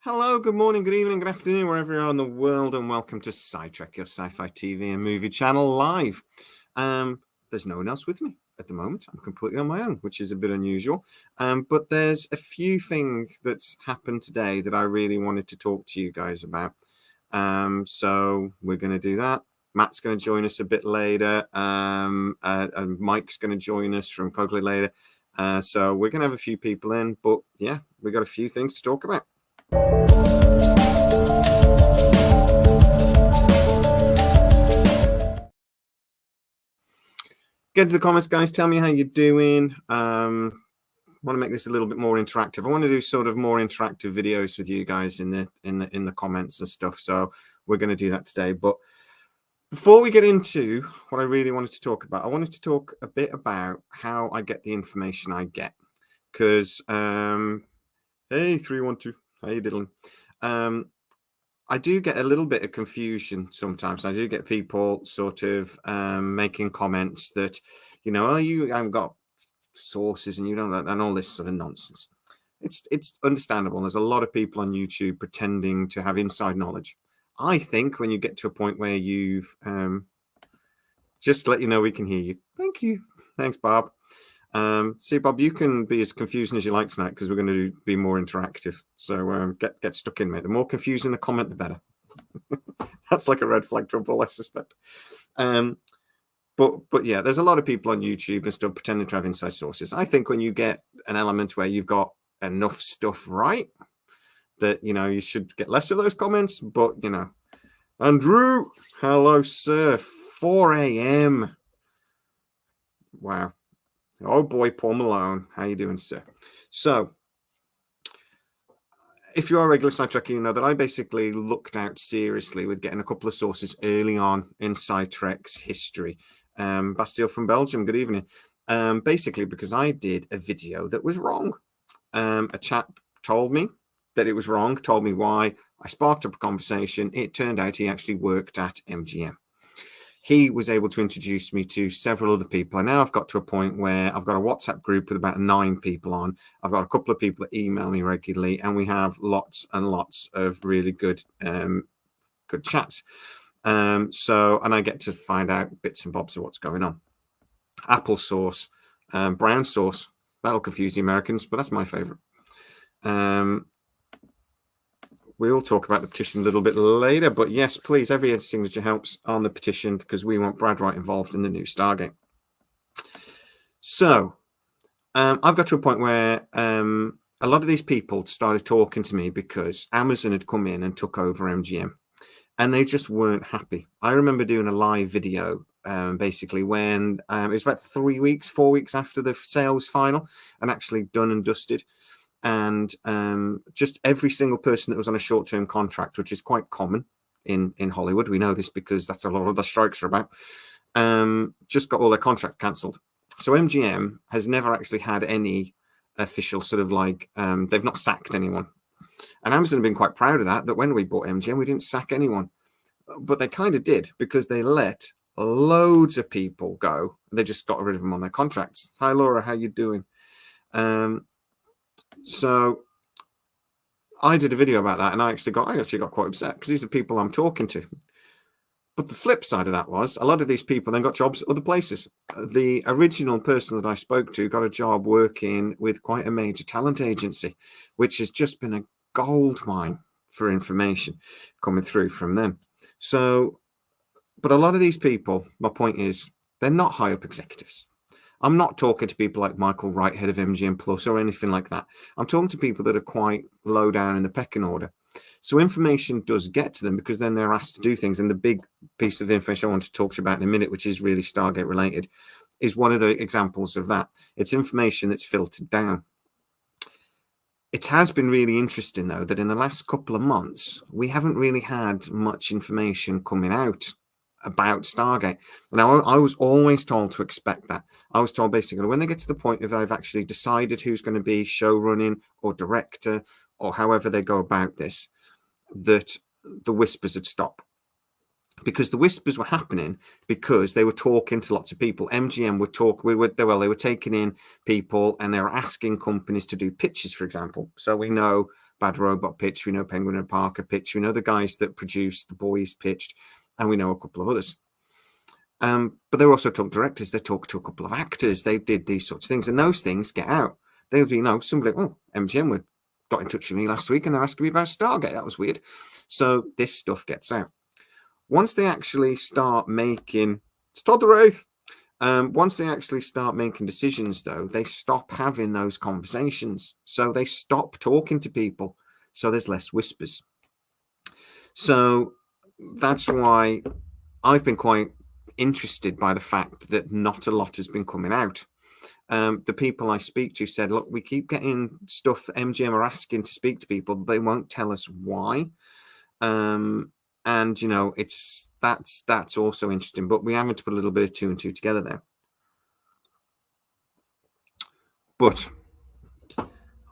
Hello, good morning, good evening, good afternoon, wherever you are in the world, and welcome to SciTrek, your sci-fi TV and movie channel live. There's no one else with me at the moment. I'm completely on my own, which is a bit unusual. But there's a few things that's happened today that I really wanted to talk to you guys about. So we're going to do that. Matt's going to join us a bit later, and Mike's going to join us from Coakley later. So we're going to have a few people in, but yeah, we got a few things to talk about. Get to the comments, guys. Tell me how you're doing. I want to make this a little bit more interactive. I want to do sort of more interactive videos with you guys in the comments and stuff. So we're going to do that today. But before we get into what I really wanted to talk about, I wanted to talk a bit about how I get the information I get. Because hey, 312, how you diddling? I do get a little bit of confusion sometimes. I do get people sort of making comments that, oh, you haven't got sources and you don't know, and all this sort of nonsense. It's understandable. There's a lot of people on YouTube pretending to have inside knowledge. I think when you get to a point where you've just to let you know we can hear you. Thank you. Thanks, Bob. See, Bob, you can be as confusing as you like tonight because we're going to be more interactive. So get stuck in, mate. The more confusing the comment, the better. That's like a red flag trouble, I suspect. But yeah, there's a lot of people on YouTube and stuff pretending to have inside sources. I think when you get an element where you've got enough stuff right, that you should get less of those comments. But Andrew, hello, sir. 4 a.m. Wow. Oh boy, Paul Malone. How you doing, sir? So, if you are a regular SciTrek, you know that I basically looked out seriously with getting a couple of sources early on in SciTrek's history. Bastille from Belgium, good evening. Basically, because I did a video that was wrong. A chap told me that it was wrong, told me why. I sparked up a conversation. It turned out he actually worked at MGM. He was able to introduce me to several other people. And now I've got to a point where I've got a WhatsApp group with about 9 people on. I've got a couple of people that email me regularly, and we have lots and lots of really good chats. And I get to find out bits and bobs of what's going on. Apple sauce, brown sauce. That'll confuse the Americans, but that's my favorite. We'll talk about the petition a little bit later, but yes, please, every signature helps on the petition because we want Brad Wright involved in the new Stargate. So I've got to a point where a lot of these people started talking to me because Amazon had come in and took over MGM, and they just weren't happy. I remember doing a live video basically when it was about 4 weeks after the sale was final and actually done and dusted. And just every single person that was on a short-term contract, which is quite common in Hollywood, we know this because that's a lot of the strikes are about, just got all their contracts cancelled. So MGM has never actually had any official sort of they've not sacked anyone. And Amazon have been quite proud of that when we bought MGM, we didn't sack anyone. But they kind of did because they let loads of people go. They just got rid of them on their contracts. Hi, Laura, how you doing? So I did a video about that, and I actually got quite upset because these are people I'm talking to. But the flip side of that was a lot of these people then got jobs at other places. The original person that I spoke to got a job working with quite a major talent agency, which has just been a gold mine for information coming through from them. So, but a lot of these people, my point is, they're not high up executives. I'm not talking to people like Michael Wright, head of MGM Plus, or anything like that. I'm talking to people that are quite low down in the pecking order. So information does get to them because then they're asked to do things. And the big piece of information I want to talk to you about in a minute, which is really Stargate related, is one of the examples of that. It's information that's filtered down. It has been really interesting, though, that in the last couple of months, we haven't really had much information coming out about Stargate. Now, I was always told to expect that. I was told basically when they get to the point of they've actually decided who's going to be show running or director or however they go about this, that the whispers would stop. because the whispers were happening because they were talking to lots of people. MGM would talk, they were taking in people and they were asking companies to do pitches, for example. So we know Bad Robot pitch, we know Penguin and Parker pitch, we know the guys that produced The Boys pitched, and we know a couple of others. But they also talk directors, they talk to a couple of actors, they did these sorts of things, and those things get out. They'll be, somebody, MGM got in touch with me last week and they're asking me about Stargate. That was weird. So this stuff gets out. Once they actually start making, once they actually start making decisions, though, they stop having those conversations. So they stop talking to people. So there's less whispers. So that's why I've been quite interested by the fact that not a lot has been coming out. The people I speak to said, look, we keep getting stuff MGM are asking to speak to people, but they won't tell us why. And that's also interesting, but we haven't put a little bit of 2 and 2 together there. But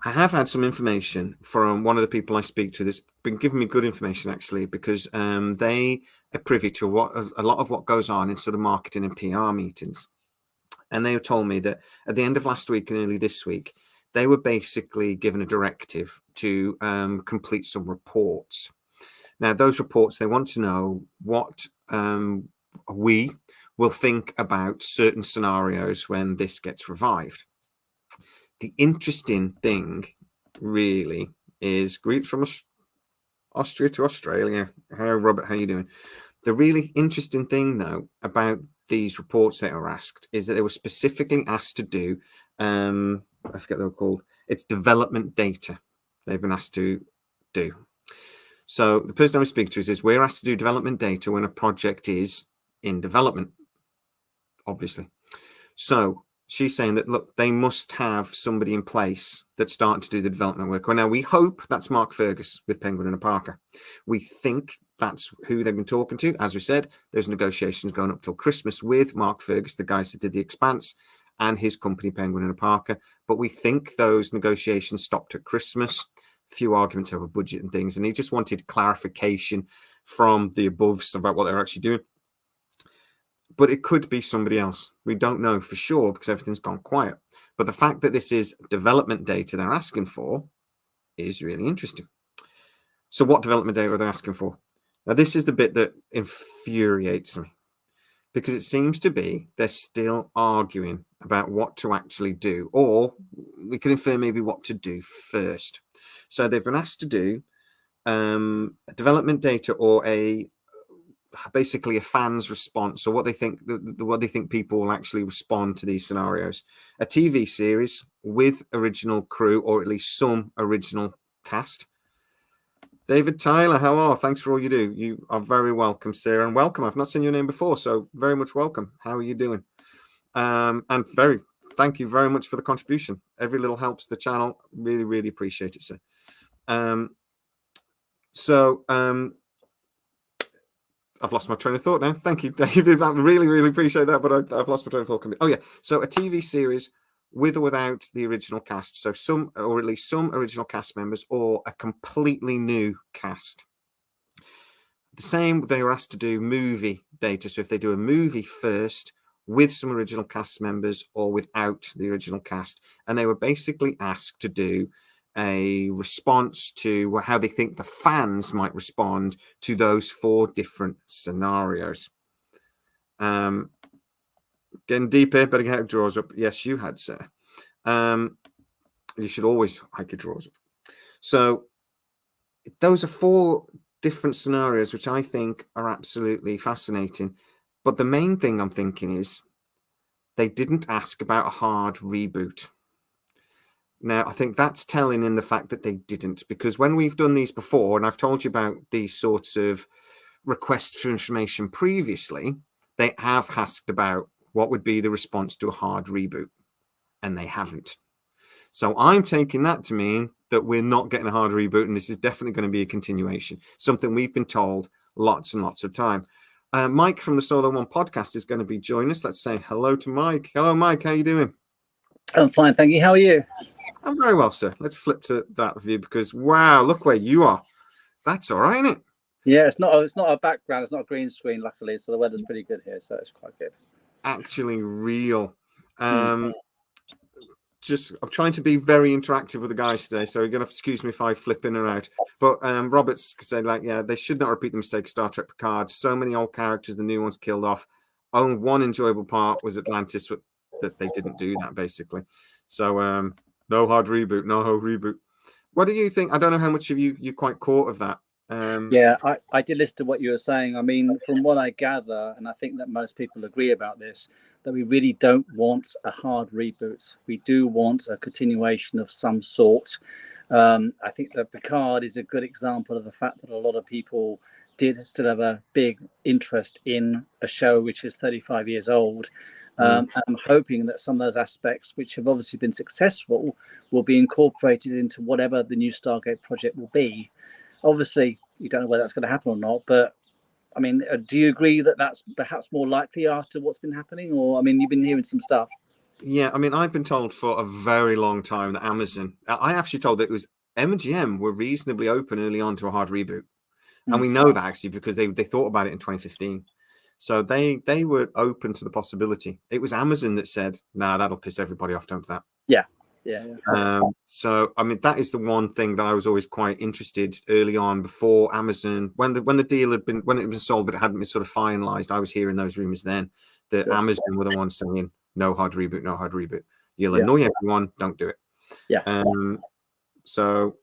I have had some information from one of the people I speak to that's been giving me good information, actually, because they are privy to a lot of what goes on in sort of marketing and PR meetings. And they told me that at the end of last week and early this week, they were basically given a directive to complete some reports. Now, those reports, they want to know what we will think about certain scenarios when this gets revived. The interesting thing, really, is greet from Austria to Australia. Hi, Robert, how you doing? The really interesting thing, though, about these reports that were asked is that they were specifically asked to do, I forget what they were called, it's development data they've been asked to do. So the person I was speaking to says, we're asked to do development data when a project is in development, obviously. So she's saying that, look, they must have somebody in place that's starting to do the development work. Well, now we hope that's Mark Fergus with Penguin and Parker. We think that's who they've been talking to. As we said, there's negotiations going up till Christmas with Mark Fergus, the guys that did The Expanse, and his company, Penguin and Parker. But we think those negotiations stopped at Christmas. Few arguments over budget and things, and he just wanted clarification from the aboves about what they're actually doing. But it could be somebody else. We don't know for sure because everything's gone quiet. But the fact that this is development data they're asking for is really interesting. So what development data are they asking for? Now, this is the bit that infuriates me, because it seems to be they're still arguing about what to actually do, or we can infer maybe what to do first. So they've been asked to do development data, or basically a fan's response, or what they think what they think people will actually respond to these scenarios. A TV series with original crew, or at least some original cast. David Tyler, how are? Thanks for all you do. You are very welcome, Sarah, and welcome. I've not seen your name before, so very much welcome. How are you doing? And thank you very much for the contribution. Every little helps the channel. Really, really appreciate it, sir. I've lost my train of thought now. Thank you, David. I really, really appreciate that, but I've lost my train of thought. Oh, yeah. So a TV series with or without the original cast. So some, or at least some original cast members, or a completely new cast. The same, they were asked to do movie data. So if they do a movie first with some original cast members or without the original cast, and they were basically asked to do a response to how they think the fans might respond to those 4 different scenarios. Getting deeper, better get your drawers up. Yes, you had, sir. You should always hike your drawers up. So those are 4 different scenarios, which I think are absolutely fascinating. But the main thing I'm thinking is they didn't ask about a hard reboot. Now, I think that's telling in the fact that they didn't, because when we've done these before, and I've told you about these sorts of requests for information previously, they have asked about what would be the response to a hard reboot, and they haven't. So I'm taking that to mean that we're not getting a hard reboot, and this is definitely going to be a continuation, something we've been told lots and lots of time. Mike from the Solo One podcast is going to be joining us. Let's say hello to Mike. Hello, Mike. How are you doing? I'm fine, thank you. How are you? I'm very well, sir. Let's flip to that view because, wow, look where you are. That's all right, isn't it? Yeah, it's not a background, it's not a green screen, luckily, so the weather's pretty good here, so it's quite good. Actually real. Mm. I'm trying to be very interactive with the guys today, so you're gonna have to excuse me if I flip in and out. But Roberts said, like, yeah, they should not repeat the mistake of Star Trek Picard. So many old characters, the new ones killed off. Only one enjoyable part was Atlantis, that they didn't do that basically. So no hard reboot, no hard reboot. What do you think? I don't know how much of you quite caught of that. Yeah, I did listen to what you were saying. I mean, from what I gather, and I think that most people agree about this, that we really don't want a hard reboot. We do want a continuation of some sort. I think that Picard is a good example of the fact that a lot of people did still have a big interest in a show which is 35 years old. I'm hoping that some of those aspects, which have obviously been successful, will be incorporated into whatever the new Stargate project will be. Obviously, you don't know whether that's going to happen or not, but I mean, do you agree that that's perhaps more likely after what's been happening? Or, I mean, you've been hearing some stuff. Yeah, I mean, I've been told for a very long time that Amazon, I actually told that it was MGM were reasonably open early on to a hard reboot. And we know that actually because they thought about it in 2015. So they were open to the possibility. It was Amazon that said, "Nah, that'll piss everybody off, don't that." Yeah. So I mean, that is the one thing that I was always quite interested early on before Amazon, when the deal had been, when it was sold but it hadn't been sort of finalized. I was hearing those rumors then that Amazon were the ones saying no hard reboot, no hard reboot. You'll annoy everyone, don't do it. Yeah. So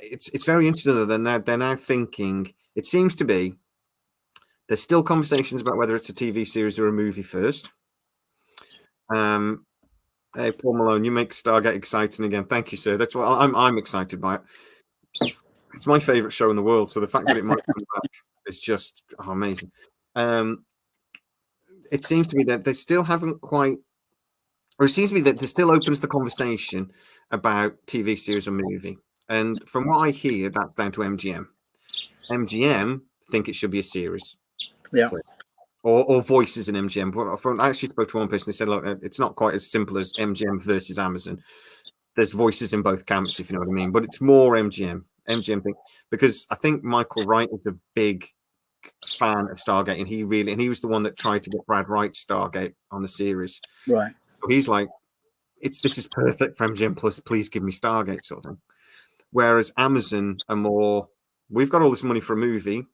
it's very interesting that they're now thinking. It seems to be there's still conversations about whether it's a TV series or a movie first. Hey, Paul Malone, you make Stargate exciting again. Thank you, sir. That's what I'm excited by it. It's my favorite show in the world, so the fact that it might come back is just amazing. It seems to be that they still haven't quite, or it seems to be that there still opens the conversation about TV series or movie. And from what I hear, that's down to MGM. MGM think it should be a series. Yeah. Or voices in MGM. But I actually spoke to one person. They said, look, it's not quite as simple as MGM versus Amazon. There's voices in both camps, if you know what I mean. But it's more MGM. MGM thing, because I think Michael Wright is a big fan of Stargate, and he was the one that tried to get Brad Wright's Stargate on the series. Right. So he's like, this is perfect for MGM Plus. Please give me Stargate, sort of thing. Whereas Amazon are more, we've got all this money for a movie.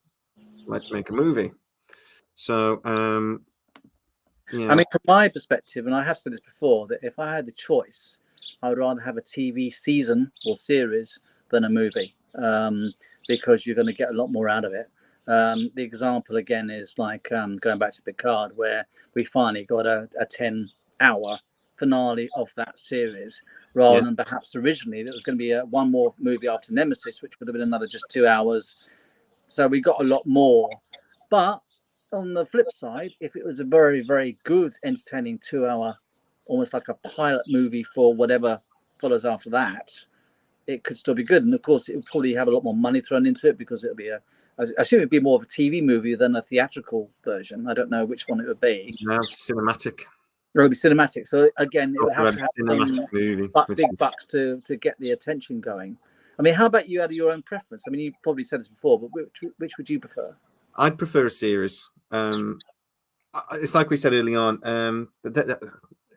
Let's make a movie. So, yeah. I mean, from my perspective, and I have said this before, that if I had the choice, I would rather have a TV season or series than a movie, because you're going to get a lot more out of it. The example again is like going back to Picard, where we finally got a 10-hour finale of that series, rather than perhaps originally there was going to be one more movie after Nemesis, which would have been another just 2 hours. So we got a lot more. But on the flip side, if it was a very, very good, entertaining 2-hour, almost like a pilot movie for whatever follows after that, it could still be good. And of course, it would probably have a lot more money thrown into it, because it would be I assume it'd be more of a TV movie than a theatrical version. I don't know which one it would be. No, cinematic. It would be cinematic. So again, it would have to have cinematic movie, big bucks to get the attention going. I mean, how about you out of your own preference? I mean, you probably said this before, but which would you prefer? I'd prefer a series. It's like we said early on.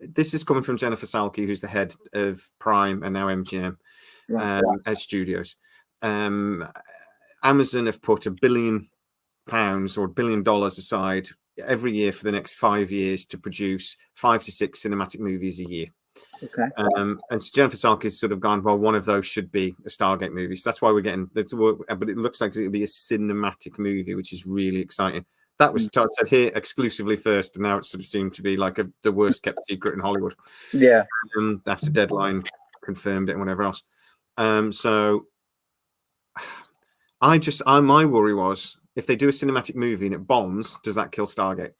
This is coming from Jennifer Salke, who's the head of Prime and now MGM at Studios. Amazon have put £1 billion or $1 billion aside every year for the next 5 years to produce 5 to 6 cinematic movies a year. Okay. And so Jennifer Salke has sort of gone, well, one of those should be a Stargate movie. So that's why we're getting, but it looks like it'll be a cinematic movie, which is really exciting. That was said here exclusively first, and now it sort of seemed to be like the worst kept secret in Hollywood. Yeah. After Deadline confirmed it and whatever else. So my worry was, if they do a cinematic movie and it bombs, does that kill Stargate?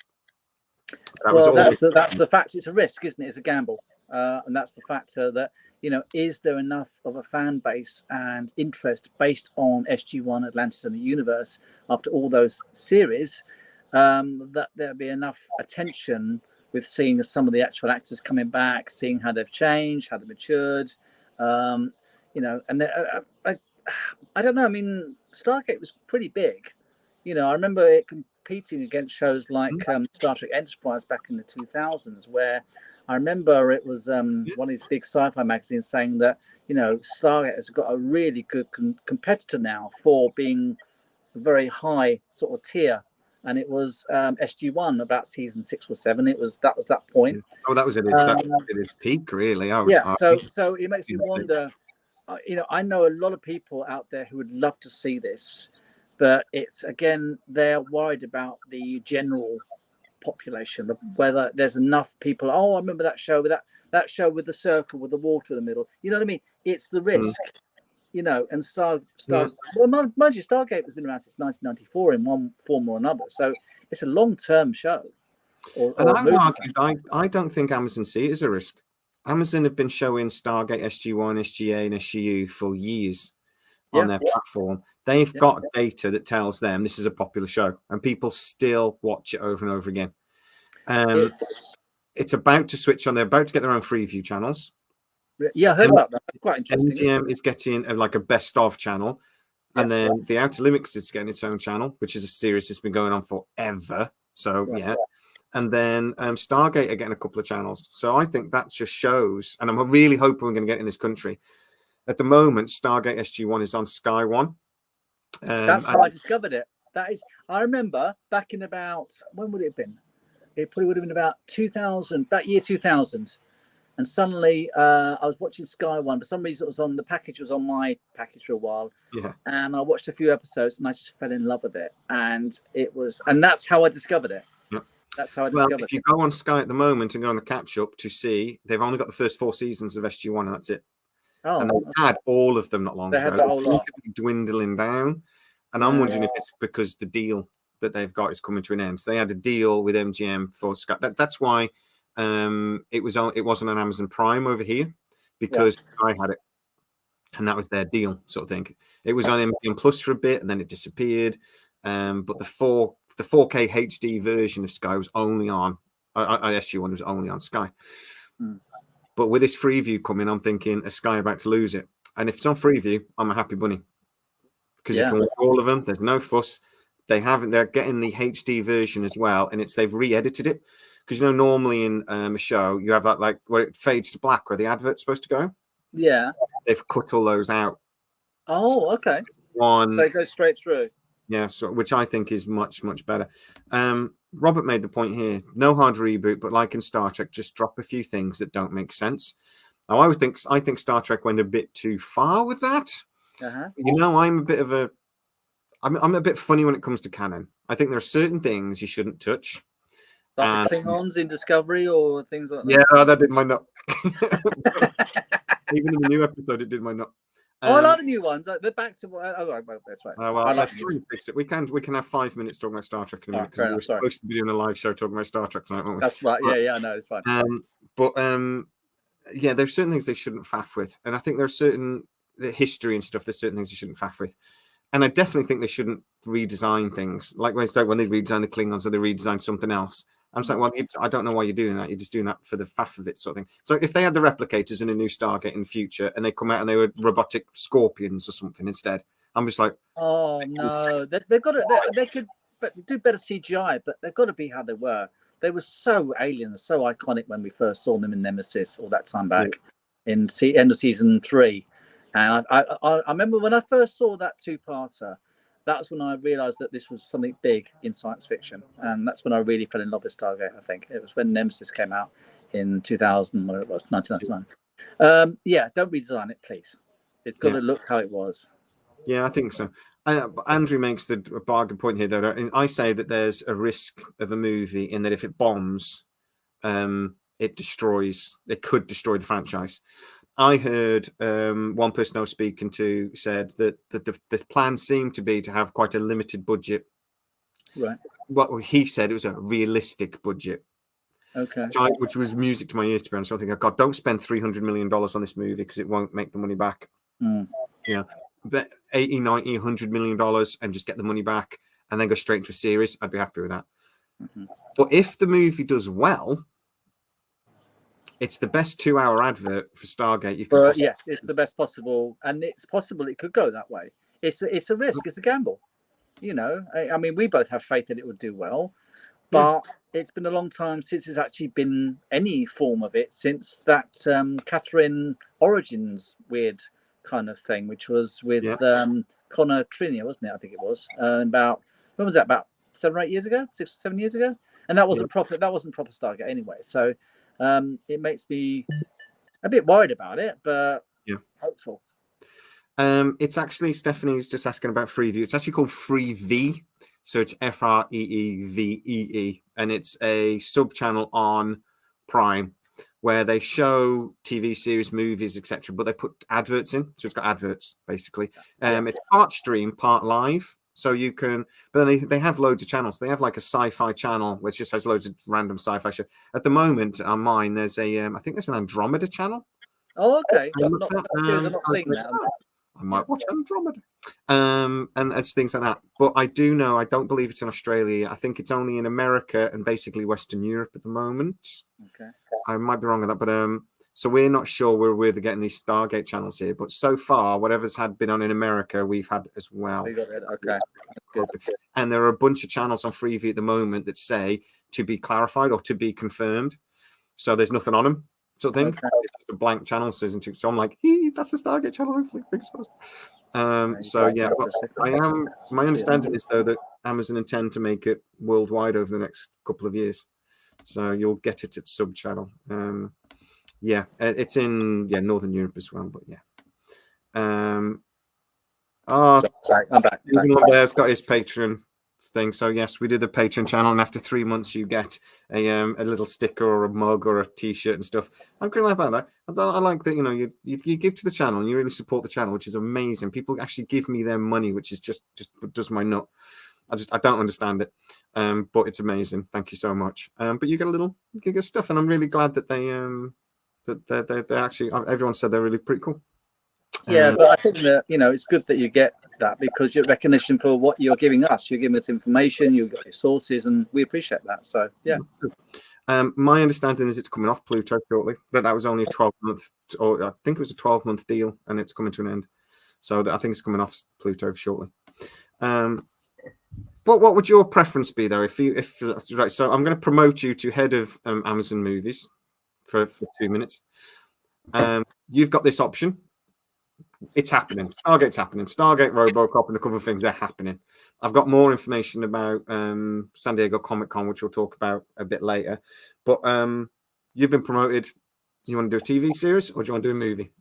That's the fact. It's a risk, isn't it? It's a gamble. And that's the factor that, is there enough of a fan base and interest based on SG1, Atlantis, and the universe after all those series, that there'll be enough attention with seeing some of the actual actors coming back, seeing how they've changed, how they've matured, and I don't know. I mean, Stargate was pretty big. I remember it competing against shows like Star Trek Enterprise back in the 2000s, where I remember it was one of these big sci-fi magazines saying that Stargate has got a really good competitor now for being a very high sort of tier, and it was SG-1 about season 6 or 7. That was that point. Oh, that was it. That it is peak, really. So it makes me wonder. I know a lot of people out there who would love to see this, but it's again they're worried about the general population, whether there's enough people. Oh, I remember that show with that show with the circle with the water in the middle. You know what I mean? It's the risk. And Star. Well, mind you, Stargate has been around since 1994 in one form or another, so it's a long-term show. I don't think Amazon see it as a risk. Amazon have been showing Stargate, SG-1, SG-A, and SG-U for years on their platform. They've got data that tells them this is a popular show, and people still watch it over and over again. It's about to switch on. They're about to get their own Freeview channels. Yeah, I heard about that. Quite interesting. MGM is getting like a best of channel, and then the Outer Limits is getting its own channel, which is a series that's been going on forever. So and then Stargate are getting a couple of channels. So I think that just shows, and I'm really hoping we're going to get in this country. At the moment, Stargate SG-1 is on Sky One. That's how I discovered it. I remember back in about, when would it have been? It probably would have been about 2000, that year 2000. And suddenly I was watching Sky One. For some reason, the package was on my package for a while. Yeah. And I watched a few episodes and I just fell in love with it. And that's how I discovered it. Yep. That's how I discovered it. If you go on Sky at the moment and go on the catch up to see, they've only got the first 4 seasons of SG-1 and that's it. Oh, and they had all of them not long ago. They seem to be dwindling down. And I'm wondering if it's because the deal that they've got is coming to an end. So they had a deal with MGM for Sky. That's why it wasn't on Amazon Prime over here, because I had it, and that was their deal, sort of thing. It was on MGM Plus for a bit, and then it disappeared. But the 4K HD version of Sky was only on. SG-1 was only on Sky. But with this Freeview coming, I'm thinking, is Sky about to lose it? And if it's on Freeview, I'm a happy bunny, because you can watch all of them. There's no fuss. They're getting the HD version as well, and they've re-edited it. Because normally in a show you have that like where it fades to black where the advert's supposed to go. Yeah. They've cut all those out. Oh, okay. They go straight through. Yeah, so which I think is much, much better. Robert made the point here: no hard reboot, but like in Star Trek, just drop a few things that don't make sense. Now, I think Star Trek went a bit too far with that. I'm a bit funny when it comes to canon. I think there are certain things you shouldn't touch. Like the Klingons in Discovery or things like that? Yeah, that did my nut. Even in the new episode, it did my nut. I like the new ones. They're back to that's right. Let's try and fix it. We can have 5 minutes talking about Star Trek in a minute, because we're supposed to be doing a live show talking about Star Trek tonight, aren't we? That's right. Yeah, I know, it's fine. There's certain things they shouldn't faff with, and I think there's the history and stuff. There's certain things you shouldn't faff with, and I definitely think they shouldn't redesign things like when they redesign the Klingons or they redesign something else. I'm saying, well, I don't know why you're doing that. You're just doing that for the faff of it, sort of thing. So if they had the replicators in a new Stargate in the future and they come out and they were robotic scorpions or something instead, I'm just like, oh no, they've got to. They could do better CGI, but they've got to be how they were. They were so alien and so iconic when we first saw them in Nemesis all that time back in end of season 3. And I remember when I first saw that 2-parter. That's when I realised that this was something big in science fiction, and that's when I really fell in love with Stargate. I think it was when Nemesis came out in 2000, where it was 1999. Don't redesign it, please. It's got to look how it was. Yeah, I think so. Andrew makes the bargain point here, though. I say that there's a risk of a movie in that if it bombs, it could destroy the franchise. I heard one person I was speaking to said that the plan seemed to be to have quite a limited budget. Right. What he said, it was a realistic budget. Okay. Which was music to my ears, to be honest. I think, God, don't spend $300 million on this movie because it won't make the money back. But 80, 90, $100 million and just get the money back and then go straight into a series. I'd be happy with that. But if the movie does well, it's the best 2-hour advert for Stargate you can. Yes, it's the best possible, and it's possible it could go that way. It's a risk. It's a gamble. You know, I mean, we both have faith that it would do well, Yeah. but it's been a long time since there's actually been any form of it since that Catherine Origins weird kind of thing, which was with Yeah. Connor Trinia, wasn't it? I think it was about when was that? About 7 or 8 years ago, 6 or 7 years ago, and that wasn't proper. That wasn't proper Stargate anyway. So it makes me a bit worried about it, but Yeah. hopeful. It's actually, Stephanie's just asking about Freeview. It's actually called Freevee. So it's Freevee, and it's a sub channel on Prime where they show TV series, movies, etc. But they put adverts in, so it's got adverts basically. It's part stream, part live, so you can. But then they have loads of channels. They have like a sci-fi channel which just has loads of random sci-fi show. At the moment on mine, there's a I think there's an Andromeda channel. Oh, okay. I'm I'm not seeing that. I might watch Andromeda. And it's things like that. But I do know, I don't believe it's in Australia. I think it's only in America and basically Western Europe at the moment. Okay. I might be wrong with that, but so we're not sure where we're getting these Stargate channels here. But so far, whatever's been on in America, we've had as well. We got it. Okay. And there are a bunch of channels on Freeview at the moment that say to be clarified or to be confirmed. So there's nothing on them. Sort of thing. Okay. It's just a blank channel, isn't it? So I'm like, that's the Stargate channel. Hopefully, fingers crossed. So yeah, my understanding is though that Amazon intend to make it worldwide over the next couple of years. So you'll get it at sub channel. Yeah, it's in Northern Europe as well. But yeah. I'm back. Bear's got his Patreon thing. So yes, we did the Patreon channel, and after 3 months, you get a little sticker or a mug or a T-shirt and stuff. I'm glad about that. I like that. You know, you give to the channel and you really support the channel, which is amazing. People actually give me their money, which is just does my nut. I don't understand it, but it's amazing. Thank you so much. But you get stuff, and I'm really glad that they actually, everyone said they're really pretty cool. Yeah, but I think that it's good that you get that because you're recognition for what you're giving us. You're giving us information. You've got your sources, and we appreciate that. So yeah. My understanding is it's coming off Pluto shortly. That was only a 12-month, or I think it was a 12-month deal, and it's coming to an end. So I think it's coming off Pluto shortly. What would your preference be though? If right, so I'm going to promote you to head of Amazon Movies for 2 minutes. You've got this option. It's happening. Stargate's happening. Stargate, RoboCop, and a couple of things, they're happening. I've got more information about San Diego Comic-Con, which we'll talk about a bit later. But you've been promoted. Do you want to do a TV series or do you want to do a movie?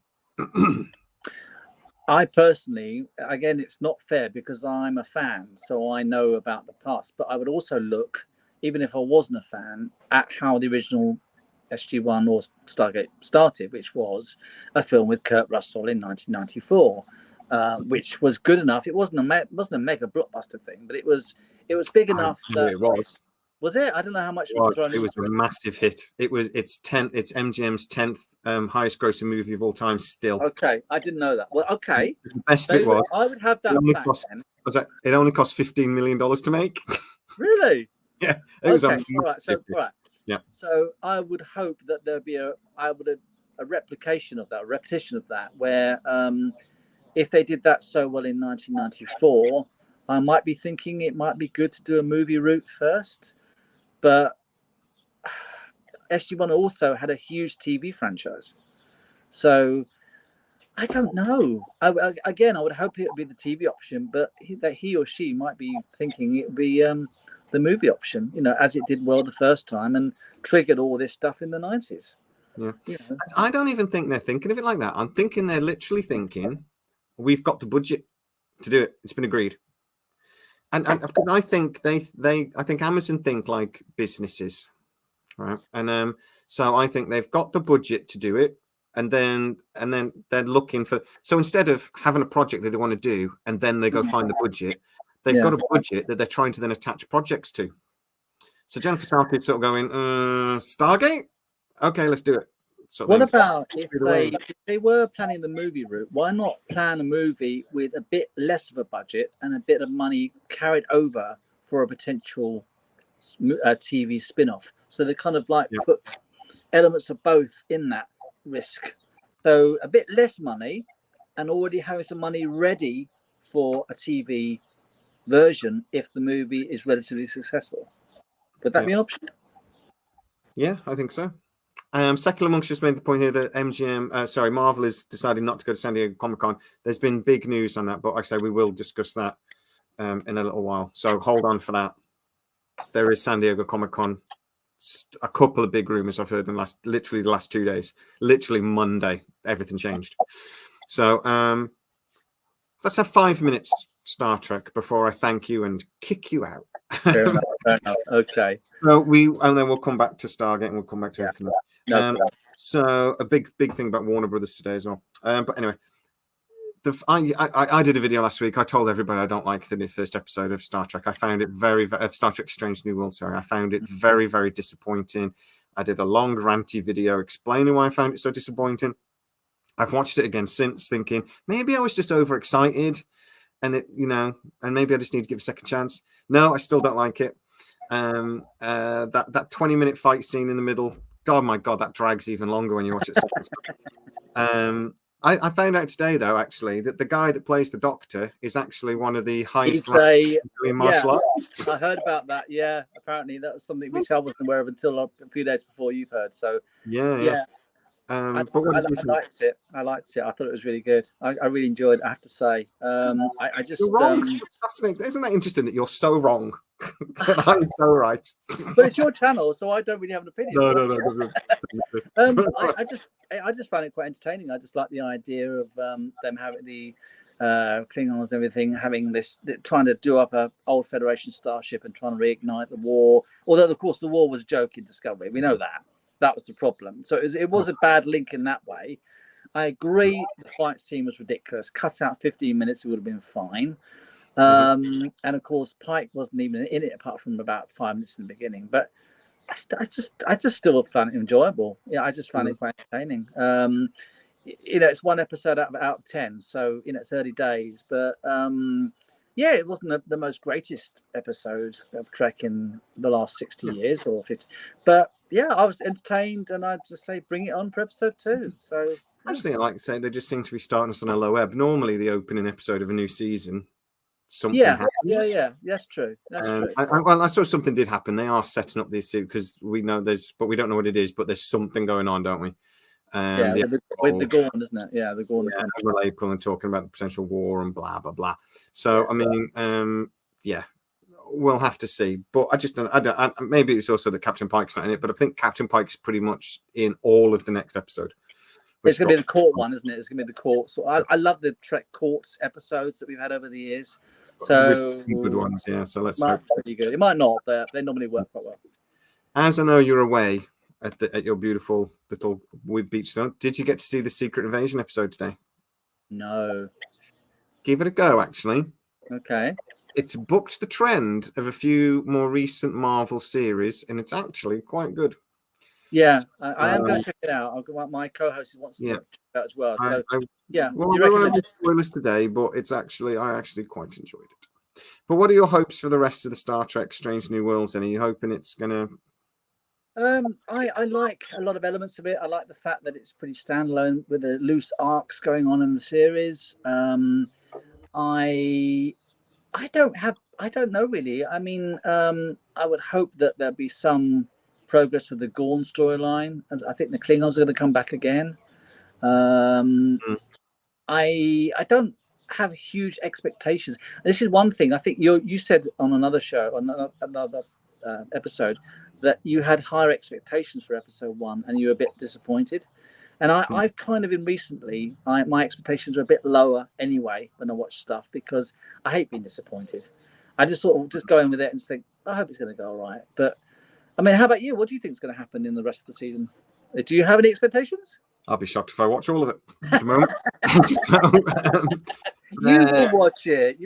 I personally, again, it's not fair because I'm a fan, so I know about the past. But I would also look, even if I wasn't a fan, at how the original SG-1 or Stargate started, which was a film with Kurt Russell in 1994, which was good enough. It wasn't a mega blockbuster thing, but it was big enough. It was. Was it? I don't know how much it was a massive hit. It's MGM's 10th highest grossing movie of all time still. Okay, I didn't know that. Well, okay. The best it was. I would have that back then. It only cost $15 million to make. Really? Yeah. It was all right. Yeah. So I would hope that there'd be a replication of that, a repetition of that, where if they did that so well in 1994, I might be thinking it might be good to do a movie route first. But SG-1 also had a huge TV franchise. So I don't know. I would hope it would be the TV option, but that he or she might be thinking it would be the movie option, as it did well the first time and triggered all this stuff in the 90s. Yeah. I don't even think they're thinking of it like that. I'm thinking they're literally thinking, we've got the budget to do it. It's been agreed. And because I think I think Amazon think like businesses, right? And so I think they've got the budget to do it, and then they're looking for. So instead of having a project that they want to do, and then they go find the budget, they've got a budget that they're trying to then attach projects to. So Jennifer Salke's sort of going, Stargate? Okay, let's do it. What about if they were planning the movie route? Why not plan a movie with a bit less of a budget and a bit of money carried over for a potential TV spin-off? So they kind of put elements of both in that risk. So a bit less money and already having some money ready for a TV version if the movie is relatively successful. Could that be an option? Yeah, I think so. Secular Monk's just made the point here that Marvel is deciding not to go to San Diego Comic-Con. There's been big news on that, but like I say, we will discuss that in a little while. So hold on for that. There is San Diego Comic-Con. A couple of big rumors I've heard in the last 2 days. Literally Monday, everything changed. So let's have 5 minutes Star Trek before I thank you and kick you out. Fair enough. Okay. So and then we'll come back to Stargate and we'll come back to everything. So a big thing about Warner Brothers today as well. But anyway, I did a video last week. I told everybody I don't like the first episode of Star Trek. I found it Star Trek Strange New World. Sorry, I found it very, very disappointing. I did a long ranty video explaining why I found it so disappointing. I've watched it again since, thinking maybe I was just overexcited, and and maybe I just need to give it a second chance. No, I still don't like it. That 20-minute fight scene in the middle, my God, that drags even longer when you watch it. I found out today, though, actually, that the guy that plays the Doctor is actually one of the highest martial artists. I heard about that. Yeah, apparently that was something which I wasn't aware of until a few days before you've heard. So yeah. I liked it. I thought it was really good. I really enjoyed it, I have to say. I just you're wrong. It's fascinating. Isn't that interesting that you're so wrong? I'm so right. But it's your channel, so I don't really have an opinion. No. I just found it quite entertaining. I just like the idea of them having the Klingons and everything, having this, trying to do up a old Federation starship and trying to reignite the war. Although, of course, the war was a joke in Discovery. We know that. That was the problem. So it was a bad link in that way. I agree the fight scene was ridiculous. Cut out 15 minutes, it would have been fine. And of course, Pike wasn't even in it apart from about 5 minutes in the beginning. But I just still found it enjoyable. Yeah, I just found it quite entertaining. It's one episode out of 10, so it's early days. But yeah, it wasn't the most greatest episode of Trek in the last 60 years or 50. But yeah, I was entertained, and I'd just say bring it on for episode 2. So I just think, like I say, they just seem to be starting us on a low ebb. Normally, the opening episode of a new season, something happens. Yeah, that's true. True. I saw something did happen. They are setting up this suit because we know but we don't know what it is. But there's something going on, don't we? With the Gorn, isn't it? Yeah, the Gorn. April and talking about the potential war and blah blah blah. So I mean, we'll have to see. But I just don't. Maybe it's also that Captain Pike's not in it, but I think Captain Pike's pretty much in all of the next episode. It's going to be the court one, isn't it? It's going to be the court. So I love the Trek courts episodes that we've had over the years. So good ones, yeah. So let's hope pretty good. It might not, but they normally work quite well. As I know you're away at your beautiful little beach zone, did you get to see the Secret Invasion episode today? No. Give it a go, actually. Okay. It's booked the trend of a few more recent Marvel series, and it's actually quite good. Yeah, I am going to check it out. My co-host wants to check it out as well. So, Well, we won't have spoilers today, but I actually quite enjoyed it. But what are your hopes for the rest of the Star Trek Strange New Worlds? And are you hoping it's going to... I like a lot of elements of it. I like the fact that it's pretty standalone with the loose arcs going on in the series. I don't know really. I mean, I would hope that there'll be some progress with the Gorn storyline, and I think the Klingons are going to come back again. I don't have huge expectations. This is one thing I think you said on another show, on another episode, that you had higher expectations for episode 1 and you were a bit disappointed. And I've kind of been recently, my expectations are a bit lower anyway when I watch stuff, because I hate being disappointed. I just sort of just go in with it and think, I hope it's going to go all right. But I mean, how about you? What do you think is going to happen in the rest of the season? Do you have any expectations? I'll be shocked if I watch all of it at the moment. You will watch it.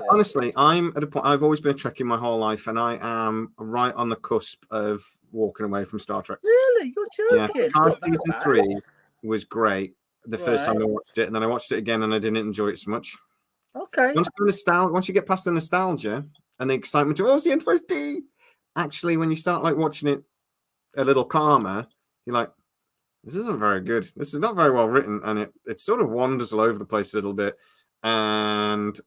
Honestly, I'm at a point. I've always been a Trekkie my whole life, and I am right on the cusp of walking away from Star Trek. Really? You're joking? Yeah, season 3 was great the first time I watched it, and then I watched it again, and I didn't enjoy it so much. Okay. Once you get past the nostalgia and the excitement of it's the Enterprise D, actually, when you start like watching it a little calmer, you're like, this isn't very good. This is not very well written, and it sort of wanders all over the place a little bit. And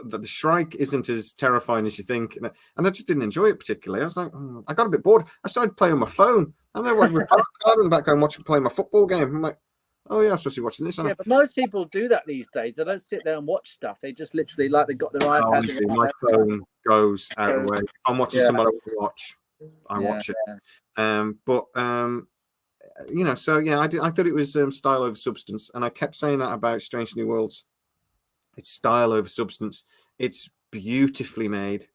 the Shrike isn't as terrifying as you think, and I just didn't enjoy it particularly. I was like, I got a bit bored. I started playing on my phone, and then with my card in the background watching playing my football game. I'm like, oh yeah, I'm supposed to be watching this. Yeah, but most people do that these days. They don't sit there and watch stuff. They just literally like they've got their iPad. My phone goes out of the way. If I'm watching somebody I want to watch, I watch it. But you know, so yeah, I thought it was style over substance, and I kept saying that about Strange New Worlds. It's style over substance. It's beautifully made,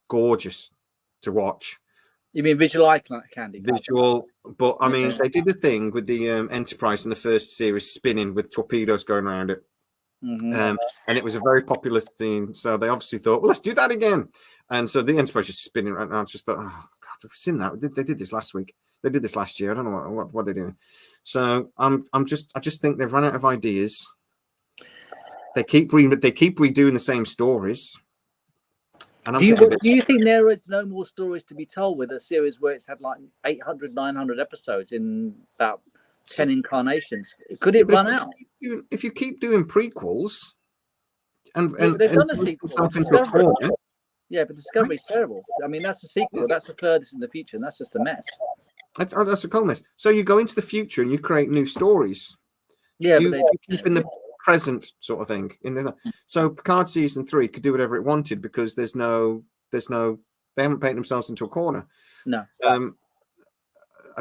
gorgeous to watch. You mean visual eye candy? Visual, but I mean, they did a thing with the Enterprise in the first series spinning with torpedoes going around it. And it was a very popular scene, so they obviously thought, well, let's do that again. And so the Enterprise is spinning right now. I just thought, oh god, I've seen that. They did this last week. They did this last year. I don't know what they're doing. So I just think they've run out of ideas. They keep redoing the same stories. And do you think there is no more stories to be told with a series where it's had like 800, 900 episodes in about 10 incarnations? Could it run out? If you keep doing prequels and they've done a sequel. Yeah, but Discovery's terrible. I mean, that's a sequel. That's the furthest in the future, and that's just a mess. That's a cool mess. So you go into the future and you create new stories. Yeah, you keep in the present sort of thing. So Picard season 3 could do whatever it wanted because they haven't painted themselves into a corner. No.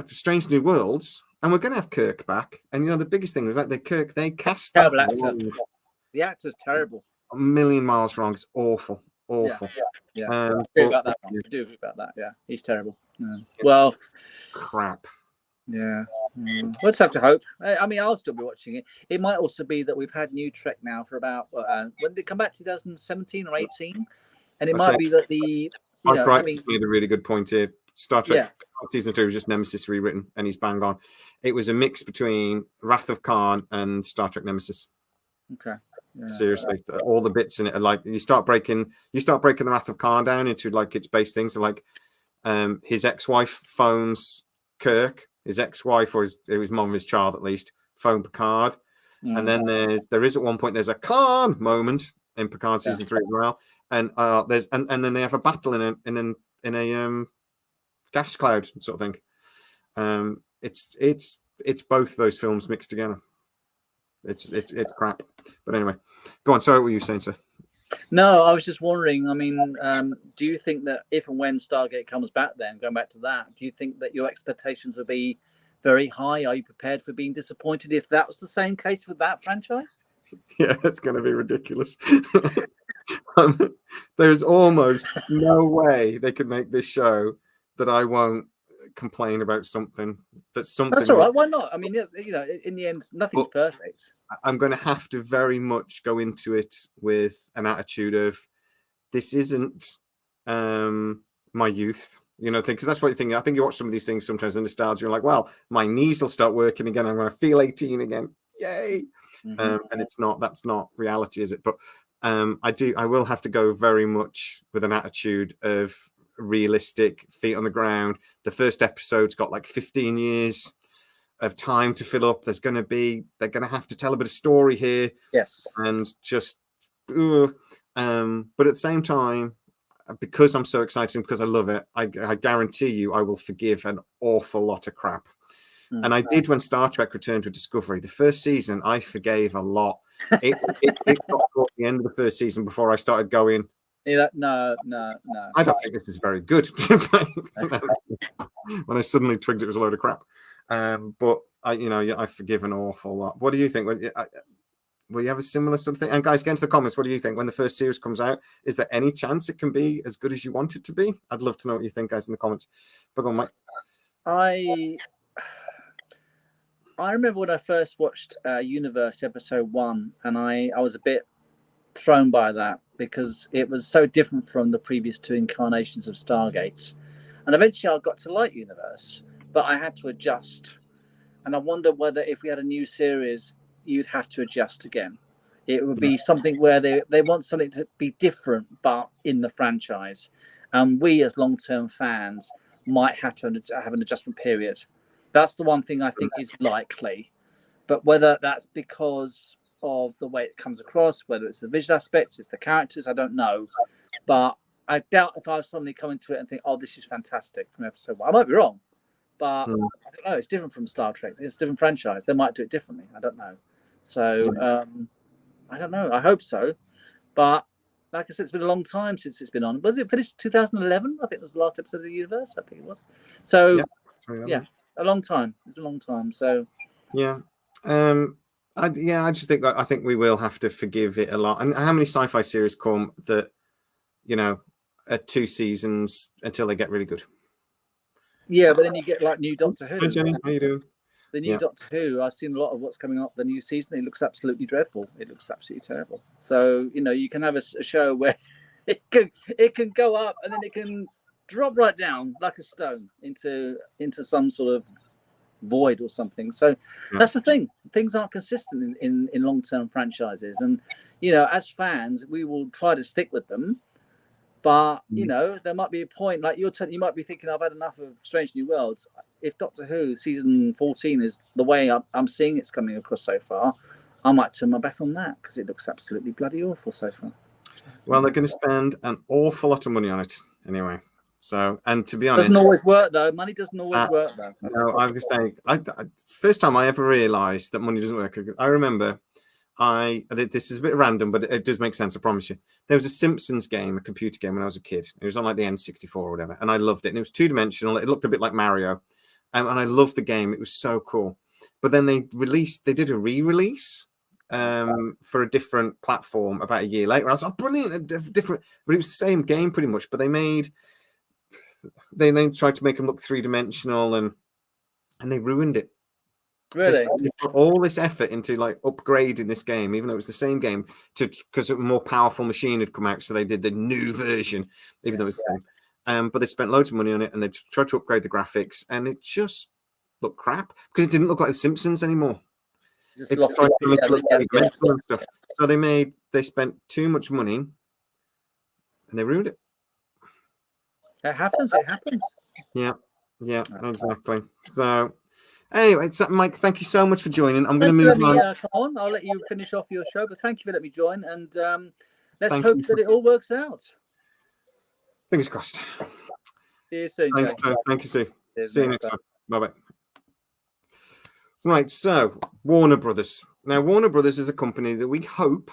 Strange New Worlds, and we're going to have Kirk back. And you know, the biggest thing was that they cast terrible actor. The actor's terrible. A million miles wrong. It's awful. Yeah. I do about that. Yeah, he's terrible. Yeah. Well, crap. Yeah. We'll just have to hope. I mean, I'll still be watching it. It might also be that we've had new Trek now for about when did it come back? 2017 or 18, and it might be that the. Mike Wright made a really good point here. Star Trek season 3 was just Nemesis rewritten, and he's bang on. It was a mix between Wrath of Khan and Star Trek Nemesis. Okay. Yeah. Seriously, all the bits in it are like you start breaking the Wrath of Khan down into like its base things. So like his ex-wife phones Kirk, his ex-wife or his mom, his child at least, phone Picard, and then there is at one point there's a Khan moment in Picard season 3 as well, and there's and then they have a battle in a gas cloud sort of thing. It's both those films mixed together. It's crap. But anyway, go on. Sorry, what were you saying, sir? No, I was just wondering. I mean, do you think that if and when Stargate comes back, then going back to that, do you think that your expectations will be very high? Are you prepared for being disappointed if that was the same case with that franchise? Yeah, it's going to be ridiculous. There's almost no way they could make this show that I won't complain about something. That's all right. Why not? I mean, you know, in the end, nothing's perfect. I'm going to have to very much go into it with an attitude of this isn't my youth, you know, because that's what you think. I think you watch some of these things sometimes in nostalgia, you're like, well, my knees will start working again. I'm going to feel 18 again. Yay. And that's not reality, is it? But I will have to go very much with an attitude of realistic, feet on the ground. The first episode's got like 15 years of time to fill up. They're going to have to tell a bit of story here. Yes. And just but at the same time, because I'm so excited and because I love it, I guarantee you I will forgive an awful lot of crap. And I did when Star Trek Return to Discovery. The first season, I forgave a lot. It got towards the end of the first season before I started going, no. I don't think this is very good. When I suddenly twigged it was a load of crap. But I forgive an awful lot. What do you think? Will you have a similar sort of thing? And guys, get into the comments. What do you think when the first series comes out? Is there any chance it can be as good as you want it to be? I'd love to know what you think, guys, in the comments. But go on, Mike. I remember when I first watched Universe episode 1, and I was a bit thrown by that because it was so different from the previous 2 incarnations of Stargate. And eventually I got to like Universe, but I had to adjust. And I wonder whether if we had a new series, you'd have to adjust again. It would be something where they want something to be different, but in the franchise. And we as long-term fans might have to have an adjustment period. That's the one thing I think is likely. But whether that's because of the way it comes across, whether it's the visual aspects, it's the characters, I don't know. But I doubt if I was suddenly coming to it and think, oh, this is fantastic from episode 1. I might be wrong, but I don't know. It's different from Star Trek. It's a different franchise. They might do it differently. I don't know. So I don't know. I hope so. But like I said, it's been a long time since it's been on. Was it finished 2011? I think it was the last episode of the universe. I think it was. So yeah, a long time. It's been a long time. So yeah. I just think I think we will have to forgive it a lot. And how many sci-fi series come that, you know, are 2 seasons until they get really good? Yeah, but then you get like new Doctor Who. Hi Jenny, how you doing? The new Doctor Who, I've seen a lot of what's coming up the new season. It looks absolutely dreadful. It looks absolutely terrible. So, you know, you can have a show where it can go up and then it can drop right down like a stone into some sort of void or something. So that's the thing. Things aren't consistent in long-term franchises. And, you know, as fans, we will try to stick with them. But, you know, there might be a point, like you might be thinking, I've had enough of Strange New Worlds. If Doctor Who season 14 is the way I'm seeing it's coming across so far, I might turn my back on that because it looks absolutely bloody awful so far. Well, they're going to spend an awful lot of money on it anyway. So, and to be honest, doesn't always work though. Money doesn't always work though. No, I was saying, first time I ever realised that money doesn't work. I remember, this is a bit random, but it does make sense. I promise you. There was a Simpsons game, a computer game, when I was a kid. It was on like the N64 or whatever, and I loved it. And it was 2-dimensional. It looked a bit like Mario, and I loved the game. It was so cool. But then they did a re-release for a different platform about a year later. I was like, brilliant, different, but it was the same game pretty much. But they tried to make them look 3-dimensional, and they ruined it. Really? They put all this effort into like upgrading this game, even though it was the same game, because a more powerful machine had come out, so they did the new version, even though it was the same. But they spent loads of money on it, and they tried to upgrade the graphics, and it just looked crap because it didn't look like the Simpsons anymore. It looked like and stuff. So they spent too much money, and they ruined it. It happens. Yeah, exactly. So anyway, Mike, thank you so much for joining. I'm going to move on. Come on, I'll let you finish off your show, but thank you for letting me join, and let's hope that it all works out. Fingers crossed. See you soon. Thanks, thank you, Sue. See you next time. Bye-bye. Right, so Warner Brothers. Now, Warner Brothers is a company that we hope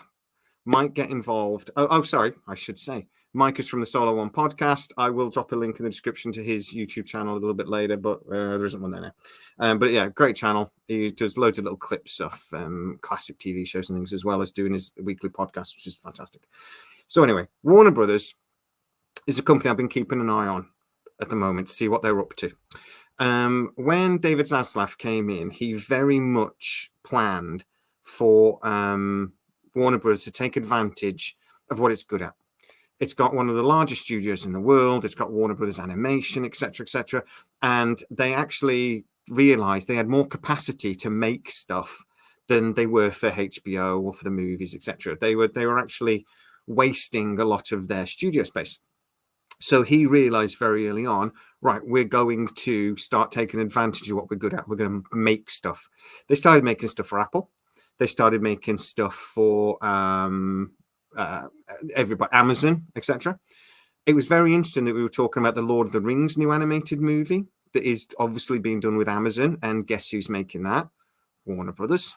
might get involved. Sorry, I should say. Mike is from the Solo One podcast. I will drop a link in the description to his YouTube channel a little bit later, but there isn't one there now. But yeah, great channel. He does loads of little clips of classic TV shows and things, as well as doing his weekly podcast, which is fantastic. So anyway, Warner Brothers is a company I've been keeping an eye on at the moment to see what they're up to. When David Zaslav came in, he very much planned for Warner Brothers to take advantage of what it's good at. It's got one of the largest studios in the world. It's got Warner Brothers Animation, etc., etc. And they actually realized they had more capacity to make stuff than they were for HBO or for the movies, etc. They were actually wasting a lot of their studio space. So he realized very early on, right, we're going to start taking advantage of what we're good at. We're going to make stuff. They started making stuff for Apple. They started making stuff for everybody, Amazon, etc. It was very interesting that we were talking about the Lord of the Rings new animated movie that is obviously being done with Amazon. And guess who's making that? Warner Brothers.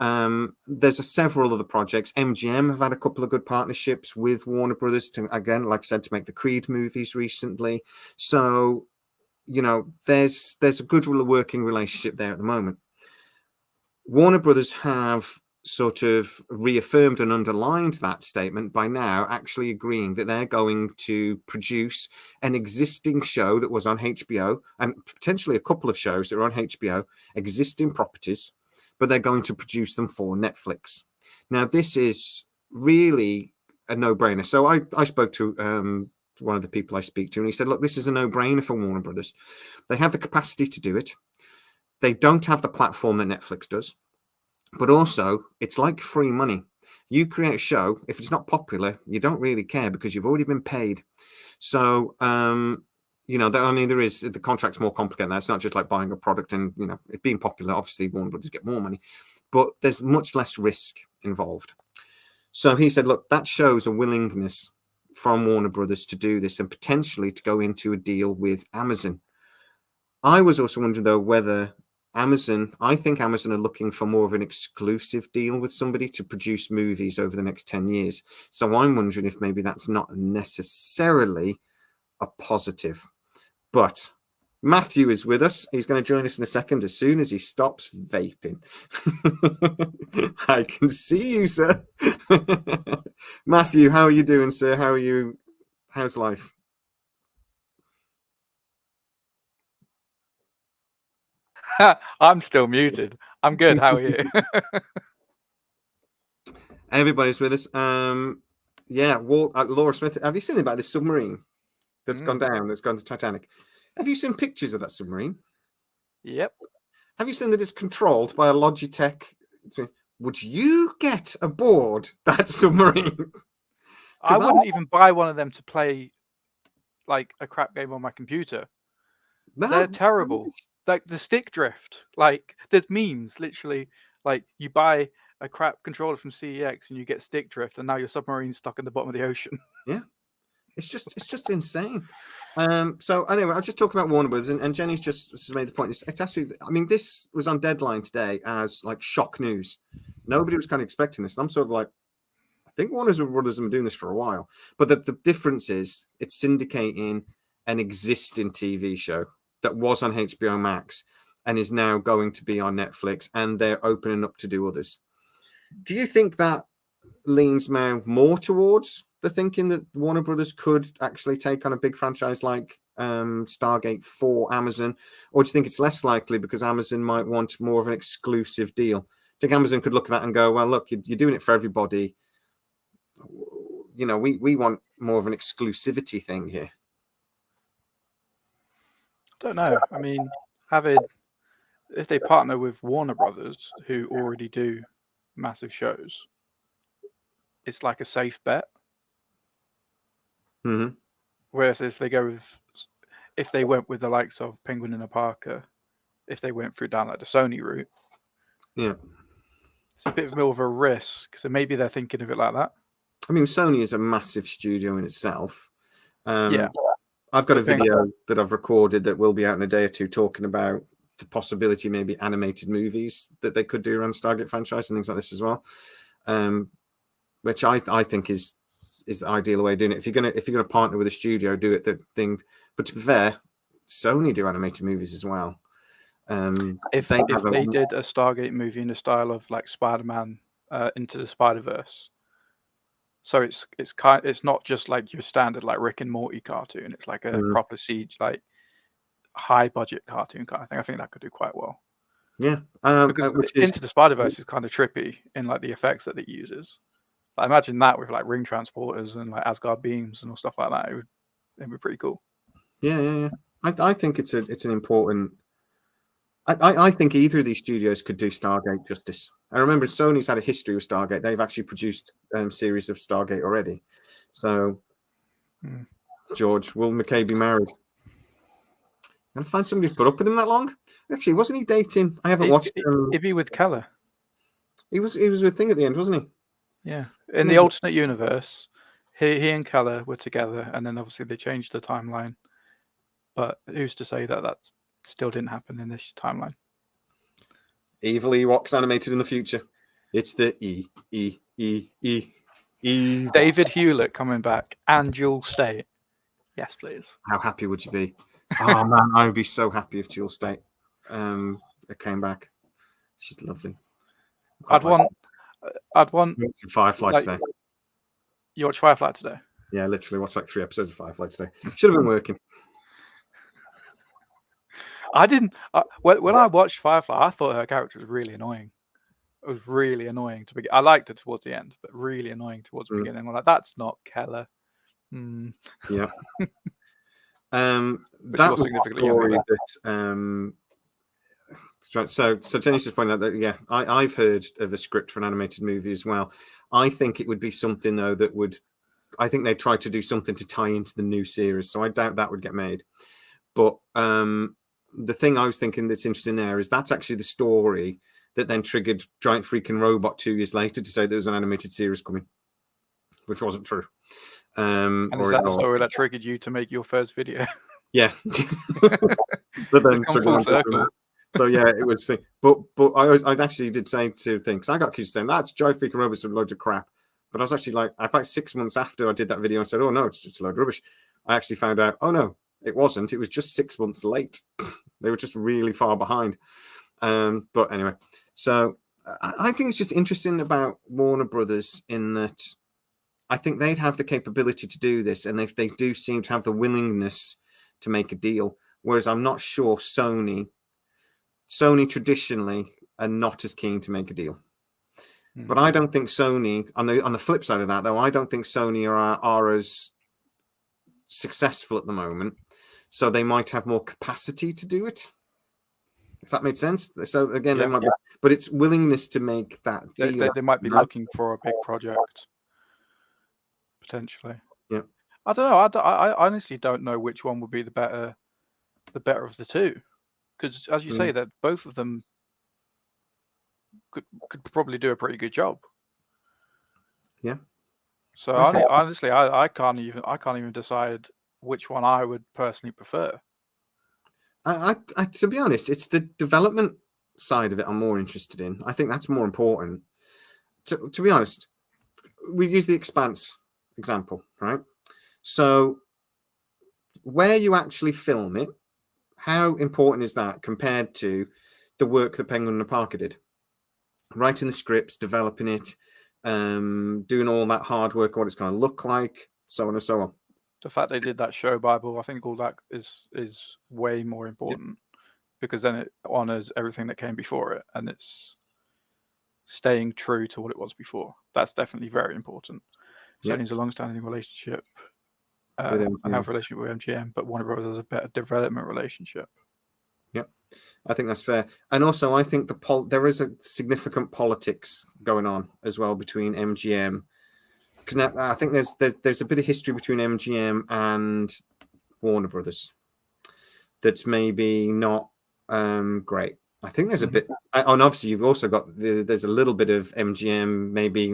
There's several other projects. MGM have had a couple of good partnerships with Warner Brothers to, again, like I said, to make the Creed movies recently. So, you know, there's a good working relationship there at the moment. Warner Brothers have sort of reaffirmed and underlined that statement by now actually agreeing that they're going to produce an existing show that was on HBO and potentially a couple of shows that are on HBO, existing properties, but they're going to produce them for Netflix. Now, this is really a no-brainer. So I spoke to one of the people I speak to, and he said, look, this is a no-brainer for Warner Brothers. They have the capacity to do it. They don't have the platform that Netflix does. But also, it's like free money. You create a show, if it's not popular, you don't really care because you've already been paid. So, you know, the contract's more complicated now. It's not just like buying a product and, you know, it being popular. Obviously, Warner Brothers get more money. but there's much less risk involved. So he said, look, that shows a willingness from Warner Brothers to do this and potentially to go into a deal with Amazon. I was also wondering, though, whether I think Amazon are looking for more of an exclusive deal with somebody to produce movies over the next 10 years. So I'm wondering if maybe that's not necessarily a positive. But Matthew is with us. He's going to join us in a second as soon as he stops vaping. I can see you, sir. Matthew, how are you doing, sir? How are you? How's life? I'm still muted. I'm good. How are you? Everybody's with us. Yeah, Laura Smith. Have you seen about this submarine that's gone down? That's gone to Titanic. Have you seen pictures of that submarine? Yep. Have you seen that it's controlled by a Logitech? Would you get aboard that submarine? I wouldn't even buy one of them to play like a crap game on my computer. No, they're terrible. Like the stick drift. Like there's memes literally. Like you buy a crap controller from CEX and you get stick drift, and now your submarine's stuck in the bottom of the ocean. Yeah, it's just insane. So anyway, I was just talking about Warner Brothers, and Jenny's just made the point. It's actually, I mean, this was on Deadline today as like shock news. Nobody was kind of expecting this. And I'm sort of like, I think Warner Brothers have been doing this for a while, but the difference is it's syndicating an existing TV show that was on HBO Max and is now going to be on Netflix, and they're opening up to do others. Do you think that leans now more towards the thinking that Warner Brothers could actually take on a big franchise like Stargate for Amazon, or do you think it's less likely because Amazon might want more of an exclusive deal? Do you think Amazon could look at that and go, well, look, you're doing it for everybody. You know, we want more of an exclusivity thing here. Don't know. I mean, if they partner with Warner Brothers, who already do massive shows, it's like a safe bet. Mm-hmm. Whereas if they went with the likes of Penguin and a Parker, if they went through down like the Sony route, yeah, it's a bit more of a risk. So maybe they're thinking of it like that. I mean, Sony is a massive studio in itself. Yeah. I've got a video that I've recorded that will be out in a day or two talking about the possibility maybe animated movies that they could do around Stargate franchise and things like this as well, which I think is the ideal way of doing it. If you're gonna partner with a studio, do it the thing. But to be fair, Sony do animated movies as well. If they did a Stargate movie in the style of like Spider-Man Into the Spider-Verse. So it's not just like your standard like Rick and Morty cartoon. It's like a proper siege, like high budget cartoon kind of thing. I think that could do quite well. Yeah, because Into the Spider-Verse is kind of trippy in like the effects that it uses. I imagine that with like ring transporters and like Asgard beams and all stuff like that. It'd be pretty cool. Yeah. I think it's an important. I think either of these studios could do Stargate justice. I remember Sony's had a history with Stargate. They've actually produced series of Stargate already. So, George, will McKay be married? I'm gonna find somebody who's put up with him that long. Actually, wasn't he dating? I haven't watched. He'd be with Keller. He was with Thing at the end, wasn't he? Yeah. In the alternate universe, he and Keller were together, and then obviously they changed the timeline. But who's to say that still didn't happen in this timeline? Evil Ewoks animated in the future. It's the E. David Hewlett coming back and Jewel State. Yes, please. How happy would you be? Oh man, I would be so happy if Jewel State came back. She's lovely. I'd want Firefly today. You watch Firefly today? Yeah, literally watched like 3 episodes of Firefly today. Should have been working. I didn't. When I watched Firefly, I thought her character was really annoying. It was really annoying to begin. I liked her towards the end, but really annoying towards the beginning. I'm like, that's not Keller. Yeah. That was significantly story that. So Jenny's just pointed out that I've heard of a script for an animated movie as well. I think it would be something though that would. I think they try to do something to tie into the new series, so I doubt that would get made. But the thing I was thinking that's interesting there is that's actually the story that then triggered Giant Freaking Robot 2 years later to say there was an animated series coming, which wasn't true. And is that the story that triggered you to make your first video? Yeah. But then full circle. So yeah, it was. But I actually did say to things. I got accused of saying that's Giant Freaking Robots with loads of crap. But I was actually like, about 6 months after I did that video, I said, oh no, it's just a load of rubbish. I actually found out, oh no, it wasn't. It was just 6 months late. They were just really far behind. But anyway, so I think it's just interesting about Warner Brothers in that I think they'd have the capability to do this, and they do seem to have the willingness to make a deal. Whereas I'm not sure Sony traditionally are not as keen to make a deal. But I don't think Sony, on the flip side of that, though, I don't think Sony are as successful at the moment. So they might have more capacity to do it. If that made sense. So again, they might be, but it's willingness to make that deal. They might be looking for a big project, potentially. Yeah. I don't know. I honestly don't know which one would be the better of the two, because as you say, that both of them could probably do a pretty good job. Yeah. So honestly, I can't even decide which one I would personally prefer. I to be honest, it's the development side of it I'm more interested in. I think that's more important. To be honest, we use the Expanse example, right? So where you actually film it, how important is that compared to the work that Penguin and Parker did? Writing the scripts, developing it, doing all that hard work, what it's going to look like, so on and so on. The fact they did that show Bible, I think all that is way more important, because then it honors everything that came before it, and it's staying true to what it was before. That's definitely very important. Sony's a long-standing relationship, and have a relationship with MGM, but Warner Bros. Has a better development relationship. Yeah, I think that's fair. And also, I think there is a significant politics going on as well between MGM. Because now I think there's a bit of history between MGM and Warner Brothers that's maybe not great. I think there's a bit, and obviously you've also got there's a little bit of MGM maybe.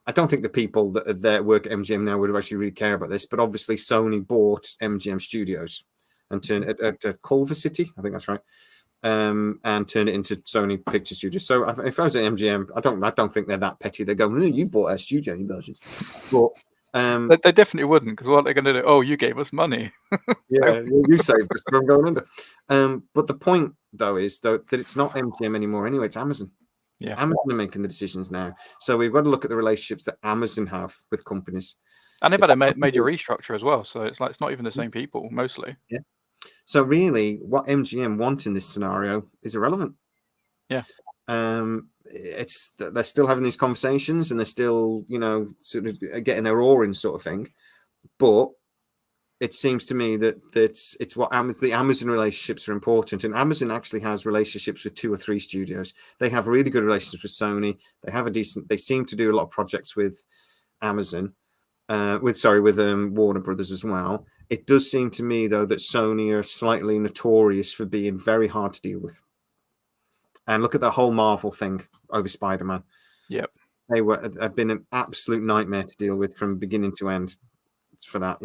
I don't think the people that work at MGM now would actually really care about this, but obviously Sony bought MGM Studios and turned it at Culver City, I think that's right, and turned it into Sony Picture Studios. So if I was at MGM, I don't think they're that petty. They go, no, you bought our studio, you Belgians. But they definitely wouldn't, because what they're going to do? Oh, you gave us money. Yeah, you saved us from going under. But the point, though, is that it's not MGM anymore. Anyway, it's Amazon. Yeah, Amazon are making the decisions now. So we've got to look at the relationships that Amazon have with companies. And they've had a major restructure as well. So it's not even the same people, mostly. Yeah. So really, what MGM want in this scenario is irrelevant. Yeah. They're still having these conversations, and they're still, sort of getting their oar in, sort of thing. But it seems to me that it's what the Amazon relationships are important, and Amazon actually has relationships with 2 or 3 studios. They have really good relationships with Sony. They seem to do a lot of projects with Amazon, with Warner Brothers as well. It does seem to me, though, that Sony are slightly notorious for being very hard to deal with. And look at the whole Marvel thing over Spider-Man. Yep. Have been an absolute nightmare to deal with from beginning to end. For that,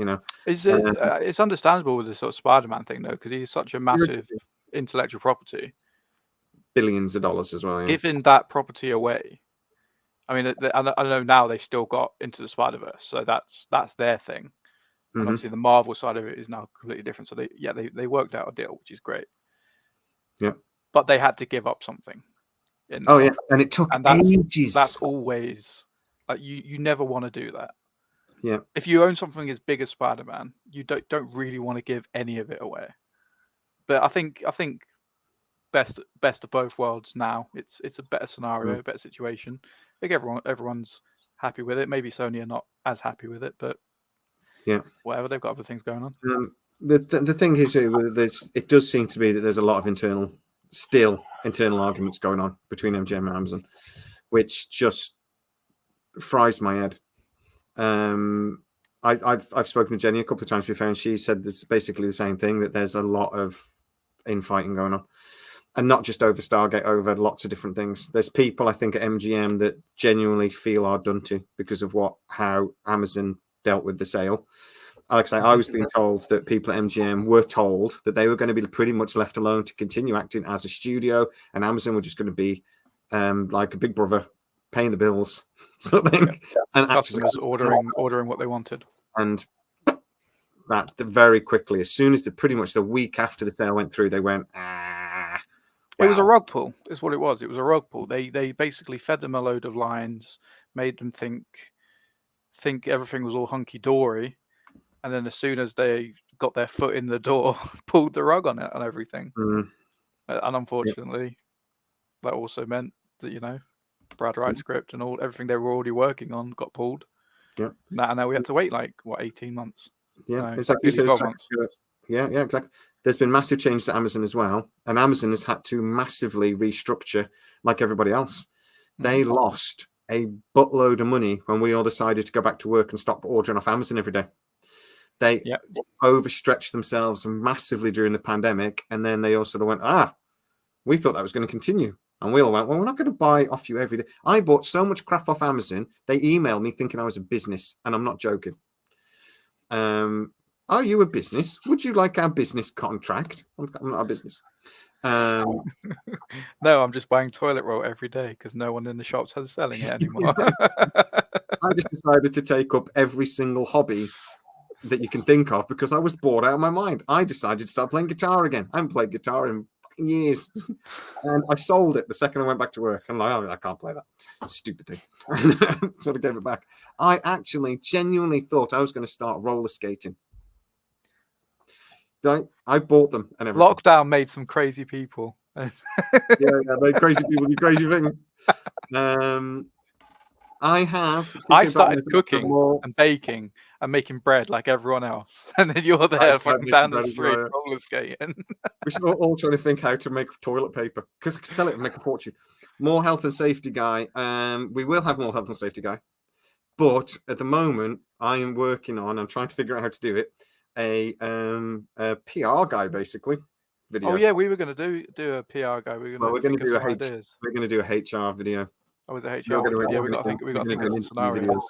it's understandable with the sort of Spider-Man thing, though, because he's such a massive intellectual property. Billions of dollars as well. Yeah. Giving that property away. I mean, I know now they still got Into the Spider-Verse, so that's their thing. And obviously the Marvel side of it is now completely different. So they worked out a deal, which is great. Yeah. But they had to give up something. And it took ages. That's always like you never want to do that. Yeah. If you own something as big as Spider-Man, you don't really want to give any of it away. But I think best of both worlds now. It's a better scenario, a better situation. I think everyone's happy with it. Maybe Sony are not as happy with it, but whatever, they've got other things going on. The thing is, it does seem to be that there's a lot of internal arguments going on between MGM and Amazon, which just fries my head. I've spoken to Jenny a couple of times before, and she said it's basically the same thing, that there's a lot of infighting going on. And not just over Stargate, over lots of different things. There's people, I think, at MGM that genuinely feel are done to because of how Amazon dealt with the sale. Like I say, I was being told that people at MGM were told that they were going to be pretty much left alone to continue acting as a studio, and Amazon were just going to be like a big brother paying the bills, sort of thing. Yeah. And customers ordering what they wanted. And that very quickly, as soon as pretty much the week after the sale went through, they went, wow. It was a rug pull, is what it was. It was a rug pull. They basically fed them a load of lines, made them think everything was all hunky-dory, and then as soon as they got their foot in the door, pulled the rug on it and everything. And unfortunately, that also meant that, Brad Wright's script and everything they were already working on got pulled. Yeah. Now we had to wait 18 months. Yeah, exactly. So 12 months. Yeah, exactly. There's been massive changes at Amazon as well, and Amazon has had to massively restructure like everybody else. They lost a buttload of money when we all decided to go back to work and stop ordering off Amazon every day. They overstretched themselves massively during the pandemic, and then they all sort of went, we thought that was going to continue. And we all went, well, we're not going to buy off you every day. I bought so much crap off Amazon, they emailed me thinking I was a business, and I'm not joking. Are you a business? Would you like our business contract? I'm not a business. No, I'm just buying toilet roll every day because no one in the shops has selling it anymore. I just decided to take up every single hobby that you can think of because I was bored out of my mind. I decided to start playing guitar again. I haven't played guitar in fucking years. And I sold it the second I went back to work. I'm like, I can't play that. Stupid thing. Sort of gave it back. I actually genuinely thought I was going to start roller skating. I bought them and everything. Lockdown made some crazy people. yeah, made crazy people do crazy things. I started cooking and baking and making bread like everyone else, and then you're there fucking down the street roller skating. We're all trying to think how to make toilet paper because I could sell it and make a fortune. More health and safety guy. We will have more health and safety guy, but at the moment I am working on. I'm trying to figure out how to do it. A PR guy basically video. Oh yeah, we were going to do a PR guy. We're going to do a HR video. Oh, was it HR? We got to think of some scenarios.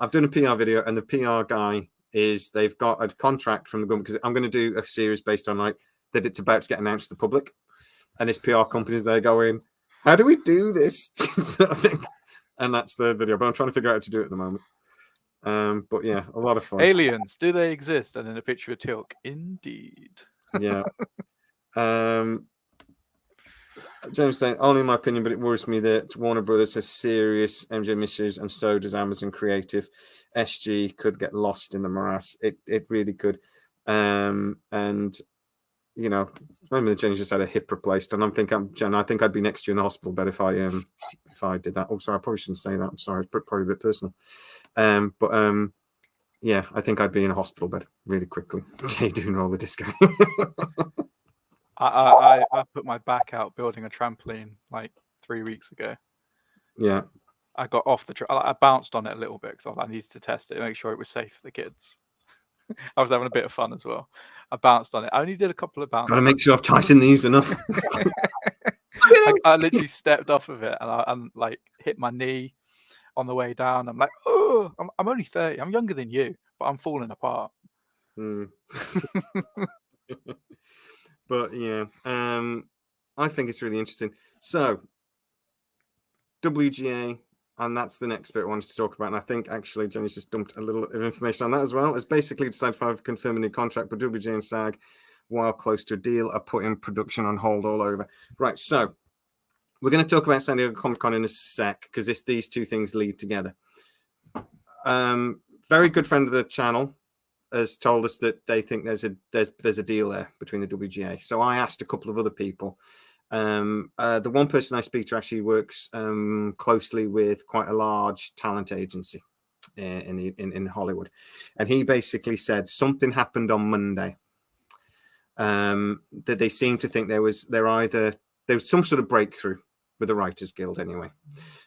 I've done a PR video, and the PR guy they've got a contract from the government because I'm going to do a series based on that it's about to get announced to the public, and this PR company's there going, how do we do this? Sort of thing. And that's the video, but I'm trying to figure out how to do it at the moment. But yeah, a lot of fun. Aliens, do they exist? And then a picture of Tilk. Indeed. Yeah. James saying, only in my opinion, but it worries me that Warner Brothers has serious MGM issues, and so does Amazon Creative. SG could get lost in the morass. It really could. And remember the Jenny just had a hip replaced, and I'm thinking, Jen, I think I'd be next to you in the hospital bed if I did that. Oh, sorry, I probably shouldn't say that. I'm sorry, it's probably a bit personal. Yeah, I think I'd be in a hospital bed really quickly. Jay doing roller disco. I put my back out building a trampoline 3 weeks ago. Yeah. I got off I bounced on it a little bit because I needed to test it, make sure it was safe for the kids. I was having a bit of fun as well. I bounced on it. I only did a couple of bounces. Gotta make sure I've tightened these enough. I literally stepped off of it and hit my knee on the way down. I'm like, oh, I'm only 30. I'm younger than you, but I'm falling apart. But yeah, I think it's really interesting. So WGA, and that's the next bit I wanted to talk about. And I think actually Jenny's just dumped a little of information on that as well. It's basically decided to confirm a new contract, but WGA and SAG, while close to a deal, are putting production on hold all over. Right, so we're going to talk about San Diego Comic-Con in a sec because these two things lead together. Very good friend of the channel has told us that they think there's a deal there between the WGA. So I asked a couple of other people. The one person I speak to actually works closely with quite a large talent agency in Hollywood, and he basically said something happened on Monday that they seem to think there was some sort of breakthrough with the Writers Guild. Anyway,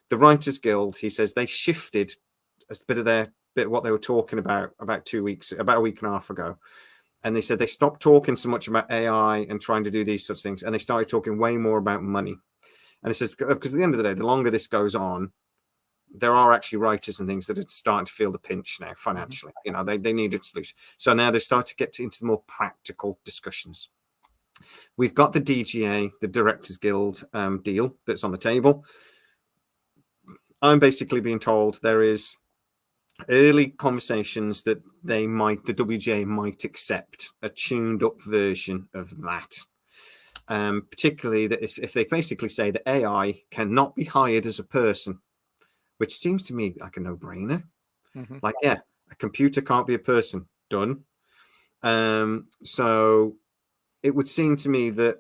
the Writers Guild, he says, they shifted a bit of what they were talking about a week and a half ago, And they said they stopped talking so much about AI and trying to do these sorts of things, and they started talking way more about money. And it says, because at the end of the day, the longer this goes on, there are actually writers and things that are starting to feel the pinch now financially. You know, they needed a solution. So now they start to get into more practical discussions. We've got the DGA, the Directors Guild deal that's on the table. I'm basically being told there is early conversations that the WGA might accept a tuned up version of that. Particularly that if they basically say that AI cannot be hired as a person, which seems to me like a no-brainer. Like, yeah, a computer can't be a person. Done. So it would seem to me that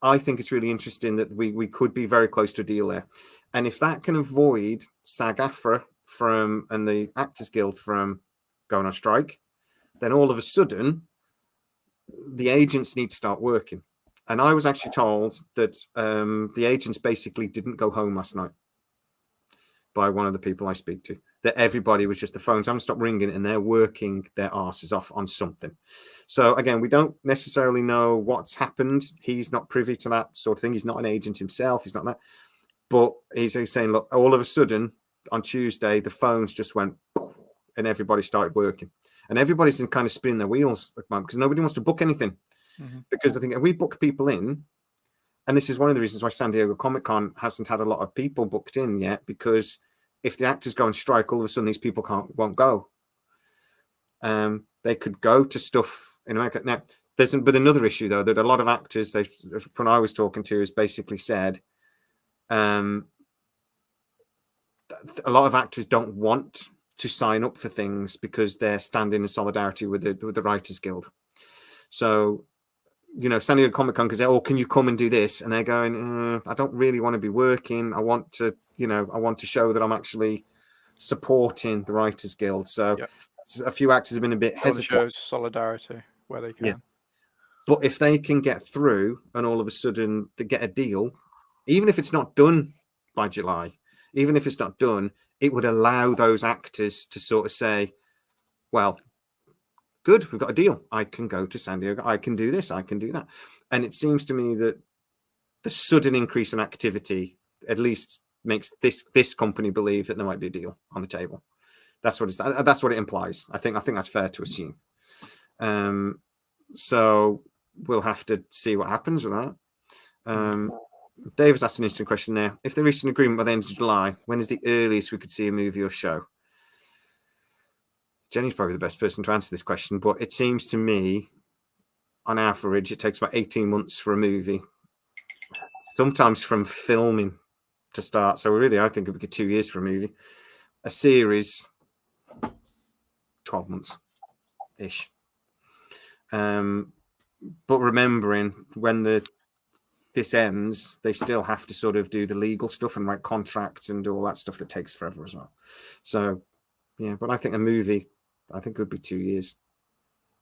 I think it's really interesting that we could be very close to a deal there. And if that can avoid SAG-AFTRA and the Actors Guild from going on strike, then all of a sudden the agents need to start working. And I was actually told that the agents basically didn't go home last night by one of the people I speak to, that everybody was just, the phones haven't stopped ringing and they're working their asses off on something. So again, we don't necessarily know what's happened. He's not privy to that sort of thing. He's not an agent himself. He's not that. But he's saying, look, all of a sudden on Tuesday, the phones just went and everybody started working. And everybody's in kind of spinning their wheels at the moment because nobody wants to book anything. Because I think if we book people in, and this is one of the reasons why San Diego Comic-Con hasn't had a lot of people booked in yet, because if the actors go on strike, all of a sudden these people won't go. They could go to stuff in America. Now, there's but another issue though, that a lot of actors, when I was talking to, has basically said a lot of actors don't want to sign up for things because they're standing in solidarity with the Writers Guild. So, you know, San Diego Comic-Con can say, oh, can you come and do this? And they're going, I don't really want to be working. I want to, you know, I want to show that I'm actually supporting the Writers Guild. So a few actors have been a bit hesitant. Show solidarity where they can. Yeah. But if they can get through and all of a sudden they get a deal, even if it's not done by July, even if it's not done, it would allow those actors to sort of say, well, good, we've got a deal. I can go to San Diego. I can do this. I can do that. And it seems to me that the sudden increase in activity at least makes this company believe that there might be a deal on the table. That's what it implies. I think that's fair to assume. So we'll have to see what happens with that. David's asked an interesting question there. If they reached an agreement by the end of July, when is the earliest we could see a movie or show? Jenny's probably the best person to answer this question, but it seems to me, on average, it takes about 18 months for a movie, sometimes from filming to start. So really, I think it would be 2 years for a movie. A series, 12 months-ish. But remembering when this ends, they still have to sort of do the legal stuff and write contracts and do all that stuff that takes forever as well. So, yeah, but I think a movie, I think it would be 2 years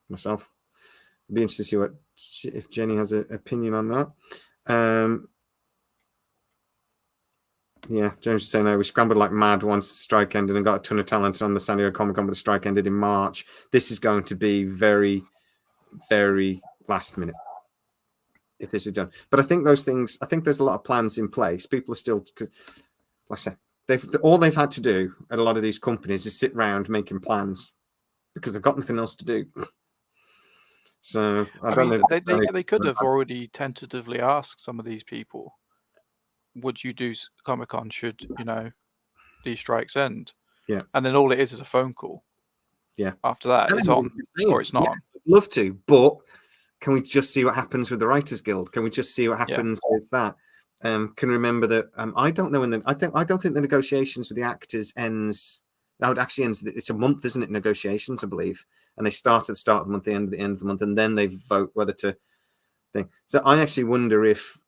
myself. It'd be interesting to see if Jenny has an opinion on that. Yeah, James is saying, no, we scrambled like mad once the strike ended and got a ton of talent on the San Diego Comic-Con, but the strike ended in March. This is going to be very, very last minute if this is done. But I think those things, I think there's a lot of plans in place. People are still, like I said, all they've had to do at a lot of these companies is sit around making plans because they've got nothing else to do. So I don't know. They could have already tentatively asked some of these people, would you do Comic-Con should, you know, these strikes end? Yeah. And then all it is a phone call. Yeah. After that, it's on or it's not on. I'd love to, but can we just see what happens with the Writers Guild? Can we just see what happens with that? Can remember that I don't know when I don't think the negotiations with the actors ends. Now it actually ends. It's a month, isn't it? Negotiations, I believe, and they start at the start of the month, the end of the month, and then they vote whether to thing. So I actually wonder if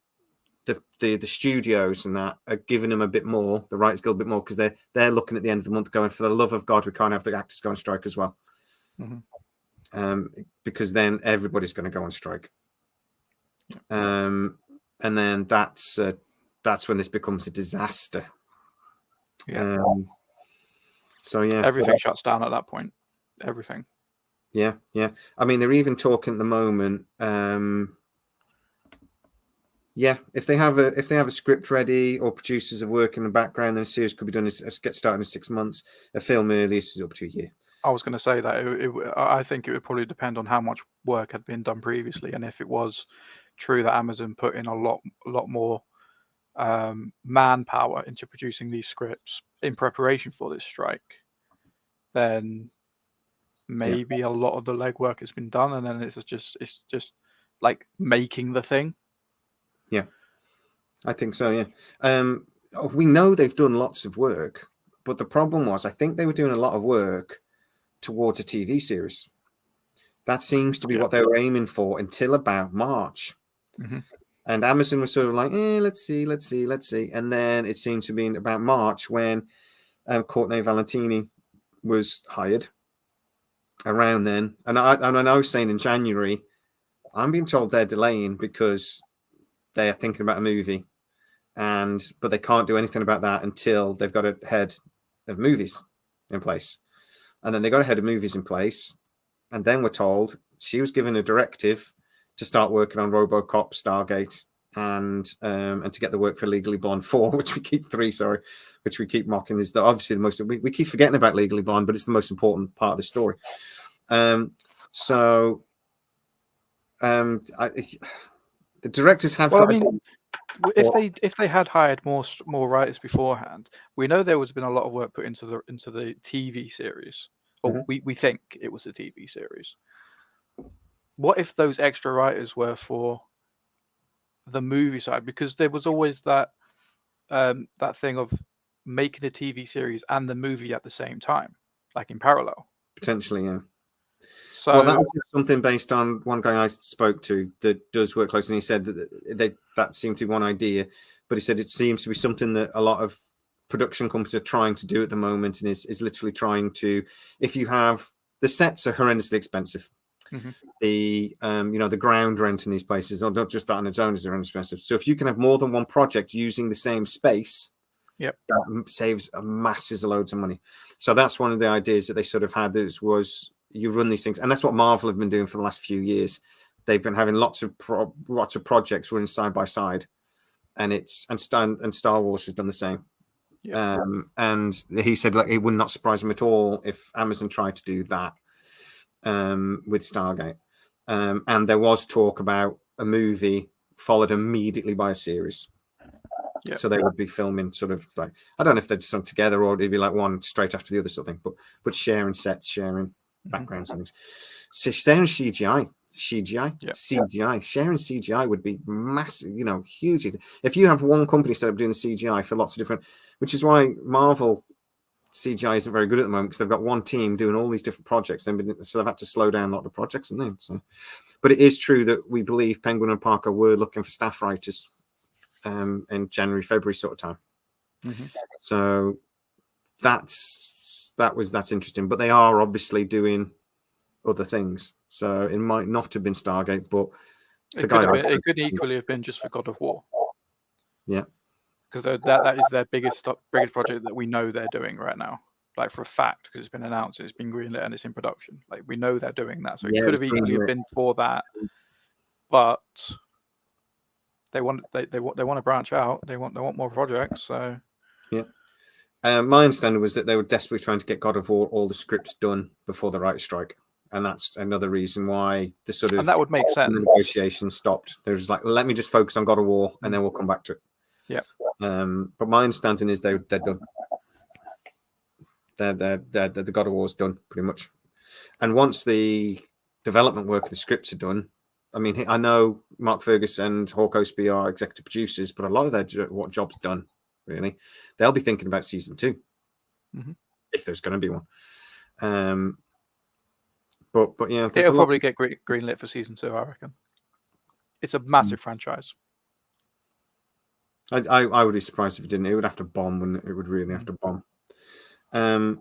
the studios and that are giving them a bit more, the Writers Guild a bit more, because they're looking at the end of the month going, for the love of God, we can't have the actors go on strike as well. Because then everybody's going to go on strike. And then that's when this becomes a disaster. So yeah, everything shuts down at that point. Everything. Yeah, yeah. I mean, they're even talking at the moment. Yeah, if they have a script ready or producers are working in the background, then a series could be done. Get started in 6 months. A film early is up to a year. I was going to say that I think it would probably depend on how much work had been done previously, and if it was true that Amazon put in a lot more manpower into producing these scripts in preparation for this strike, then maybe a lot of the legwork has been done, and then it's just like making the thing. Yeah, I think so. Yeah, we know they've done lots of work, but the problem was I think they were doing a lot of work towards a TV series. That seems to be what they were aiming for until about March. Mm-hmm. And Amazon was sort of like, let's see. And then it seemed to be about March when Courtney Valentini was hired around then. And I was saying in January, I'm being told they're delaying because they are thinking about a movie, but they can't do anything about that until they've got a head of movies in place. And then they got a head of movies in place. And then we're told she was given a directive to start working on RoboCop, Stargate, and to get the work for Legally Blonde 4, which we keep mocking, is obviously the most. We keep forgetting about Legally Blonde, but it's the most important part of the story. The directors have. Well, I mean, if they had hired more writers beforehand, we know there was been a lot of work put into the TV series. Or we think it was a TV series. What if those extra writers were for the movie side? Because there was always that thing of making a TV series and the movie at the same time, like in parallel. Potentially, yeah. So, well, that was just something based on one guy I spoke to that does work closely, and he said that seemed to be one idea, but he said it seems to be something that a lot of production companies are trying to do at the moment, and is literally trying to, if you have, the sets are horrendously expensive. The the ground rent in these places, or not just that on its own, is horrendously expensive. So if you can have more than one project using the same space, that saves masses of loads of money. So that's one of the ideas that they sort of had, was you run these things, and that's what Marvel have been doing for the last few years. They've been having lots of projects running side by side, and Star Wars has done the same. And he said, like, it would not surprise him at all if Amazon tried to do that with Stargate. And there was talk about a movie followed immediately by a series. So they would be filming sort of like, I don't know if they'd done together or it'd be like one straight after the other sort of thing, but sharing sets, sharing backgrounds and things. So sharing CGI, sharing CGI would be massive, huge. If you have one company set up doing CGI for lots of different, which is why Marvel CGI isn't very good at the moment, because they've got one team doing all these different projects, so they've had to slow down a lot of the projects and then. So, but it is true that we believe Penguin and Parker were looking for staff writers in January, February sort of time. So that's interesting. But they are obviously doing other things. So it might not have been Stargate, but it could equally have been just for God of War. Yeah, because that is their biggest project that we know they're doing right now, like for a fact, because it's been announced, it's been greenlit, and it's in production. Like, we know they're doing that, so it could have equally have been for that. But they want to branch out. They want more projects. So my understanding was that they were desperately trying to get God of War, all the scripts done before the writer's strike, and that's another reason why the sort of, and that would make sense, negotiations stopped. They were just like, let me just focus on God of War, and then we'll come back to it. But my understanding is they're done. The God of War's done pretty much, and once the development work of the scripts are done, I mean, I know Mark Ferguson and Hawk Osby are executive producers, but a lot of their job's done. Really, they'll be thinking about season 2 if there's going to be one. But yeah, it'll probably get greenlit for season 2. I reckon it's a massive franchise. I would be surprised if it didn't. It would have to bomb, wouldn't it? It would really have to bomb. The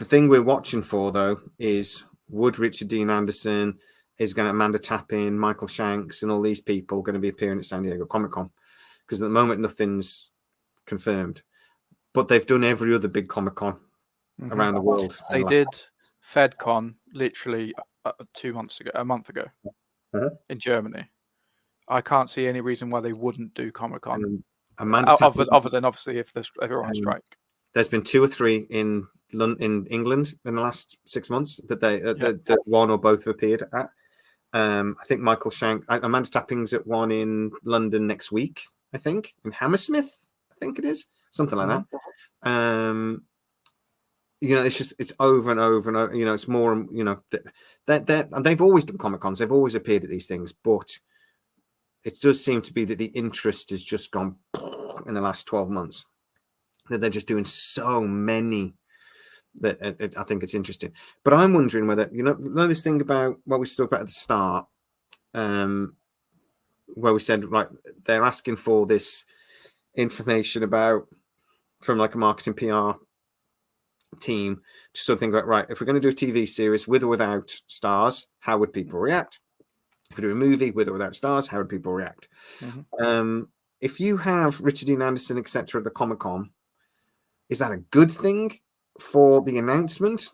thing we're watching for, though, is would Richard Dean Anderson, is going to Amanda Tappin, Michael Shanks, and all these people going to be appearing at San Diego Comic-Con? Because at the moment, nothing's confirmed. But they've done every other big Comic-Con around the world. They did FedCon literally 2 months ago, a month ago, in Germany. I can't see any reason why they wouldn't do Comic-Con, other than obviously if they're on strike. There's been 2 or 3 in England in the last 6 months that that one or both have appeared at. I think Michael Shank, Amanda Tapping's at one in London next week, I think, in Hammersmith, I think it is, something like that. It's over and over and over. It's more, they've always done Comic-Cons, they've always appeared at these things, but it does seem to be that the interest has just gone in the last 12 months, that they're just doing so many that I think it's interesting. But I'm wondering whether, this thing about what we spoke about at the start, where we said, right, they're asking for this information from like a marketing PR team to sort of think about, right, if we're going to do a TV series with or without stars, how would people react? If we do a movie with or without stars, how would people react? If you have Richard Dean Anderson, etc., at the Comic-Con, is that a good thing for the announcement,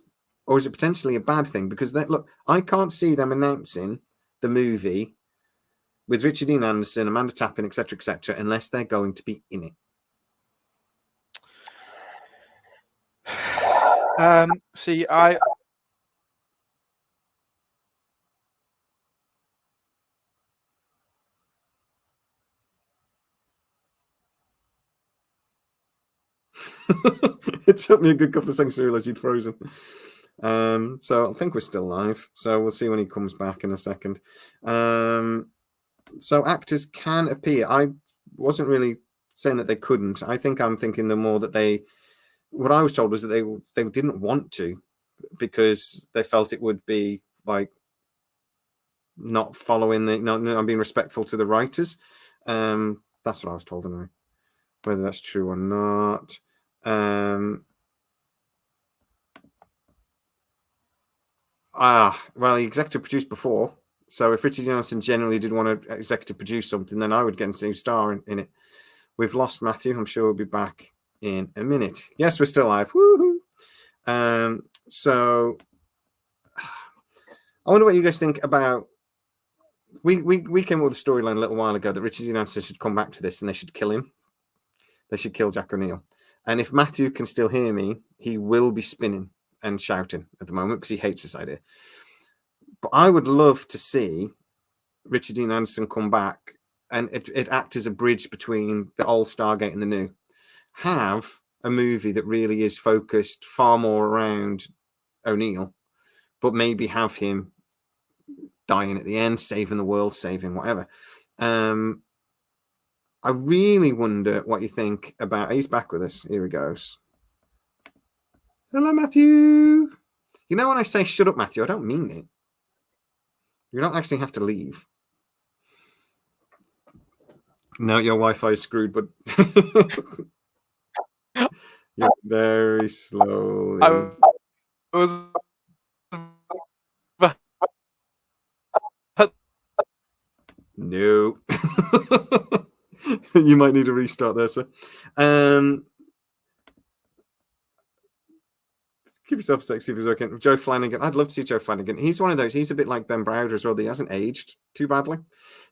or is it potentially a bad thing? Because look, I can't see them announcing the movie with Richard Dean Anderson, Amanda Tapping, etc., unless they're going to be in it. See, It took me a good couple of seconds to realize he'd frozen. So I think we're still live. So we'll see when he comes back in a second. So actors can appear. I wasn't really saying that they couldn't. I'm thinking the more that what I was told was that they didn't want to, because they felt it would be like not following not being respectful to the writers. That's what I was told anyway. Whether that's true or not. Well, he executive produced before. So if Richard Johnson generally did want to executive produce something, then I would get him to star in it. We've lost Matthew. I'm sure we'll be back in a minute. Yes, we're still live. Woohoo! So I wonder what you guys think about. We came up with a storyline a little while ago that Richard Johnson should come back to this and they should kill him. They should kill Jack O'Neill. And if Matthew can still hear me, he will be spinning and shouting at the moment because he hates this idea. But I would love to see Richard Dean Anderson come back and it act as a bridge between the old Stargate and the new. Have a movie that really is focused far more around O'Neill, but maybe have him dying at the end, saving the world, saving whatever. I really wonder what you think about. He's back with us. Here he goes. Hello, Matthew. You know when I say shut up, Matthew, I don't mean it. You don't actually have to leave. No, your Wi-Fi is screwed, but you're very slowly. I was No. You might need a restart there, sir. Give yourself a sec, see if he's working. Joe Flanagan. I'd love to see Joe Flanagan. He's one of those. He's a bit like Ben Browder as well. He hasn't aged too badly.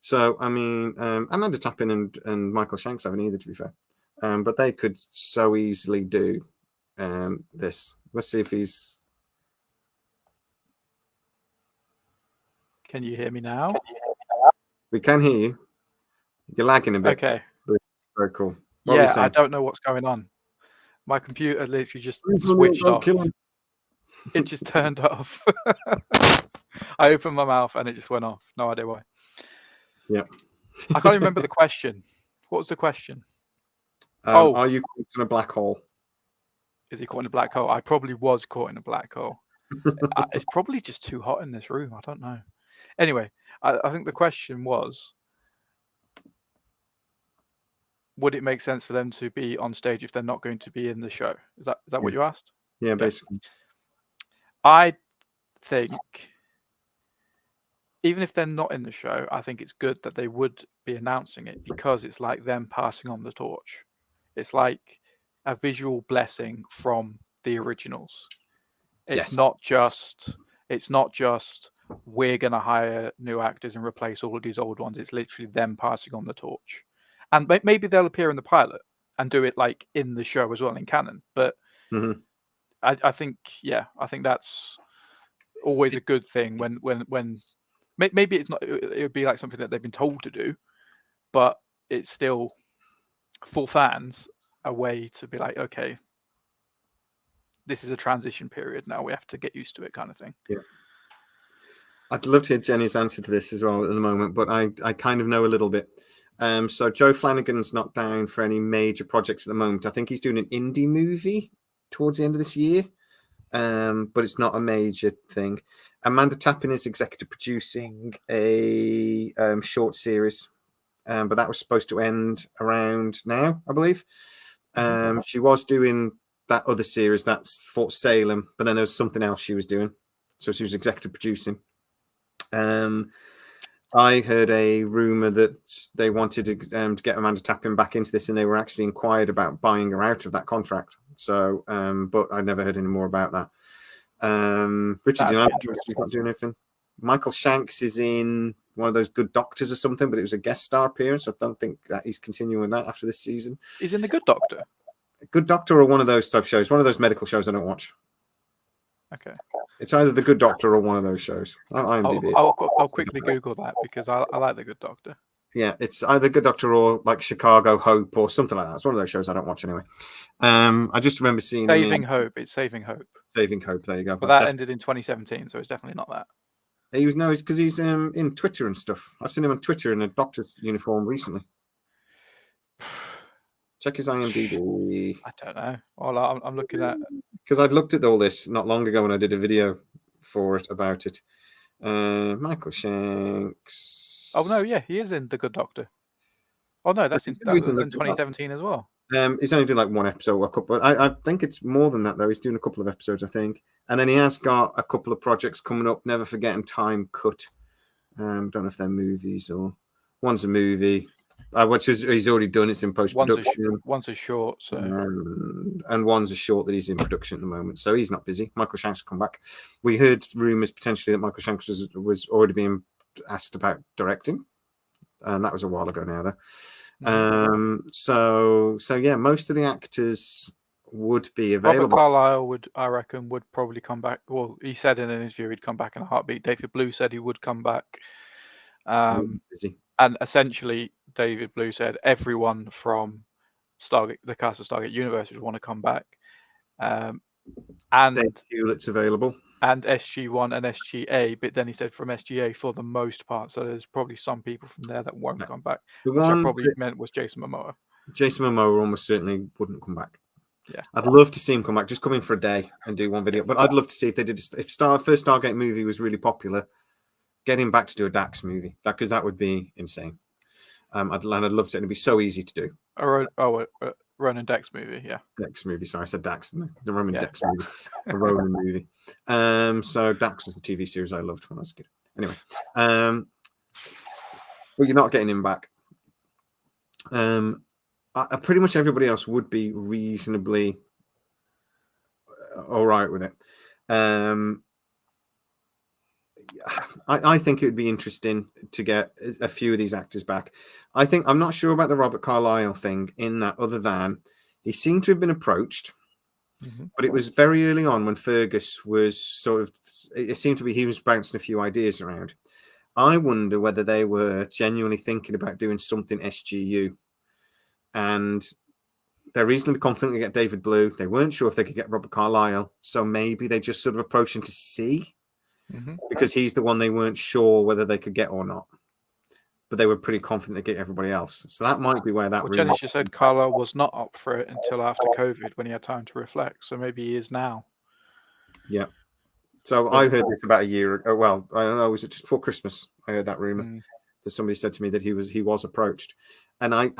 So, I mean, Amanda Tapping and Michael Shanks haven't either, to be fair. But they could so easily do this. Let's see if he's... Can you hear me now? We can hear you. You're lagging a bit. Okay. Very cool. Yeah, I don't know what's going on. My computer literally just switched off. It just turned off. I opened my mouth and it just went off. No idea why. Yeah. I can't remember the question. What was the question? Are you caught in a black hole? Is he caught in a black hole? I probably was caught in a black hole. It's probably just too hot in this room. I don't know. Anyway, I think the question was, would it make sense for them to be on stage if they're not going to be in the show? Is that what you asked? Yeah, basically. I think even if they're not in the show, I think it's good that they would be announcing it, because it's like them passing on the torch. It's like a visual blessing from the originals. It's Yes. not just we're going to hire new actors and replace all of these old ones. It's literally them passing on the torch. And maybe they'll appear in the pilot and do it like in the show as well in canon. But I think that's always a good thing when maybe it's not, it would be like something that they've been told to do, but it's still for fans a way to be like, okay, this is a transition period now, we have to get used to it, kind of thing. Yeah. I'd love to hear Jenny's answer to this as well at the moment, but I kind of know a little bit. So Joe Flanagan's not down for any major projects at the moment. I think he's doing an indie movie towards the end of this year, but it's not a major thing. Amanda Tappin is executive producing a short series, but that was supposed to end around now, I believe. She was doing that other series, that's Fort Salem, but then there was something else she was doing. So she was executive producing. I heard a rumor that they wanted to get Amanda Tappin back into this, and they were actually inquired about buying her out of that contract. So, but I never heard any more about that. Richard, she's not doing anything. Michael Shanks is in one of those Good Doctors or something, but it was a guest star appearance. I don't think that he's continuing that after this season. He's in the Good Doctor. Good Doctor or one of those type shows, one of those medical shows I don't watch. Okay. It's either the Good Doctor or one of those shows. I'll quickly Google that because I like the Good Doctor. Yeah, it's either Good Doctor or like Chicago Hope or something like that. It's one of those shows I don't watch anyway. I just remember seeing Saving Hope. It's Saving Hope. Saving Hope. There you go. But that ended in 2017, so it's definitely not that. It's because he's in Twitter and stuff. I've seen him on Twitter in a doctor's uniform recently. Check his IMDb. I don't know. All I'm looking at, because I'd looked at all this not long ago when I did a video for it about it. Michael Shanks. Oh no, yeah, he is in The Good Doctor. Oh no, that was in 2017 as well. He's only doing like one episode or a couple. I think it's more than that though. He's doing a couple of episodes, I think, and then he has got a couple of projects coming up. Never Forgetting Time Cut. Don't know if they're movies or one's a movie. Which he's already done. It's in post-production. One's a short, so and one's a short that he's in production at the moment. So he's not busy. Michael Shanks will come back. We heard rumours potentially that Michael Shanks was already being asked about directing, and that was a while ago now, though. So yeah, most of the actors would be available. Robert Carlyle I reckon would probably come back. Well, he said in an interview he'd come back in a heartbeat. David Blue said he would come back. Busy. And essentially, David Blue said everyone from Stargate, the cast of Stargate Universe, would want to come back. And Dave Hewlett's available. And SG1 and SGA, but then he said from SGA for the most part. So there's probably some people from there that won't come back. Which I probably meant was Jason Momoa. Jason Momoa almost certainly wouldn't come back. Yeah, I'd love to see him come back. Just come in for a day and do one video. But I'd love to see if they did. If first Stargate movie was really popular, get him back to do a Dax movie, because that would be insane. I'd love to. It'd be so easy to do. Ronan Dex movie, yeah. Dex movie. Sorry, I said Dax. The Roman Dex movie, a Roman movie. So Dax was a TV series I loved when I was a kid. Anyway, but you're not getting him back. Pretty much everybody else would be reasonably all right with it. I think it would be interesting to get a few of these actors back. I'm not sure about the Robert Carlyle thing, in that other than he seemed to have been approached, but it was very early on when Fergus was sort of, it seemed to be he was bouncing a few ideas around. I wonder whether they were genuinely thinking about doing something SGU, and they're reasonably confident to get David Blue. They weren't sure if they could get Robert Carlyle, so maybe they just sort of approached him to see. Because he's the one they weren't sure whether they could get or not, but they were pretty confident they get everybody else. So that might be where that. Well, Jenny just said Carlo was not up for it until after COVID, when he had time to reflect. So maybe he is now. Yeah. So I heard this about a year ago. Well, I don't know. Was it just before Christmas? I heard that rumor that somebody said to me that he was approached, and I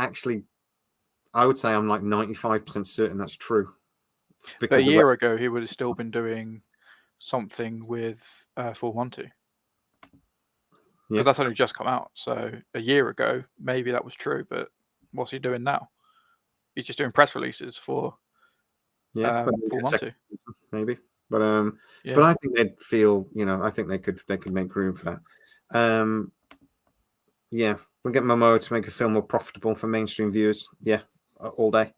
would say I'm like 95% certain that's true. But a year ago, he would have still been doing something with 412, because that's only just come out. So a year ago, maybe that was true, but what's he doing now? He's just doing press releases for 412. Maybe. But I think they'd feel, I think they could make room for that. Yeah, we'll get Momoa to make a film more profitable for mainstream viewers. Yeah, all day.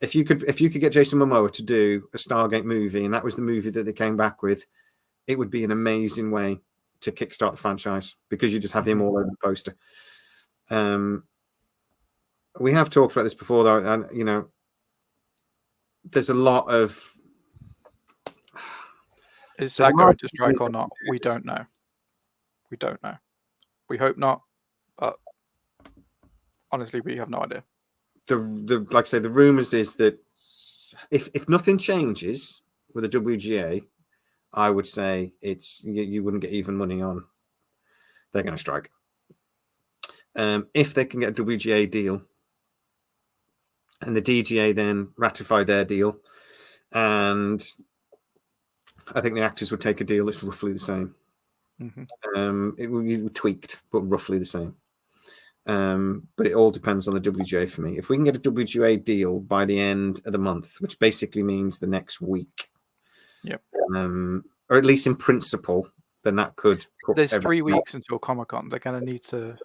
If you could get Jason Momoa to do a Stargate movie, and that was the movie that they came back with, it would be an amazing way to kickstart the franchise, because you just have him all over the poster. We have talked about this before, though, and there's a lot of. Is SAG going to strike or not? We don't know. We don't know. We hope not, but honestly, we have no idea. Like I say, the rumors is that if nothing changes with the WGA, I would say you wouldn't get even money on. They're going to strike. If they can get a WGA deal, and the DGA then ratify their deal, and I think the actors would take a deal that's roughly the same. It will be tweaked, but roughly the same. But it all depends on the WGA for me. If we can get a WGA deal by the end of the month, which basically means the next week, or at least in principle, then that could. There's 3 weeks until Comic-Con. They're going to need to.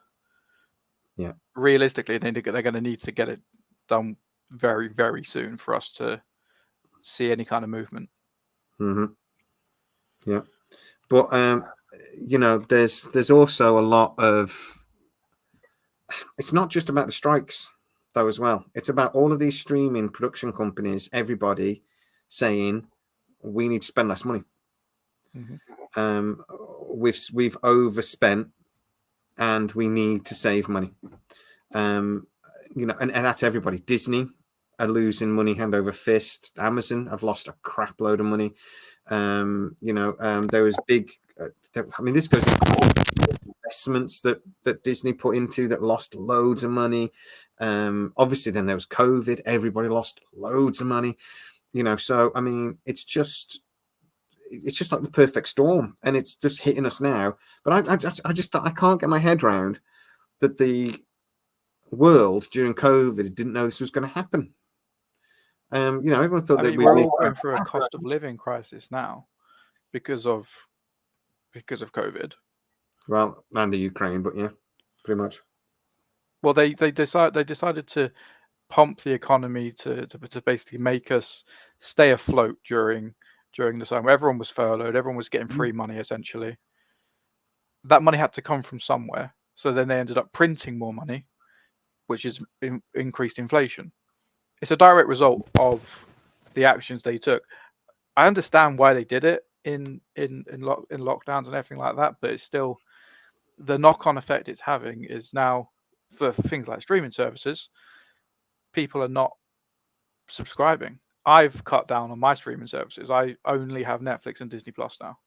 Yeah. Realistically, they're going to need to get it done very, very soon for us to see any kind of movement. Yeah, but there's also a lot of. It's not just about the strikes, though, as well. It's about all of these streaming production companies, everybody saying we need to spend less money. We've overspent, and we need to save money. And that's everybody. Disney are losing money hand over fist. Amazon have lost a crap load of money. There was big. This goes into investments that Disney put into that lost loads of money. Obviously, then there was COVID. Everybody lost loads of money. So it's just like the perfect storm, and it's just hitting us now. But I can't get my head around that the world during COVID didn't know this was going to happen. Everyone thought that we're all going through a cost of living crisis now because of COVID. Well, and the Ukraine, but yeah, pretty much. Well, they decided to pump the economy to basically make us stay afloat during the summer. Everyone was furloughed. Everyone was getting free money, essentially. That money had to come from somewhere. So then they ended up printing more money, which is increased inflation. It's a direct result of the actions they took. I understand why they did it in lockdowns and everything like that, but it's still the knock-on effect it's having is now for things like streaming services, people are not subscribing. I've cut down on my streaming services. I only have Netflix and Disney Plus now.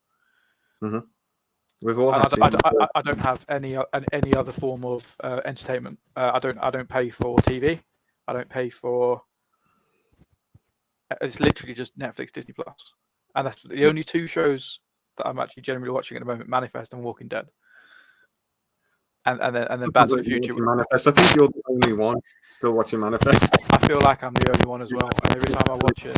We've all. I don't have any other form of entertainment. I don't pay for TV. I don't pay for. It's literally just Netflix, Disney Plus, and that's the only 2 shows that I'm actually generally watching at the moment: Manifest and Walking Dead. And then Back to the Future. Manifest. I think you're the only one still watching Manifest. I feel like I'm the only one as well. And every time I watch it,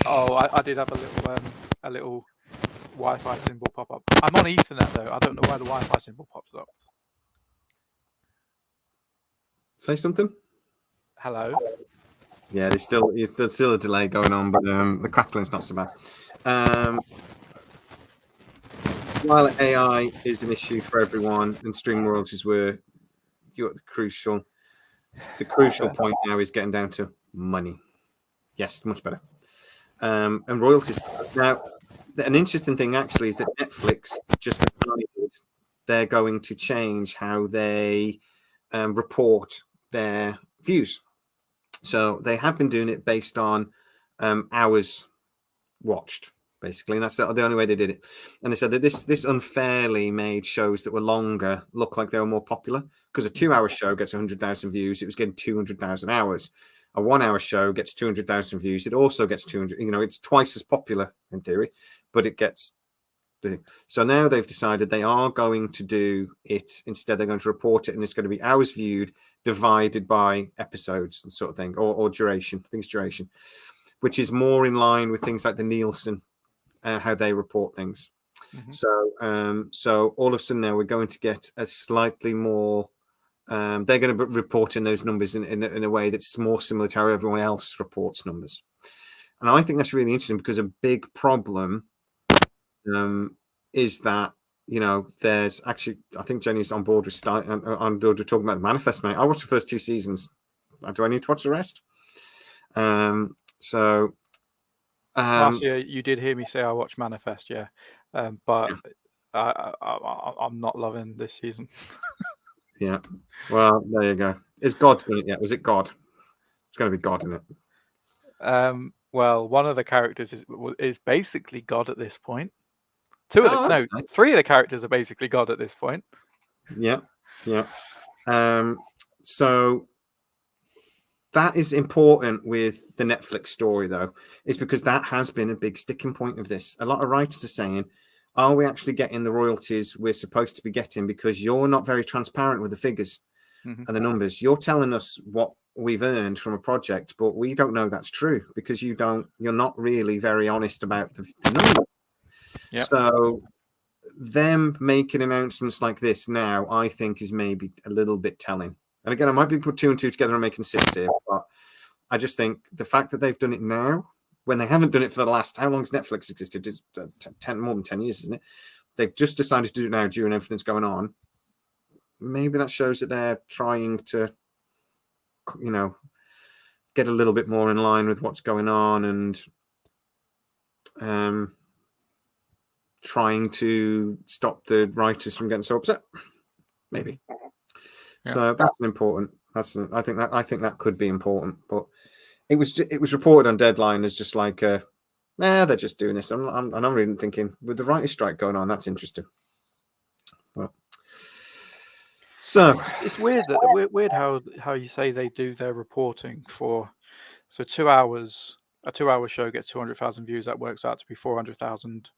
I did have a little Wi-Fi symbol pop up. I'm on Ethernet though. I don't know why the Wi-Fi symbol pops up. Say something. Hello. Yeah, there's still a delay going on, but the crackling's not so bad. While AI is an issue for everyone, and streaming royalties were the crucial point now is getting down to money. Yes, much better. And royalties. Now, an interesting thing actually is that Netflix just decided they're going to change how they report their views. So they have been doing it based on hours watched, basically, and that's the only way they did it. And they said that this unfairly made shows that were longer look like they were more popular, because a 2-hour show gets 100,000 views. It was getting 200,000 hours. A 1-hour show gets 200,000 views. It also gets 200. It's twice as popular in theory, but it gets So now they've decided they are going to do it instead. They're going to report it, and it's going to be hours viewed divided by episodes and sort of thing, or duration. I think it's duration, which is more in line with things like the Nielsen, how they report things. So all of a sudden now we're going to get a slightly more. They're going to be reporting those numbers in a way that's more similar to how everyone else reports numbers, and I think that's really interesting because a big problem is that there's actually, I think Jenny's on board with talking about the Manifest, mate. I watched the first 2 seasons. Do I need to watch the rest? Marcia, you did hear me say I watched Manifest, yeah, but I'm not loving this season. Yeah, well, there you go. Is God doing it yet? Was it God? It's going to be God, isn't it? Well, one of the characters is basically God at this point. 3 of the characters are basically God at this point. Yeah. So that is important with the Netflix story, though, is because that has been a big sticking point of this. A lot of writers are saying, are we actually getting the royalties we're supposed to be getting? Because you're not very transparent with the figures and the numbers. You're telling us what we've earned from a project, but we don't know that's true because you're not really very honest about the numbers. Yep. So them making announcements like this now, I think, is maybe a little bit telling. And again, I might be put 2 and 2 together and making 6 here, but I just think the fact that they've done it now, when they haven't done it for the last, how long has Netflix existed? It's more than 10 years, isn't it? They've just decided to do it now during everything's going on. Maybe that shows that they're trying to, get a little bit more in line with what's going on and trying to stop the writers from getting so upset. Maybe. Yeah. So that's important. I think that could be important, but it was reported on Deadline as just like they're just doing this. I'm really thinking with the writer's strike going on, that's interesting. Well, so it's weird how you say they do their reporting for 2 hours. A 2-hour show gets 200,000 views. That works out to be 400,000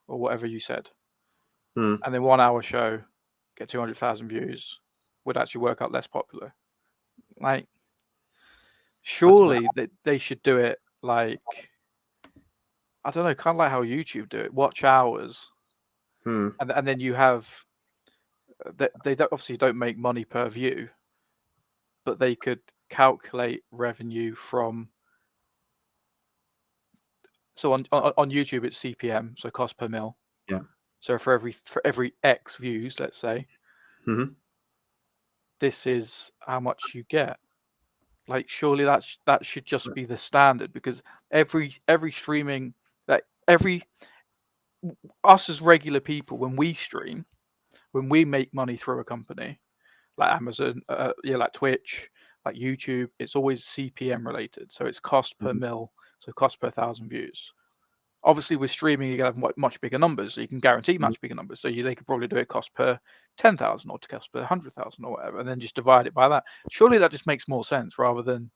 or whatever you said. And then 1 hour show get 200,000 views would actually work out less popular. Like, surely they should do it like, I don't know, kind of like how YouTube do it. Watch hours, and then you have they obviously don't make money per view, but they could calculate revenue from. So on YouTube it's CPM, so cost per mil. Yeah. So for every X views, let's say, this is how much you get. Like, surely that should just be the standard, because every streaming, like us as regular people, when we stream, when we make money through a company like Amazon, like Twitch, like YouTube, it's always CPM related. So it's cost per mil, so cost per 1,000 views. Obviously, with streaming, you're going to have much bigger numbers, so you can guarantee much bigger numbers. So they could probably do it cost per 10,000 or to cost per 100,000 or whatever, and then just divide it by that. Surely that just makes more sense rather than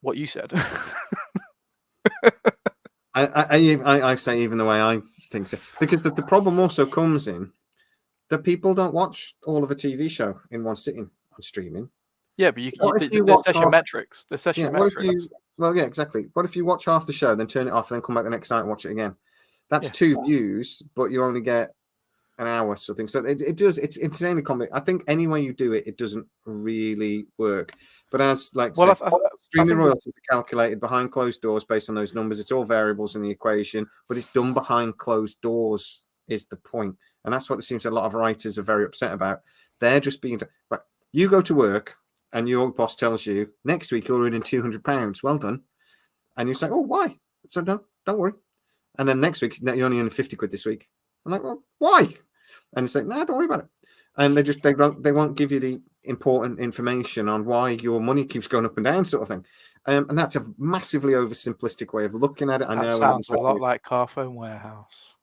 what you said. I say even the way I think so, because the problem also comes in that people don't watch all of a TV show in one sitting on streaming. Yeah, but the session metrics. The session metrics. Well, yeah, exactly. What if you watch half the show, then turn it off, and then come back the next night and watch it again? That's 2 views, but you only get an hour or something. So it's insanely complicated. I think any way you do it, it doesn't really work. But as streaming royalties are calculated behind closed doors based on those numbers. It's all variables in the equation, but it's done behind closed doors is the point. And that's what it seems a lot of writers are very upset about. They're just being right. You go to work and your boss tells you next week you're earning £200. Well done. And you say, oh, why? So no, don't worry. And then next week you're only earning 50 quid this week. I'm like, well, why? And it's like, no, don't worry about it. And they won't give you the important information on why your money keeps going up and down, sort of thing. And that's a massively oversimplistic way of looking at it. I know. Sounds a lot like Carphone Warehouse.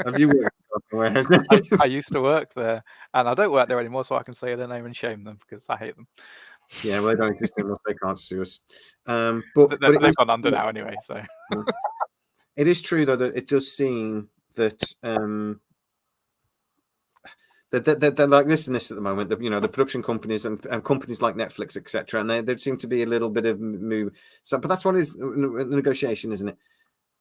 Have you worked at Carphone Warehouse? I used to work there, and I don't work there anymore, so I can say their name and shame them because I hate them. Yeah, well, they don't exist anymore, so they can't sue us. But they've gone under now anyway. So It is true though that it does seem that they're like this and this at the moment. The production companies and companies like Netflix, etc. And there seem to be a little bit of move. So, but that's what is negotiation, isn't it?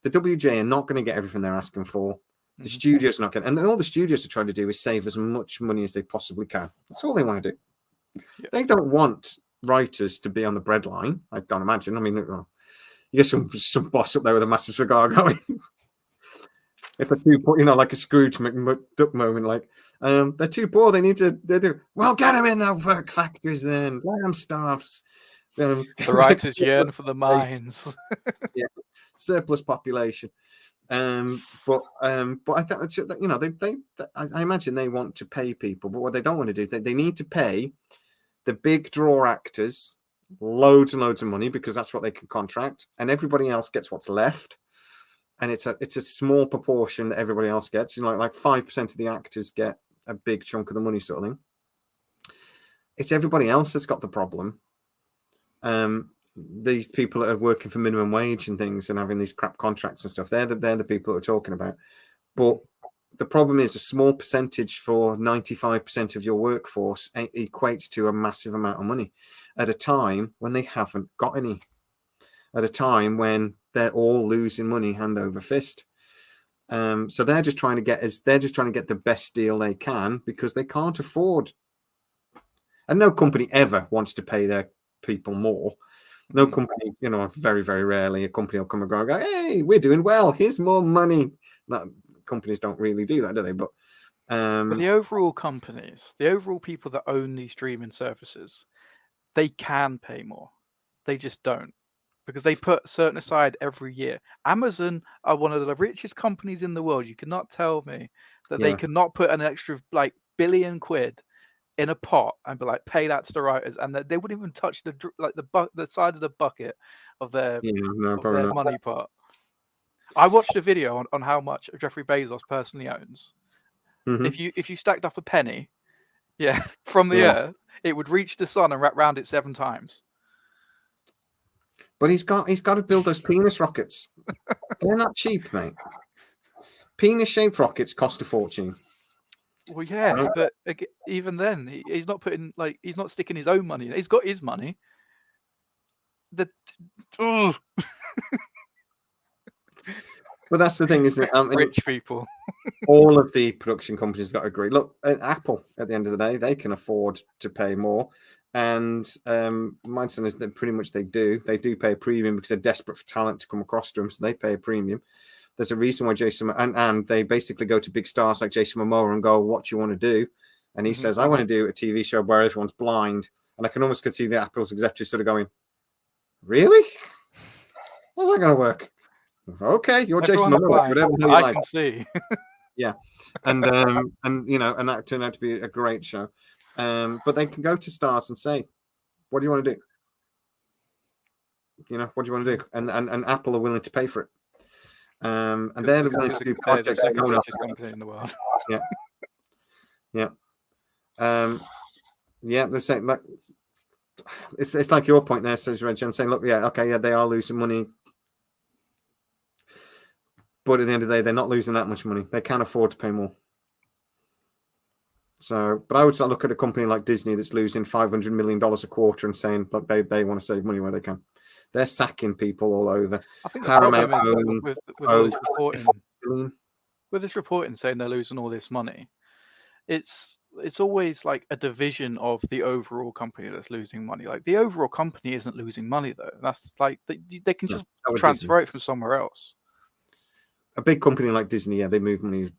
The WJ are not going to get everything they're asking for. The studios are not going, and all the studios are trying to do is save as much money as they possibly can. That's all they want to do. Yeah. They don't want writers to be on the breadline. I don't imagine. I mean, you get some boss up there with a massive cigar going. If they're too poor, like a Scrooge McDuck moment, like they're too poor, they do. Well, get them in their work factories then. Let them starve. The writers yearn for the mines. Yeah, surplus population. But I think I imagine they want to pay people, but what they don't want to do is they need to pay the big draw actors loads and loads of money because that's what they can contract, and everybody else gets what's left. And it's a small proportion that everybody else gets. Like 5% of the actors get a big chunk of the money, sort of thing. It's everybody else that's got the problem. These people that are working for minimum wage and things and having these crap contracts and stuff, they're the people that we're talking about. But the problem is a small percentage for 95% of your workforce equates to a massive amount of money at a time when they haven't got any. At a time when they're all losing money hand over fist. So they're just trying to get the best deal they can because they can't afford. And no company ever wants to pay their people more. No company, very, very rarely a company will come and go, hey, we're doing well. Here's more money. Companies don't really do that, do they? But the overall companies, the overall people that own these streaming services, they can pay more. They just don't. Because they put certain aside every year. Amazon are one of the richest companies in the world. You cannot tell me that they cannot put an extra £1 billion in a pot and be like, pay that to the writers, and they wouldn't even touch the side of the bucket of their money pot. I watched a video on how much Jeffrey Bezos personally owns. If you stacked up a penny, from the earth, it would reach the sun and wrap round it 7 times. But he's got to build those penis rockets. They're not cheap, mate. Penis-shaped rockets cost a fortune. Well, yeah, but even then, he's not he's not sticking his own money. He's got his money. But that's the thing, isn't it? Rich people. All of the production companies have got to agree. Look, Apple, at the end of the day, they can afford to pay more. And my understanding is that pretty much they do pay a premium because they're desperate for talent to come across to them, so they pay a premium. There's a reason why Jason and they basically go to big stars like Jason Momoa and go, what do you want to do? And he says, I want to do a TV show where everyone's blind. And I can almost see the Apple's executives sort of going, really? How's that going to work? Okay, you're Jason Momoa, whatever you like. I can see. Yeah, and that turned out to be a great show. But they can go to stars and say, what do you want to do? What do you want to do? And Apple are willing to pay for it. And they're willing to do projects that no one else in the world. Yeah. They're saying like it's like your point there, says Reg, and saying, look, they are losing money. But at the end of the day, they're not losing that much money. They can afford to pay more. So, but I would look at a company like Disney that's losing $500 million a quarter and saying, look, they want to save money where they can. They're sacking people all over. I think Paramount with this reporting saying they're losing all this money, it's always like a division of the overall company that's losing money. Like the overall company isn't losing money though. That's like they can just transfer it from somewhere else. A big company like Disney, they move money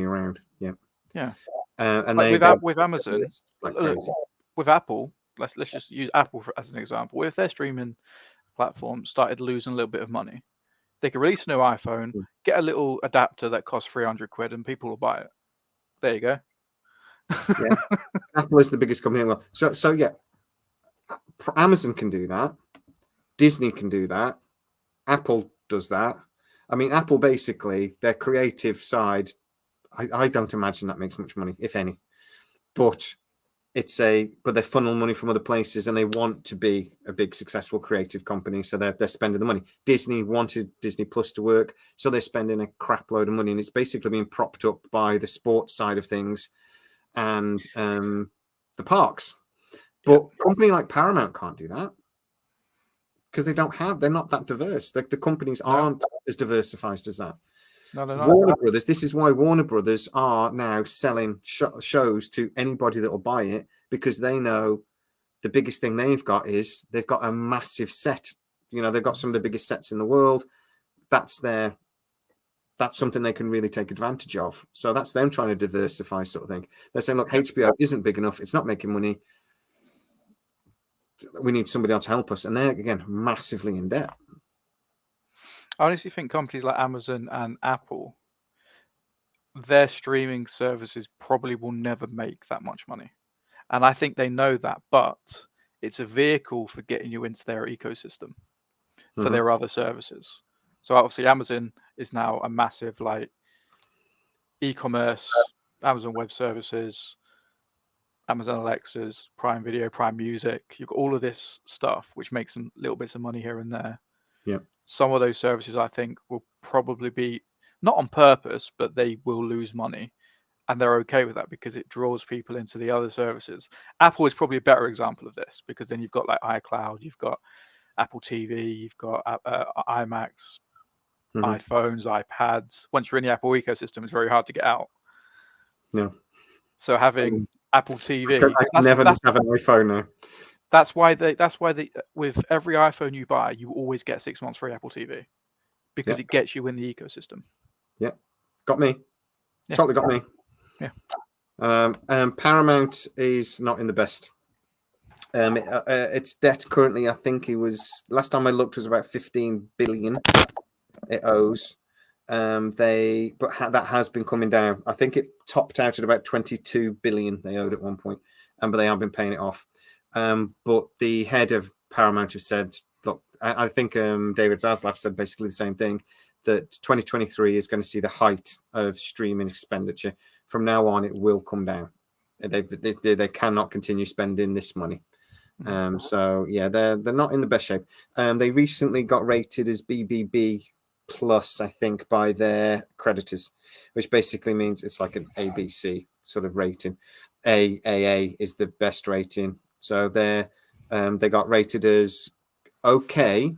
around. Yeah. And with Amazon, with Apple, let's just use Apple as an example. If their streaming platform started losing a little bit of money, they could release a new iPhone, get a little adapter that costs £300, and people will buy it. There you go. Yeah. Apple is the biggest company in the world. So yeah, Amazon can do that. Disney can do that. Apple does that. I mean, Apple basically, their creative side, I don't imagine that makes much money, if any. But but they funnel money from other places, and they want to be a big successful creative company, so they're spending the money. Disney wanted Disney Plus to work, so they're spending a crap load of money, and it's basically being propped up by the sports side of things and the parks. But a company like Paramount can't do that because they're not that diverse. The companies aren't as diversified as that. No. Warner Brothers, this is why Warner Brothers are now selling shows to anybody that will buy it, because they know the biggest thing they've got is they've got a massive set. They've got some of the biggest sets in the world. That's something they can really take advantage of. So that's them trying to diversify, sort of thing. They're saying, look, HBO isn't big enough. It's not making money. We need somebody else to help us. And they're, again, massively in debt. I honestly think companies like Amazon and Apple, their streaming services probably will never make that much money. And I think they know that, but it's a vehicle for getting you into their ecosystem for their other services. So obviously Amazon is now a massive e-commerce, Amazon Web Services, Amazon Alexas, Prime Video, Prime Music. You've got all of this stuff, which makes some little bits of money here and there. Yeah. Some of those services, I think, will probably be not on purpose, but they will lose money. And they're okay with that because it draws people into the other services. Apple is probably a better example of this, because then you've got iCloud, you've got Apple TV, you've got iMacs, iPhones, iPads. Once you're in the Apple ecosystem, it's very hard to get out. Yeah. So having Apple TV, I never have an iPhone now. That's why with every iPhone you buy, you always get 6 months free Apple TV, because it gets you in the ecosystem. Yeah. Got me. Yeah. Totally got me. Yeah. Paramount is not in the best. Its debt currently, I think last time I looked, was about 15 billion it owes. That has been coming down. I think it topped out at about 22 billion they owed at one point, but they have been paying it off. But the head of Paramount has said, look, I think David Zaslav said basically the same thing, that 2023 is going to see the height of streaming expenditure. From now on, it will come down. They cannot continue spending this money. So yeah, they're not in the best shape. They recently got rated as BBB plus, I think, by their creditors, which basically means it's like an ABC sort of rating. AA is the best rating. So they got rated as okay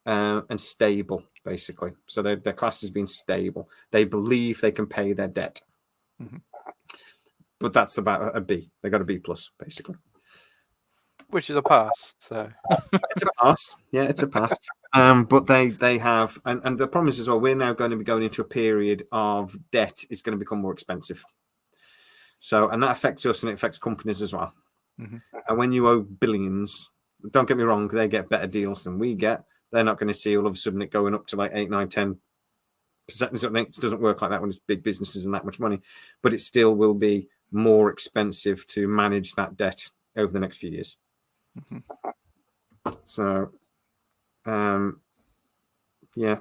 and stable, basically. So their class has been stable. They believe they can pay their debt. But that's about a B. They got a B plus, basically. Which is a pass. So it's a pass. Yeah, it's a pass. But they have, and the problem is as well, we're now going to be going into a period of debt is going to become more expensive. So, and that affects us and it affects companies as well. And when you owe billions, don't get me wrong, they get better deals than we get. They're not going to see all of a sudden it going up to like 8, 9, 10%. It doesn't work like that when it's big businesses and that much money, but it still will be more expensive to manage that debt over the next few years. So, yeah.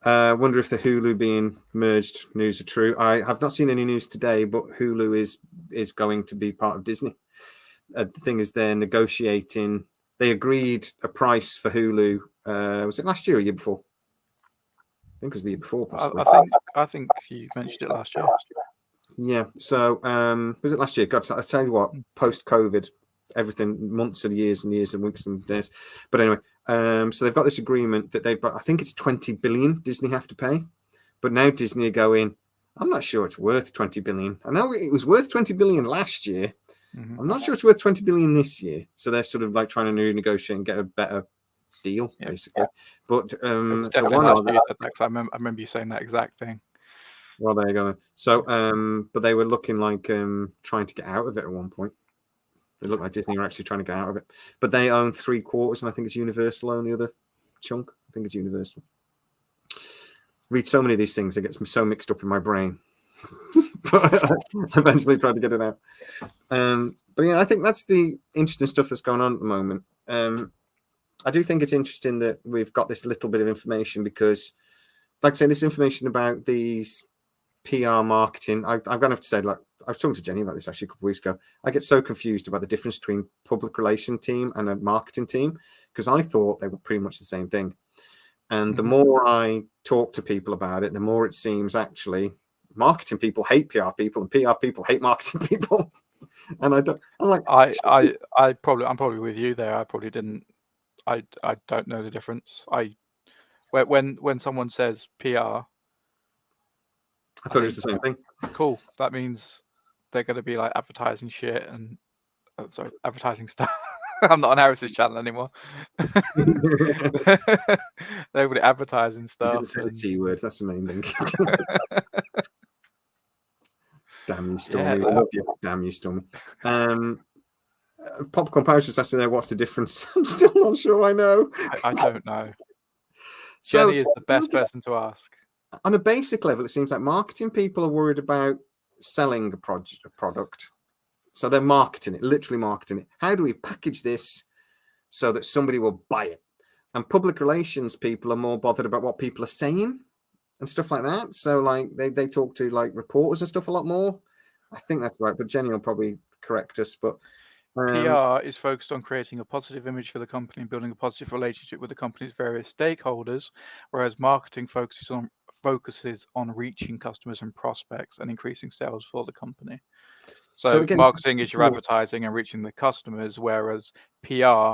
Wonder if the Hulu being merged news are true. I have not seen any news today, but Hulu is going to be part of Disney. The thing is, they're negotiating. They agreed a price for Hulu. Was it last year or year before? I think it was the year before, possibly. I think you mentioned it last year. Yeah. So was it last year? God, I tell you what, post-COVID, everything, months and years and years and weeks and days. But anyway, so they've got this agreement that I think it's 20 billion Disney have to pay. But now Disney are going, I'm not sure it's worth 20 billion. I know it was worth 20 billion last year. I'm not sure it's worth 20 billion this year. So they're sort of like trying to negotiate and get a better deal, basically. But it's definitely last year, I remember you saying that exact thing. Well, there you go. So, but they were looking like trying to get out of it at one point. It looked like Disney were actually trying to get out of it. But they own 3/4, and I think it's Universal own the other chunk. I think it's Universal. Read so many of these things, it gets so mixed up in my brain. But I eventually tried to get it out. But yeah, I think that's the interesting stuff that's going on at the moment. I do think it's interesting that we've got this little bit of information because, like I say, this information about these PR marketing. I'm going to have to say, like, I was talking to Jenny about this actually a couple of weeks ago. I get so confused about the difference between public relation team and a marketing team because I thought they were pretty much the same thing. And the more I talk to people about it, the more it seems actually marketing people hate PR people and PR people hate marketing people. And I'm probably with you there. I probably didn't. I don't know the difference. When someone says PR, I thought it was the same thing. Cool. That means they're going to be like advertising shit and advertising stuff. I'm not on Harris's channel anymore. They're really advertising stuff. You didn't say the C word. That's the main thing. Damn you, Stormy. I love you. Damn you, Stormy. Popcorn Power just asked me there, what's the difference? I'm still not sure I know. I don't know. Jenny is the best person to ask. On a basic level, it seems like marketing people are worried about selling a product. So they're marketing it, literally marketing it. How do we package this so that somebody will buy it? And public relations people are more bothered about what people are saying and stuff like that. So like they talk to like reporters and stuff a lot more. I think that's right, but Jenny will probably correct us. But PR is focused on creating a positive image for the company and building a positive relationship with the company's various stakeholders, whereas marketing focuses on reaching customers and prospects and increasing sales for the company. So again, marketing is your advertising and reaching the customers, whereas PR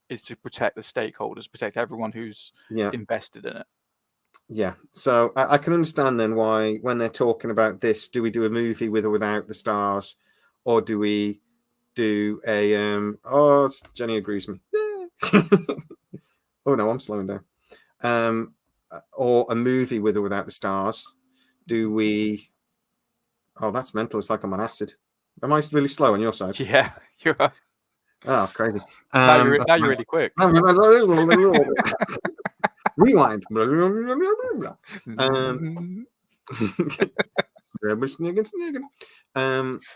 is to protect the stakeholders, protect everyone who's invested in it. Yeah. So I can understand then why when they're talking about this, do we do a movie with or without the stars, or do we do a Jenny agrees with me. Oh no, I'm slowing down. Or a movie with or without the stars. Do we that's mental. It's like I'm on acid. Am I really slow on your side? Yeah, you are. Oh, crazy. Now you're really quick. Rewind.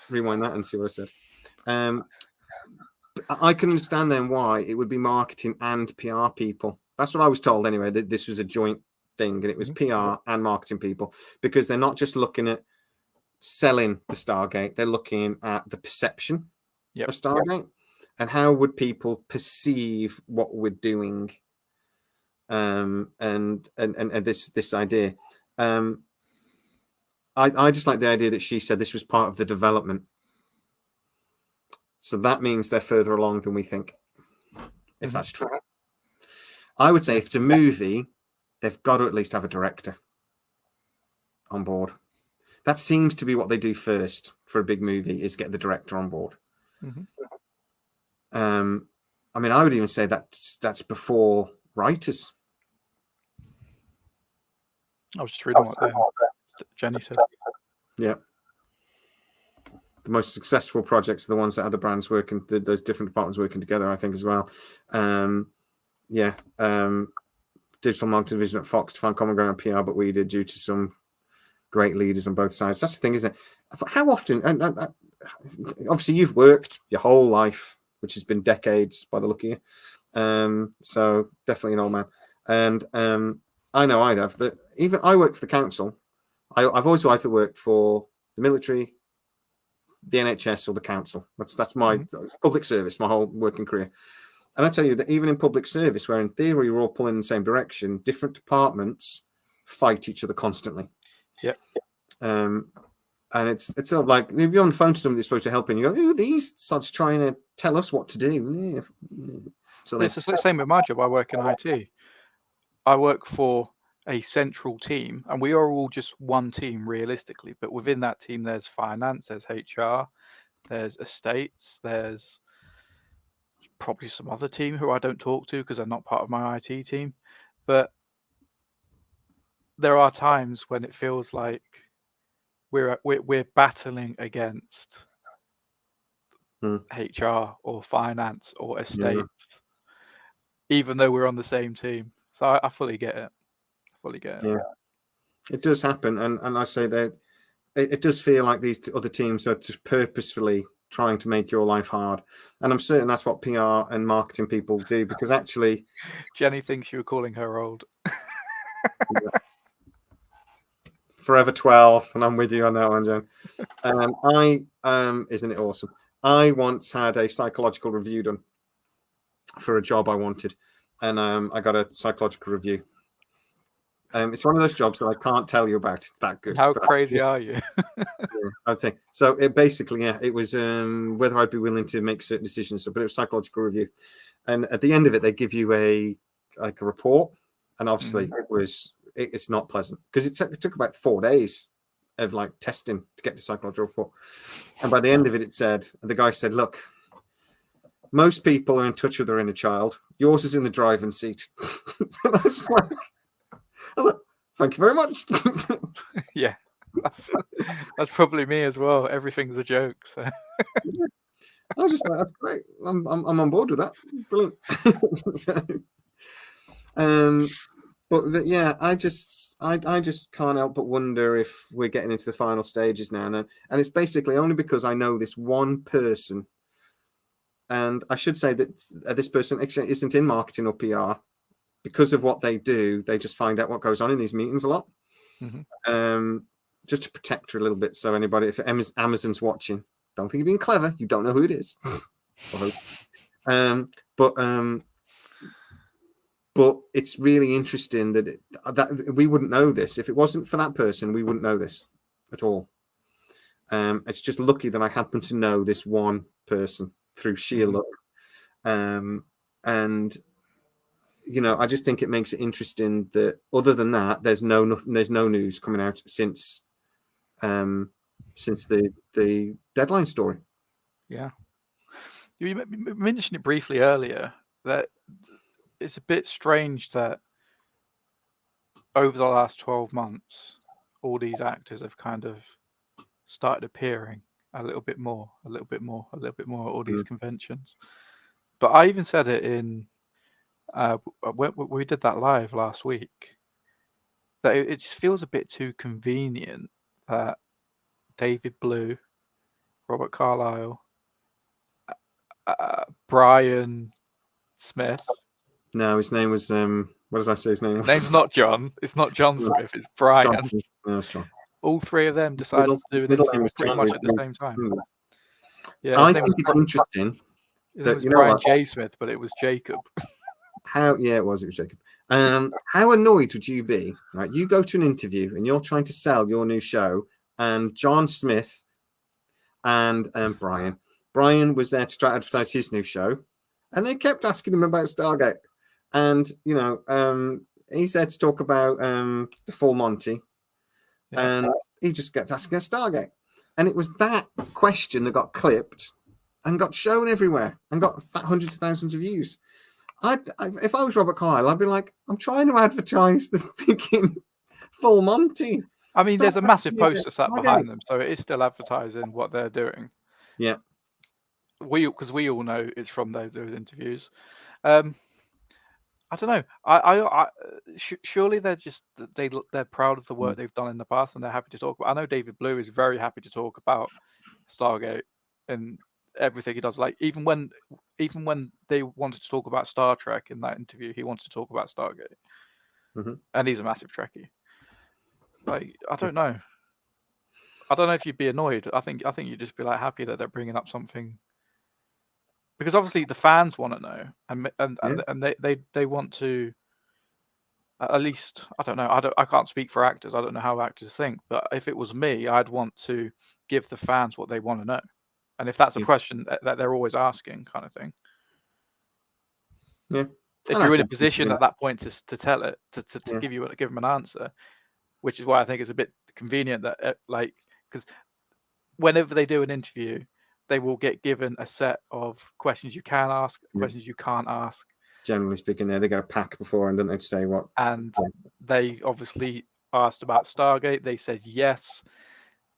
Rewind that and see what I said. I can understand then why it would be marketing and PR people. That's what I was told anyway, that this was a joint thing and it was PR and marketing people, because they're not just looking at selling the Stargate, they're looking at the perception of Stargate and how would people perceive what we're doing, and this idea. I just like the idea that she said this was part of the development. So that means they're further along than we think, if that's true. I would say if it's a movie, they've got to at least have a director on board. That seems to be what they do first for a big movie, is get the director on board. I mean, I would even say that's before writers. I was just reading what Jenny said. Yeah. The most successful projects are the ones that other brands working, those different departments working together, I think, as well. Digital marketing division at Fox to find common ground on PR, but we did due to some great leaders on both sides. That's the thing, isn't it? How often, and obviously you've worked your whole life, which has been decades by the look of you. So definitely an old man. And I know I have that. Even I worked for the council. I've always either worked for the military, the NHS, or the council. That's my public service, my whole working career. And I tell you that even in public service, where in theory we're all pulling in the same direction, different departments fight each other constantly. Yep. And it's sort of like you'll be on the phone to somebody that's supposed to help you, and you go, "Ooh, these sods trying to tell us what to do." So it's the same with my job. I work in IT. I work for a central team, and we are all just one team realistically. But within that team, there's finance, there's HR, there's estates, there's probably some other team who I don't talk to because they're not part of my IT team. But there are times when it feels like we're battling against HR or finance or estates, even though we're on the same team. So I fully get it. Yeah, it does happen, and I say that it does feel like these other teams are just purposefully trying to make your life hard, and I'm certain that's what PR and marketing people do, because actually Jenny thinks you were calling her old. Forever 12, and I'm with you on that one, Jen. Isn't it awesome? I once had a psychological review done for a job I wanted, and I got a psychological review. It's one of those jobs that I can't tell you about. It's that good. How crazy are you? I'd say so. It basically, it was whether I'd be willing to make certain decisions. But it was psychological review, and at the end of it, they give you a report, and obviously it's not pleasant because it took about 4 days of like testing to get the psychological report, and by the end of it, the guy said, "Look, most people are in touch with their inner child. Yours is in the driving seat." And I was just like, thank you very much. Yeah, that's probably me as well. Everything's a joke. So. I was just like, that's great. I'm on board with that. Brilliant. I just can't help but wonder if we're getting into the final stages now. And it's basically only because I know this one person, and I should say that this person actually isn't in marketing or PR. Because of what they do, they just find out what goes on in these meetings a lot. Just to protect her a little bit. So anybody, if Amazon's watching, don't think you're being clever. You don't know who it is. But it's really interesting that we wouldn't know this. If it wasn't for that person, we wouldn't know this at all. It's just lucky that I happen to know this one person through sheer luck. And I just think it makes it interesting that other than that, there's no news coming out since the deadline story. Yeah, you mentioned it briefly earlier that it's a bit strange that over the last 12 months, all these actors have kind of started appearing a little bit more at all these conventions. But I even said it in. We did that live last week, that it just feels a bit too convenient that David Blue, Robert Carlyle, Brian Smith. No, his name was what did I say his name was? His name's not John. It's not John Smith. It's Brian. No, it's John. All three of them decided to do it pretty much at the same time. Yeah, I think it's interesting. It was Brian J. Smith, but it was Jacob. It was Jacob. How annoyed would you be? Right, you go to an interview and you're trying to sell your new show, and John Smith and Brian was there to try to advertise his new show, and they kept asking him about Stargate, and he's there to talk about the full Monty, and he just kept asking us Stargate, and it was that question that got clipped and got shown everywhere and got hundreds of thousands of views. If I was Robert Carlyle, I'd be like, I'm trying to advertise the freaking full Monty. I mean, there's a massive poster sat behind them, so it is still advertising what they're doing. Yeah. Because we all know it's from those interviews. I don't know. I surely they're proud of the work they've done in the past and they're happy to talk about. I know David Blue is very happy to talk about Stargate and everything he does. Like even when they wanted to talk about Star Trek in that interview, he wanted to talk about Stargate, and he's a massive Trekkie. Like I don't know if you'd be annoyed. I think you'd just be like happy that they're bringing up something, because obviously the fans want to know, and they want to. At least I don't know. I can't speak for actors. I don't know how actors think, but if it was me, I'd want to give the fans what they want to know. And if that's a question that they're always asking, kind of thing. Yeah. If you're in a position at that point to tell it, to give them an answer, which is why I think it's a bit convenient that because whenever they do an interview, they will get given a set of questions you can ask, questions you can't ask. Generally speaking, they get a pack before and don't they say what. And they obviously asked about Stargate. They said yes,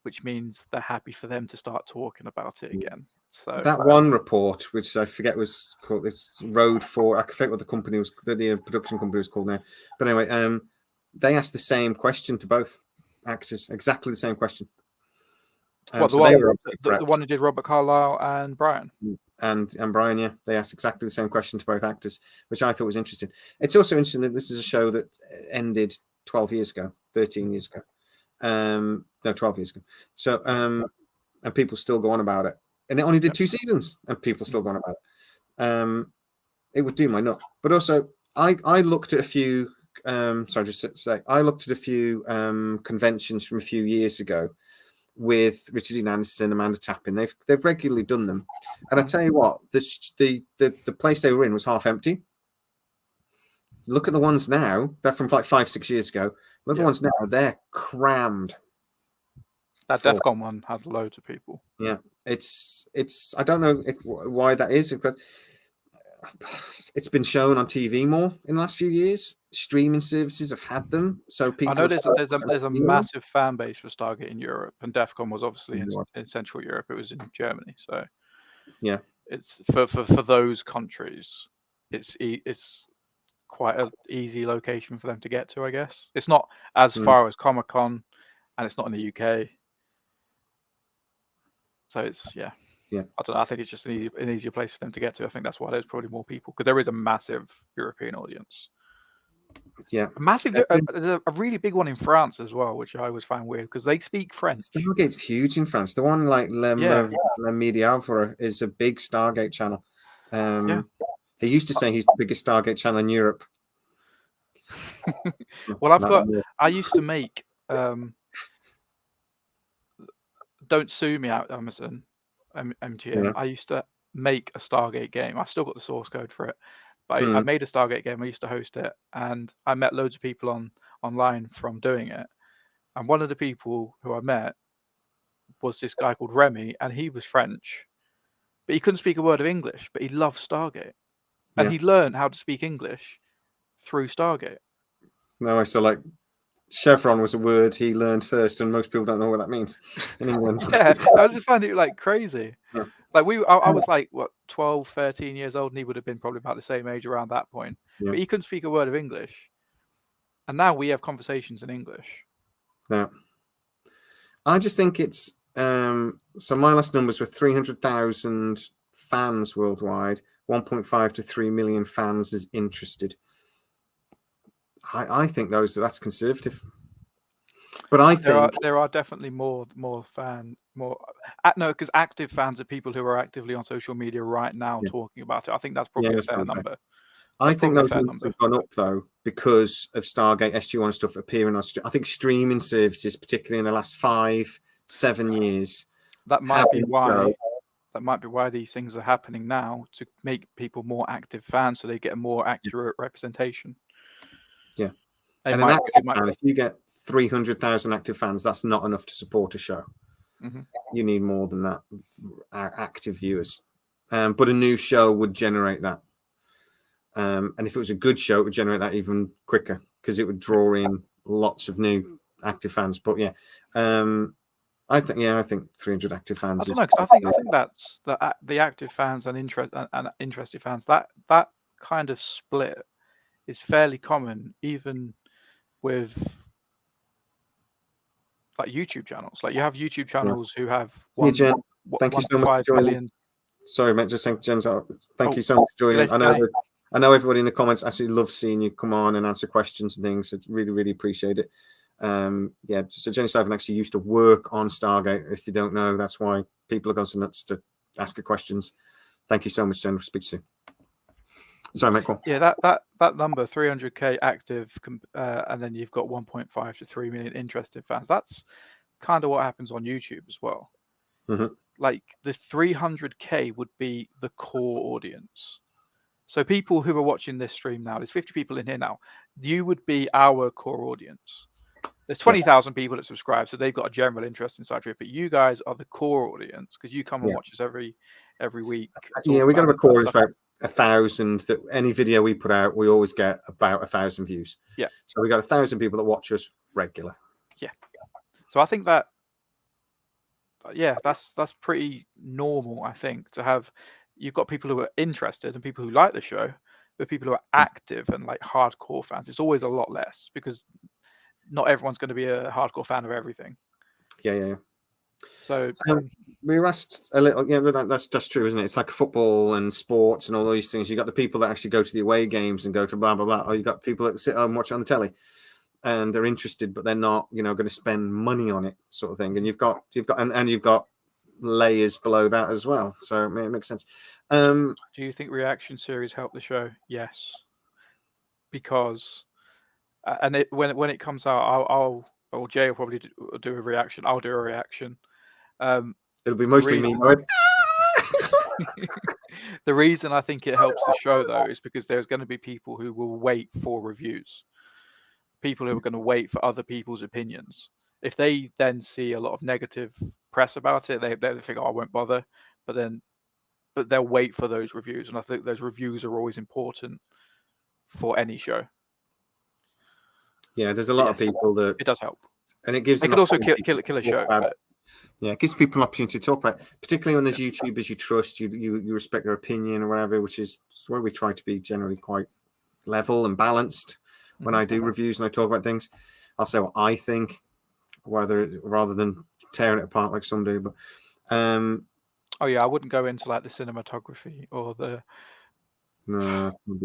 which means they're happy for them to start talking about it again. So that one report, which I forget was called this Road 4, I forget what the company was, the production company was called now. But anyway, they asked the same question to both actors, exactly the same question. The one who did Robert Carlyle and Brian. And Brian, yeah, they asked exactly the same question to both actors, which I thought was interesting. It's also interesting that this is a show that ended 12 years ago, 13 years ago. No, 12 years ago. So, and people still go on about it. And it only did 2 seasons, and people still go on about it. It would do my nut. But also, I looked at a few. Sorry, just to say, I looked at a few conventions from a few years ago with Richard Dean Anderson, Amanda Tappin. They've regularly done them, and I tell you what, the place they were in was half empty. Look at the ones now; they're from like 5-6 years ago. Look at the ones now; they're crammed. That DEF CON one had loads of people. Yeah, it's. I don't know why that is, because it's been shown on TV more in the last few years. Streaming services have had them, so people. I know there's a massive fan base for Stargate in Europe, and DEF CON was obviously in Central Europe. It was in Germany, so yeah, it's for those countries. It's quite an easy location for them to get to, I guess. It's not as far as Comic-Con, and it's not in the UK. So it's I don't know. I think it's just an easier place for them to get to. I think that's why there's probably more people, because there is a massive European audience. Yeah, there's a really big one in France as well, which I always find weird because they speak French. Stargate's huge in France. The one like Le Midi is a big Stargate channel. He used to say he's the biggest Stargate channel in Europe. Well, I used to make Don't Sue Me Out, Amazon, MGM. Yeah. I used to make a Stargate game. I still got the source code for it, but I made a Stargate game. I used to host it, and I met loads of people online from doing it. And one of the people who I met was this guy called Remy, and he was French, but he couldn't speak a word of English, but he loved Stargate. And he learned how to speak English through Stargate. No, I saw like chevron was a word he learned first, and most people don't know what that means in England. I just find it like crazy. Yeah. Like I was like 12, 13 years old, and he would have been probably about the same age around that point. Yeah. But he couldn't speak a word of English, and now we have conversations in English. Yeah, I just think it's so my last numbers were 300,000 fans worldwide, 1.5 to 3 million fans is interested. I think that's conservative, but I think there are definitely more because active fans are people who are actively on social media right now talking about it. I think that's probably a fair number. I think those numbers have gone up though because of Stargate, SG1 and stuff appearing on. I think streaming services, particularly in the last 5-7 years, that might be why. That might be why these things are happening now, to make people more active fans, so they get a more accurate representation. Yeah, and an active fan, if you get 300,000 active fans, that's not enough to support a show. Mm-hmm. You need more than that, active viewers. But a new show would generate that. And if it was a good show, it would generate that even quicker because it would draw in lots of new active fans. But I think 300 active fans. I think that's the active fans and interested fans. That kind of split is fairly common, even with like YouTube channels. Like you have YouTube channels who have thank you so much for joining. Sorry, mate. Just saying, Jen. Thank you so much for joining. I know everybody in the comments actually loves seeing you come on and answer questions and things. It's really, really appreciate it. So Jenny Stuyvesant actually used to work on Stargate. If you don't know, that's why people are going so nuts to ask her questions. Thank you so much, Jen. Speak soon. Sorry, mate. Yeah, that number 300k active, and then you've got 1.5 to 3 million interested fans. That's kind of what happens on YouTube as well. Mm-hmm. Like the 300k would be the core audience. So people who are watching this stream now, there's 50 people in here now. You would be our core audience. There's 20,000 people that subscribe, so they've got a general interest in SciTrek. But you guys are the core audience because you come and watch us every week. Yeah, we got a core in fact 1,000. That any video we put out, we always get about 1,000 views. Yeah. So we got 1,000 people that watch us regular. Yeah. So I think that, that's pretty normal. I think to have, you've got people who are interested and people who like the show, but people who are active and like hardcore fans, it's always a lot less because not everyone's going to be a hardcore fan of everything. Yeah. So we were asked a little. Yeah, that's true, isn't it? It's like football and sports and all these things. You got the people that actually go to the away games and go to blah blah blah, or you got people that sit home and watch it on the telly. and they're interested, but they're not, going to spend money on it, sort of thing. And you've got layers below that as well. So it makes sense. Do you think reaction series help the show? Yes, because when it comes out, Jay will probably do a reaction. I'll do a reaction. It'll be mostly me. The reason I think it helps the show, though, is because there's going to be people who will wait for reviews. People who are going to wait for other people's opinions. If they then see a lot of negative press about it, they think, oh, I won't bother. But they'll wait for those reviews, and I think those reviews are always important for any show. Yeah, there's a lot of people that it does help, and it gives. It could also kill a show. Yeah, it gives people an opportunity to talk about, particularly when there's YouTubers you trust, you respect their opinion or whatever, which is where we try to be generally quite level and balanced. When I do reviews and I talk about things, I'll say what I think, rather than tearing it apart like some do. But oh yeah, I wouldn't go into like the cinematography or the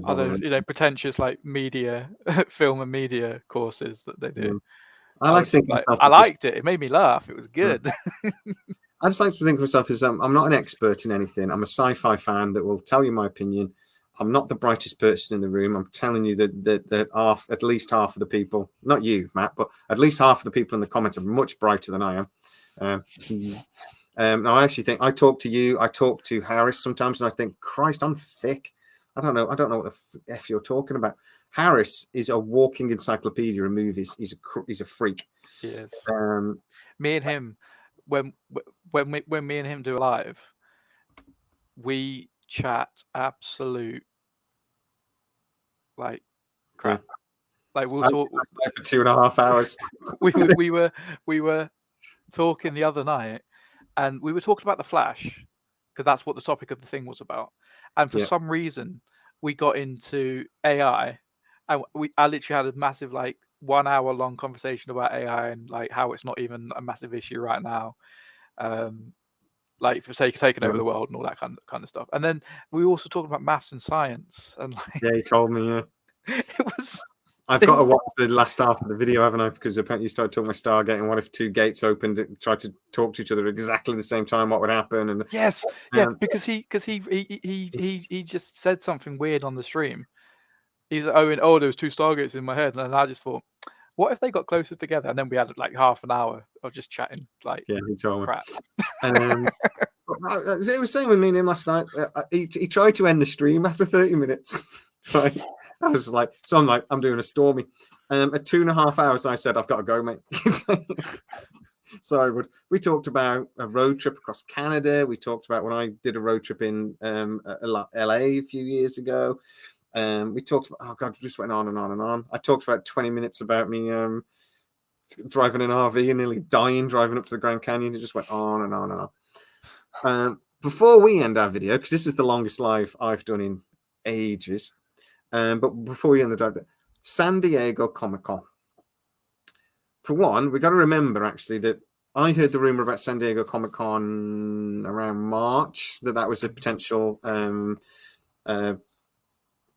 other pretentious like media, film and media courses that they do. I like to think of myself. I liked it. It made me laugh. It was good. I just like to think of myself as I'm not an expert in anything. I'm a sci-fi fan that will tell you my opinion. I'm not the brightest person in the room. I'm telling you that at least half of the people, not you, Matt, but at least half of the people in the comments are much brighter than I am. Now, I actually think I talk to you. I talk to Harris sometimes, and I think, Christ, I'm thick. I don't know what the f you're talking about. Harris is a walking encyclopedia of movies. He's a freak. Yes. Me and him, when me and him do a live, we chat absolute like crap. Yeah. Like we'll talk for 2.5 hours. we were talking the other night, and we were talking about the Flash because that's what the topic of the thing was about. And for some reason, we got into AI, and I literally had a massive 1 hour long conversation about AI and like how it's not even a massive issue right now. Like for sake of taking over the world and all that kind of stuff. And then we were also talking about maths and science. And yeah, he told me. Yeah, it was. I've got to watch the last half of the video, haven't I? Because apparently you started talking about Stargate, and what if 2 gates opened and tried to talk to each other at exactly the same time? What would happen? And yes, because he just said something weird on the stream. He's like, oh, there was 2 Stargates in my head, and I just thought, what if they got closer together? And then we had like half an hour of just chatting, he told crap. Me. It was saying with me and him last night. He tried to end the stream after 30 minutes. Right. I was like, I'm doing a Stormy. At 2.5 hours, I said, I've got to go, mate. Sorry, but we talked about a road trip across Canada. We talked about when I did a road trip in LA a few years ago. We talked about, oh God, just went on and on and on. I talked about 20 minutes about me driving an RV and nearly dying driving up to the Grand Canyon. It just went on and on and on. Before we end our video, because this is the longest live I've done in ages, but before we end the drive, San Diego Comic-Con. For one, we got to remember actually that I heard the rumor about San Diego Comic-Con around March, that was a potential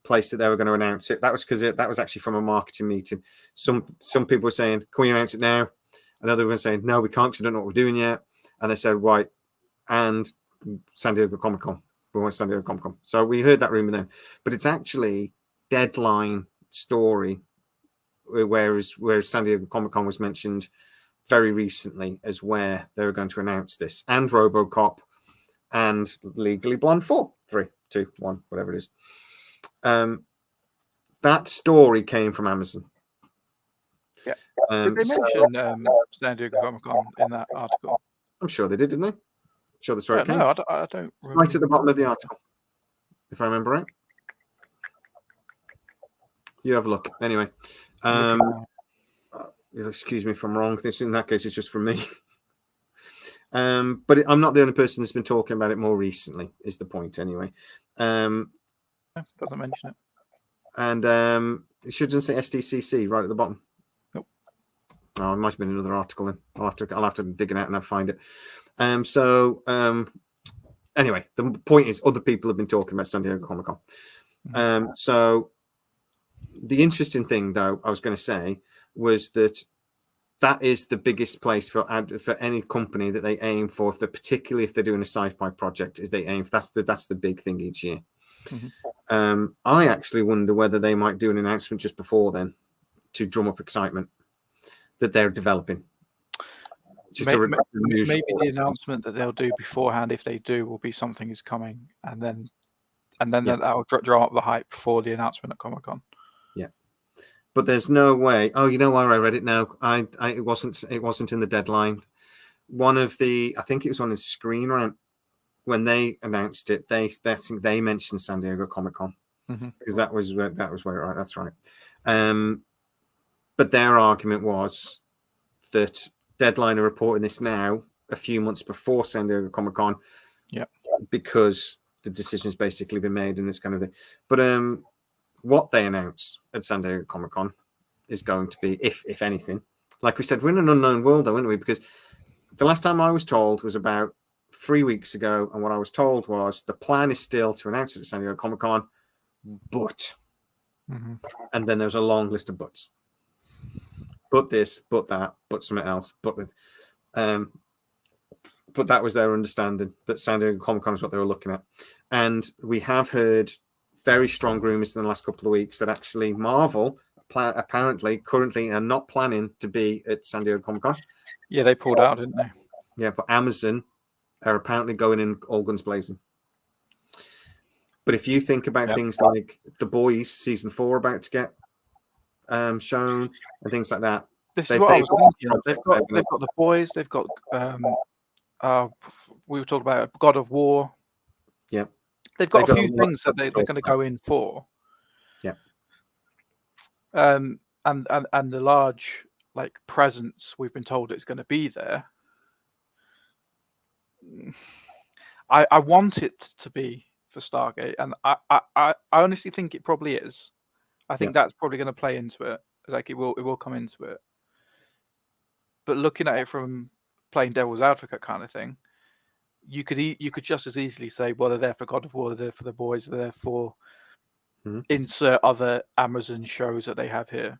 place that they were going to announce it. That was because that was actually from a marketing meeting. Some people were saying, can we announce it now? Another one saying, no, we can't because we don't know what we're doing yet. And they said, right, and San Diego Comic-Con. We want San Diego Comic-Con. So we heard that rumor then. But it's actually Deadline story, whereas San Diego Comic-Con was mentioned very recently as where they were going to announce this, and RoboCop and Legally Blonde 4, 3, 2, 1, whatever it is. That story came from Amazon. Yeah. Did they mention San Diego Comic-Con in that article? I'm sure they did, didn't they? I'm sure that's where it came. No, I don't remember. Right at the bottom of the article, if I remember right. You have a look. Anyway, excuse me if I'm wrong. In that case, it's just from me. But I'm not the only person that's been talking about it more recently, is the point anyway. Doesn't mention it. And it shouldn't say SDCC right at the bottom. Nope. Oh, it might have been another article then. I'll have to dig it out and I'll find it. Anyway, the point is other people have been talking about San Diego Comic-Con. So The interesting thing, though, I was going to say was that is the biggest place for any company that they aim for, particularly if they're doing a sci-fi project, is they aim for that's the big thing each year. I actually wonder whether they might do an announcement just before then to drum up excitement that they're developing. Maybe the announcement that they'll do beforehand, if they do, will be something is coming, and then that'll drum up the hype for the announcement at Comic-Con. Yeah, but there's no way. Oh, you know where I read it now? It wasn't in the deadline. I think it was on the Screen Rant when they announced it. They mentioned San Diego Comic-Con because that was where right. That's right. But their argument was that Deadline are reporting this now a few months before San Diego Comic-Con, because the decision's basically been made and this kind of thing. But what they announce at San Diego Comic-Con is going to be, if anything, like we said, we're in an unknown world, though, aren't we? Because the last time I was told was about 3 weeks ago, and what I was told was the plan is still to announce it at San Diego Comic-Con, but, and then there's a long list of buts. But this, but that, but something else, but that was their understanding, that San Diego Comic-Con is what they were looking at. And we have heard very strong rumors in the last couple of weeks that actually Marvel apparently currently are not planning to be at San Diego Comic-Con. Yeah, they pulled out, didn't they? Yeah, but Amazon are apparently going in all guns blazing. But if you think about things like The Boys season 4 about to get shown and things like that. This is what I was thinking. They've got The Boys. They've got we were talking about God of War. Yeah, they've got a few things that they're going to go in for. Yeah. And the large presence we've been told it's going to be there. I want it to be for Stargate, and I honestly think it probably is. I think that's probably going to play into it. Like it will come into it. But looking at it from playing devil's advocate kind of thing, you could just as easily say, well, they're there for God of War, they're there for The Boys, they're there for insert other Amazon shows that they have here.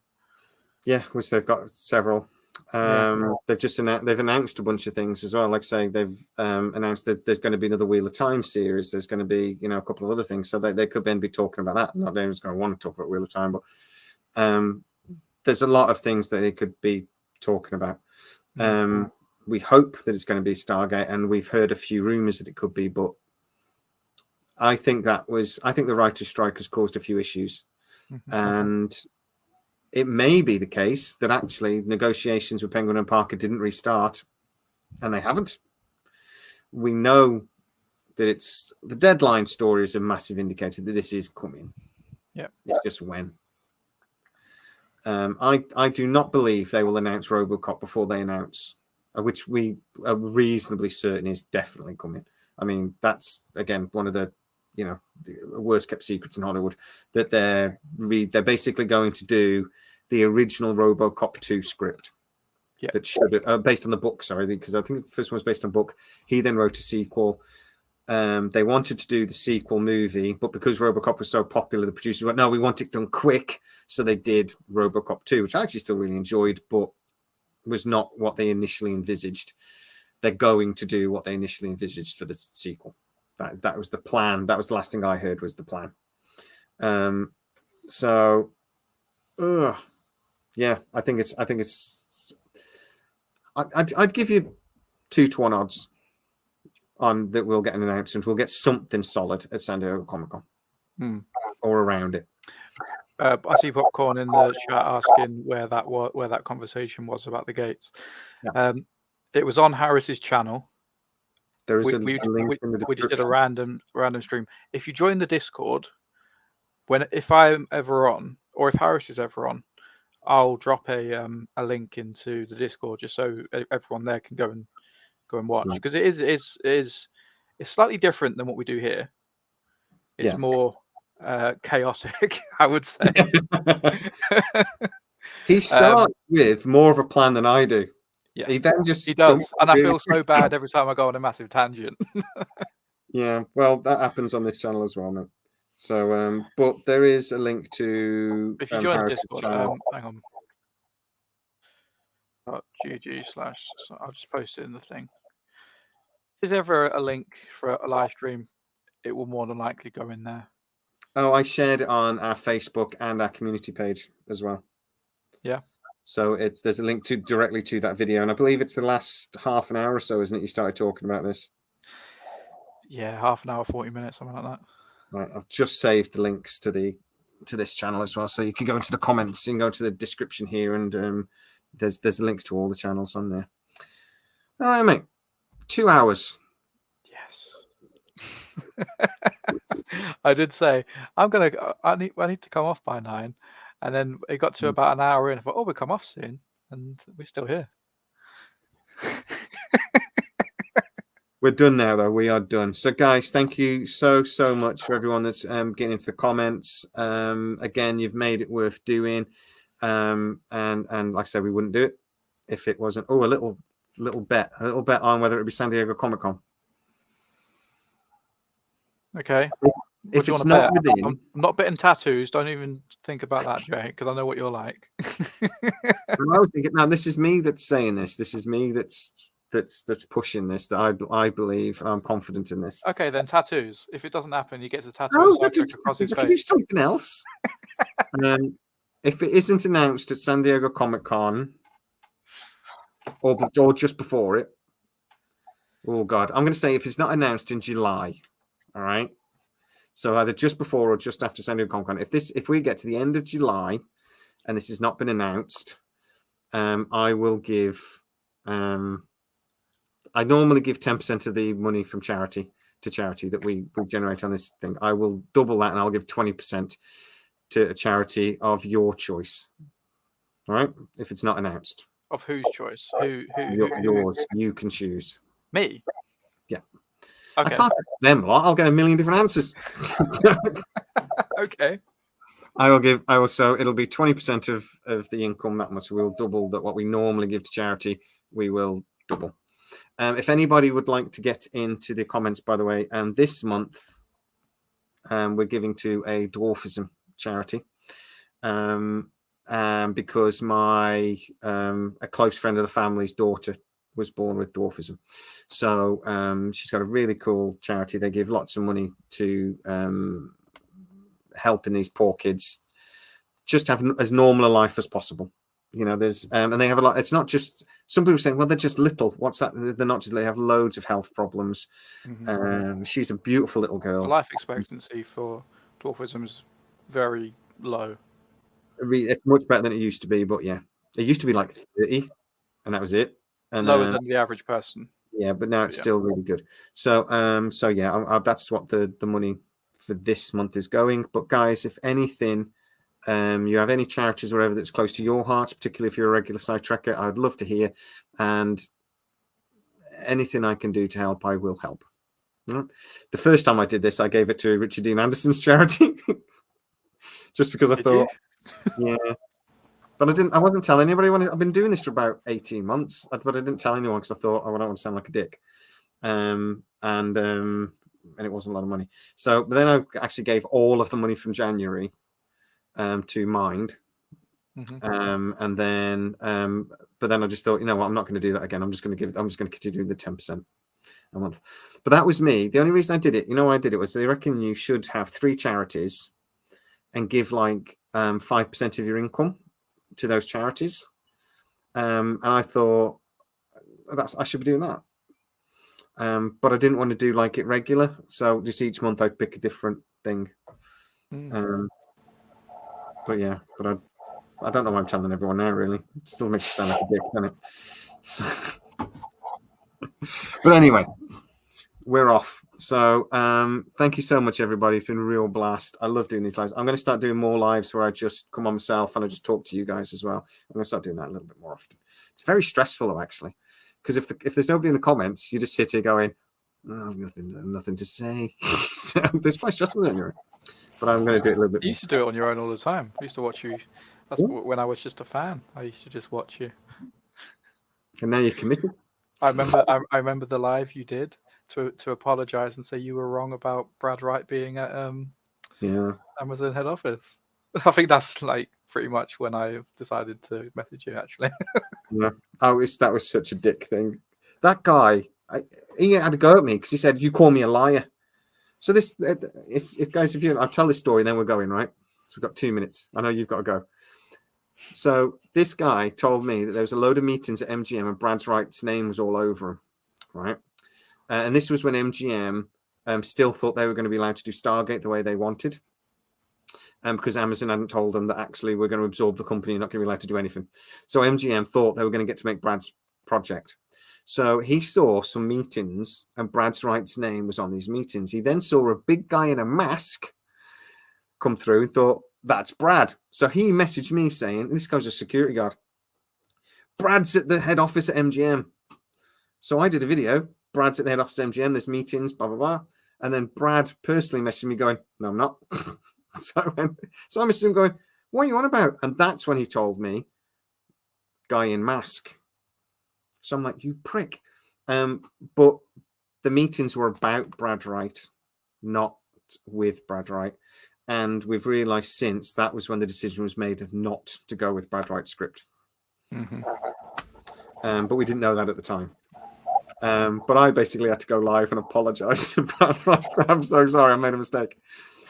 Yeah, which they've got several. They've announced a bunch of things as well. Like I say, they've announced there's going to be another Wheel of Time series. There's going to be a couple of other things. So they could then be talking about that. Not everyone's going to want to talk about Wheel of Time, but there's a lot of things that they could be talking about. We hope that it's going to be Stargate, and we've heard a few rumors that it could be, but I think the writer's strike has caused a few issues, and it may be the case that actually negotiations with Penguin and Parker didn't restart, and they haven't. We know that it's the Deadline story is a massive indicator that this is coming. Yeah, it's just when. I do not believe they will announce RoboCop before they announce, which we are reasonably certain is definitely coming. I mean, that's again one of the worst kept secrets in Hollywood, that they're basically going to do the original RoboCop 2 script that should based on the book. Sorry, because I think the first one was based on book. He then wrote a sequel. They wanted to do the sequel movie, but because RoboCop was so popular, the producers went, no, we want it done quick. So they did RoboCop 2, which I actually still really enjoyed, but was not what they initially envisaged. They're going to do what they initially envisaged for the sequel. That was the plan. That was the last thing I heard was the plan. I think it's. I'd give you 2-1 odds on that we'll get an announcement. We'll get something solid at San Diego Comic-Con or around it. I see Popcorn in the chat asking where that conversation was about the gates. Yeah. It was on Harris's channel. There is a link in the description. We just did a random stream. If you join the Discord, if I'm ever on, or if Harris is ever on, I'll drop a link into the Discord just so everyone there can go and watch, because it is slightly different than what we do here. It's more chaotic, I would say. He starts with more of a plan than I do. Yeah, he does, and I feel so bad every time I go on a massive tangent. Yeah, well, that happens on this channel as well, mate. So, but there is a link to If you join the Harris's Discord, channel. hang on. .gg/. So I'll just post it in the thing. If there's ever a link for a live stream, it will more than likely go in there. Oh, I shared it on our Facebook and our community page as well. Yeah. So there's a link directly to that video, and I believe it's the last half an hour or so, isn't it? You started talking about this. Yeah, half an hour, 40 minutes, something like that. Right, I've just saved the links to this channel as well, so you can go into the comments. You can go to the description here, and there's links to all the channels on there. All right, mate. 2 hours. Yes. I did say I need to come off by 9, and then it got to about an hour in. I thought, oh, we'll come off soon, and we're still here. We're done now, though. We are done. So, guys, thank you so much for everyone that's getting into the comments. Again, you've made it worth doing. And like I said, we wouldn't do it if it wasn't. Oh, a little bet on whether it would be San Diego Comic-Con. Okay. If it's not within, I'm not betting tattoos. Don't even think about that, Jay, because I know what you're like. I was thinking, now this is me that's saying this. This is me that's pushing this. That I believe, and I'm confident in this. Okay, then tattoos. If it doesn't happen, you get to tattoo across his face. Do something else. If it isn't announced at San Diego Comic-Con or just before it, oh God, I'm going to say if it's not announced in July, all right. So either just before or just after San Diego Comic-Con. If we get to the end of July and this has not been announced, I will give. I normally give 10% of the money from charity that we generate on this thing. I will double that, and I'll give 20% to a charity of your choice. All right, if it's not announced. Of whose choice? Yours. You can choose. Me. Yeah. Okay. I can't ask them a lot. I'll get a million different answers. Okay. So it'll be 20% of the income. That much. We'll double that. What we normally give to charity, we will double. If anybody would like to get into the comments, by the way, this month we're giving to a dwarfism charity, because my a close friend of the family's daughter was born with dwarfism, so she's got a really cool charity. They give lots of money to helping these poor kids just have as normal a life as possible. You know, there's and they have a lot. It's not just some people saying, well, they're just little. What's that? They're not just. They have loads of health problems. She's a beautiful little girl. The life expectancy for dwarfism is very low. It's much better than it used to be, but yeah, it used to be like 30, and that was it. And lower than the average person. Yeah, but now it's still really good. So, yeah, that's what the money for this month is going. But guys, if anything. You have any charities or whatever that's close to your heart, particularly if you're a regular SciTrekker, I'd love to hear. And anything I can do to help, I will help. The first time I did this, I gave it to Richard Dean Anderson's charity, just because I thought, yeah. But I wasn't telling anybody. I've been doing this for about 18 months, but I didn't tell anyone because I thought, oh, I don't want to sound like a dick. And it wasn't a lot of money. So, but then I actually gave all of the money from January to Mind, and then but then I just thought, you know what, I'm not going to do that again. I'm just going to continue doing the 10% a month. But that was me. The only reason I did it, why I did it, was they reckon you should have 3 charities and give like 5% of your income to those charities, and I thought I should be doing that, but I didn't want to do like it regular, so just each month I'd pick a different thing. But yeah, but I don't know why I'm telling everyone now, really. It still makes me sound like a dick, doesn't it? So, but anyway, we're off. So thank you so much, everybody. It's been a real blast. I love doing these lives. I'm going to start doing more lives where I just come on myself and I just talk to you guys as well. I'm going to start doing that a little bit more often. It's very stressful, though, actually, because if there's nobody in the comments, you just sit here going, oh, nothing to say. So it's quite stressful, isn't it? But I'm going to do it a little bit more. You used to do it on your own all the time. I used to watch you. That's when I was just a fan. I used to just watch you. And now you're committed. I remember the live you did to apologize and say you were wrong about Brad Wright being at Yeah. Amazon head office. I think that's like pretty much when I decided to message you, actually. Yeah. That was such a dick thing. That guy, he had to go at me because he said, "You call me a liar." So this, if guys, I'll tell this story, then we're going, right? So we've got 2 minutes. I know you've got to go. So this guy told me that there was a load of meetings at MGM and Brad's Wright's name was all over him, right? And this was when MGM still thought they were going to be allowed to do Stargate the way they wanted. Because Amazon hadn't told them that actually we're going to absorb the company, you're not going to be allowed to do anything. So MGM thought they were going to get to make Brad's project. So he saw some meetings and Brad's Wright's name was on these meetings. He then saw a big guy in a mask come through and thought, that's Brad. So he messaged me saying, this guy's a security guard. Brad's at the head office at MGM. So I did a video. Brad's at the head office at MGM. There's meetings, blah, blah, blah. And then Brad personally messaged me going, no, I'm not. So I messaged him going, what are you on about? And that's when he told me, guy in mask. So I'm like, you prick. But the meetings were about Brad Wright, not with Brad Wright. And we've realized since that was when the decision was made not to go with Brad Wright's script. Mm-hmm. But we didn't know that at the time. But I basically had to go live and apologize to Brad Wright. I'm so sorry, I made a mistake.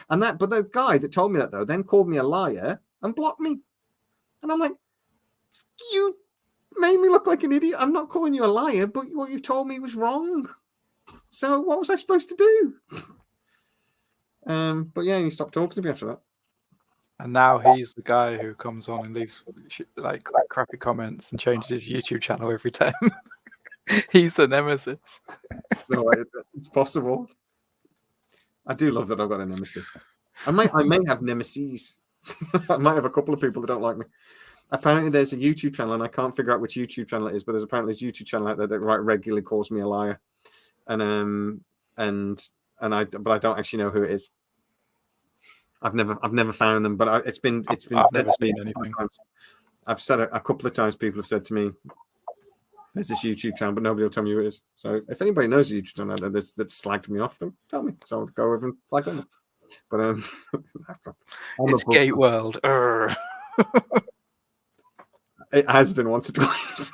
But the guy that told me that, though, then called me a liar and blocked me. And I'm like, you made me look like an idiot. I'm not calling you a liar, but what you told me was wrong. So what was I supposed to do? But yeah, he stopped talking to me after that. And now he's the guy who comes on and leaves like crappy comments and changes his YouTube channel every time. He's the nemesis. No, it's possible. I do love that I've got a nemesis. I may have nemesis. I might have a couple of people that don't like me. Apparently, there's a YouTube channel, and I can't figure out which YouTube channel it is, but there's apparently this YouTube channel out there that regularly calls me a liar, but I don't actually know who it is. I've never found them, but it's been. I've never seen anything. I've said a couple of times. People have said to me, "There's this YouTube channel, but nobody will tell me who it is." So if anybody knows a YouTube channel out there that's slagged me off, then tell me, so I'll go over and slag them off. But it's Gate World. It has been once or twice.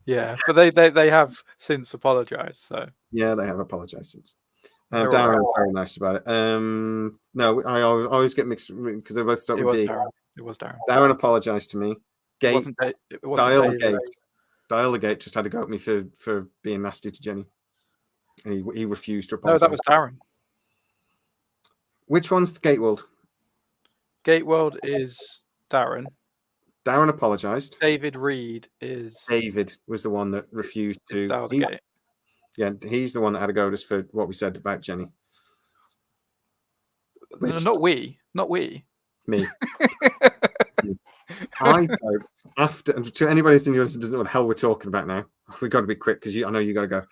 Yeah, but they have since apologized. So yeah, they have apologized since. Darren was very nice about it. No, I always get mixed because they both start with D. It was Darren. Darren apologized to me. Dial the Gate just had to go at me for being nasty to Jenny. And he refused to apologize. No, that was Darren. Which one's Gate World? Gate World is Darren. Darren apologized. David Reed is... David was the one that refused to... Dial the Gate. Yeah, he's the one that had to go just for what we said about Jenny. No, not we. Not we. Me. I after to anybody in the audience who doesn't know what the hell we're talking about now, we've got to be quick because I know you got to go.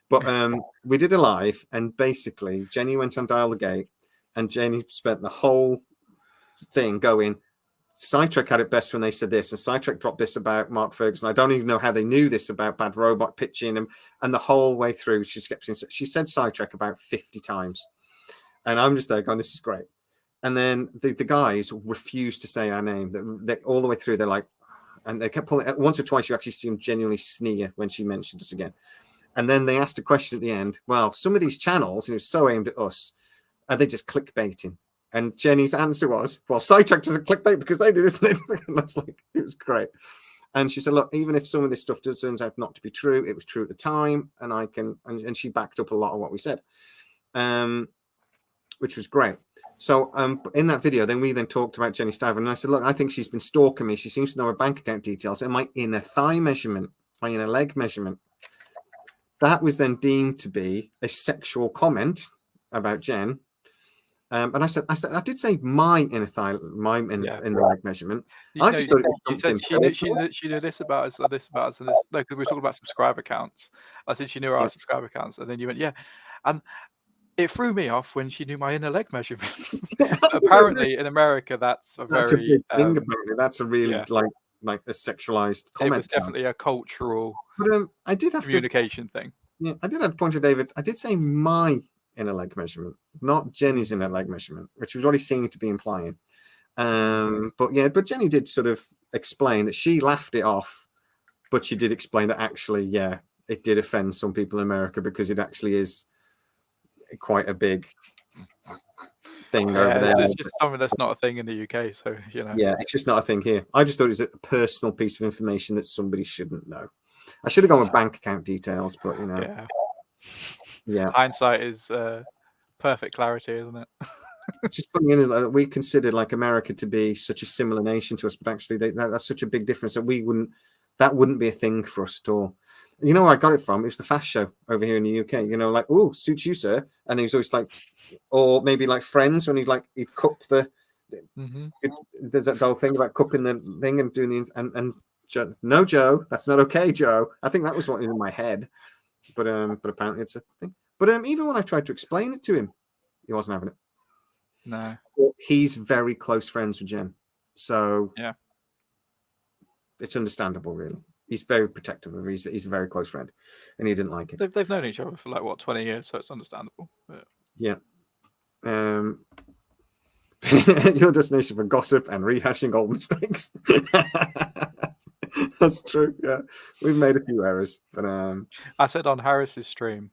But we did a live, and basically Jenny went on Dial the Gate, and Jenny spent the whole thing going, SciTrek had it best when they said this, and SciTrek dropped this about Mark Ferguson. I don't even know how they knew this about Bad Robot pitching him, and the whole way through she said SciTrek about 50 times, and I'm just there going, this is great. And then the guys refused to say our name. They all the way through, they're like, and they kept pulling. Once or twice, you actually see them genuinely sneer when she mentioned us again. And then they asked a question at the end. Well, some of these channels, and it was so aimed at us, are they just clickbaiting? And Jenny's answer was, well, SciTrek doesn't clickbait because they do this and they do that. And I was like, it was great. And she said, look, even if some of this stuff turns out not to be true, it was true at the time. And and she backed up a lot of what we said, which was great. So in that video, we talked about Jenny Stiver. And I said, look, I think she's been stalking me. She seems to know her bank account details and my inner thigh measurement, my inner leg measurement. That was then deemed to be a sexual comment about Jen. And I said, I did say my inner thigh, my inner leg measurement. I just thought it was something. She knew this about us, and this about us, and this. No, because we were talking about subscriber counts. I said she knew our subscriber counts, and then you went, yeah. And it threw me off when she knew my inner leg measurement. Apparently, in America, that's a big thing. Apparently, that's a really like a sexualized comment. It was definitely a cultural but I did have communication thing. Yeah, I did have to point to David. I did say my in a leg measurement, not Jenny's in a leg measurement, which was what he seemed to be implying. But Jenny did sort of explain that she laughed it off, but she did explain that actually, yeah, it did offend some people in America because it actually is quite a big thing over there. It's just something that's not a thing in the UK, so Yeah, it's just not a thing here. I just thought it was a personal piece of information that somebody shouldn't know. I should have gone with bank account details, but yeah. Hindsight is perfect clarity, isn't it? It's just funny, isn't it? We considered like America to be such a similar nation to us, but actually that's such a big difference that that wouldn't be a thing for us at all. You know where I got it from? It was the Fast Show over here in the UK. Like, oh, suits you, sir. And he was always like, or maybe like Friends when he'd cup the. There's that whole thing about cupping the thing and doing the and no, Joe, that's not okay, Joe. I think that was what was in my head, but apparently it's a thing. But even when I tried to explain it to him, he wasn't having it. No, he's very close friends with Jen, so yeah, it's understandable, really. He's very protective of her. He's a very close friend, and he didn't like it. They've known each other for like 20 years, so it's understandable. But... Yeah. Your destination for gossip and rehashing old mistakes. That's true. Yeah, we've made a few errors, but I said on Harris's stream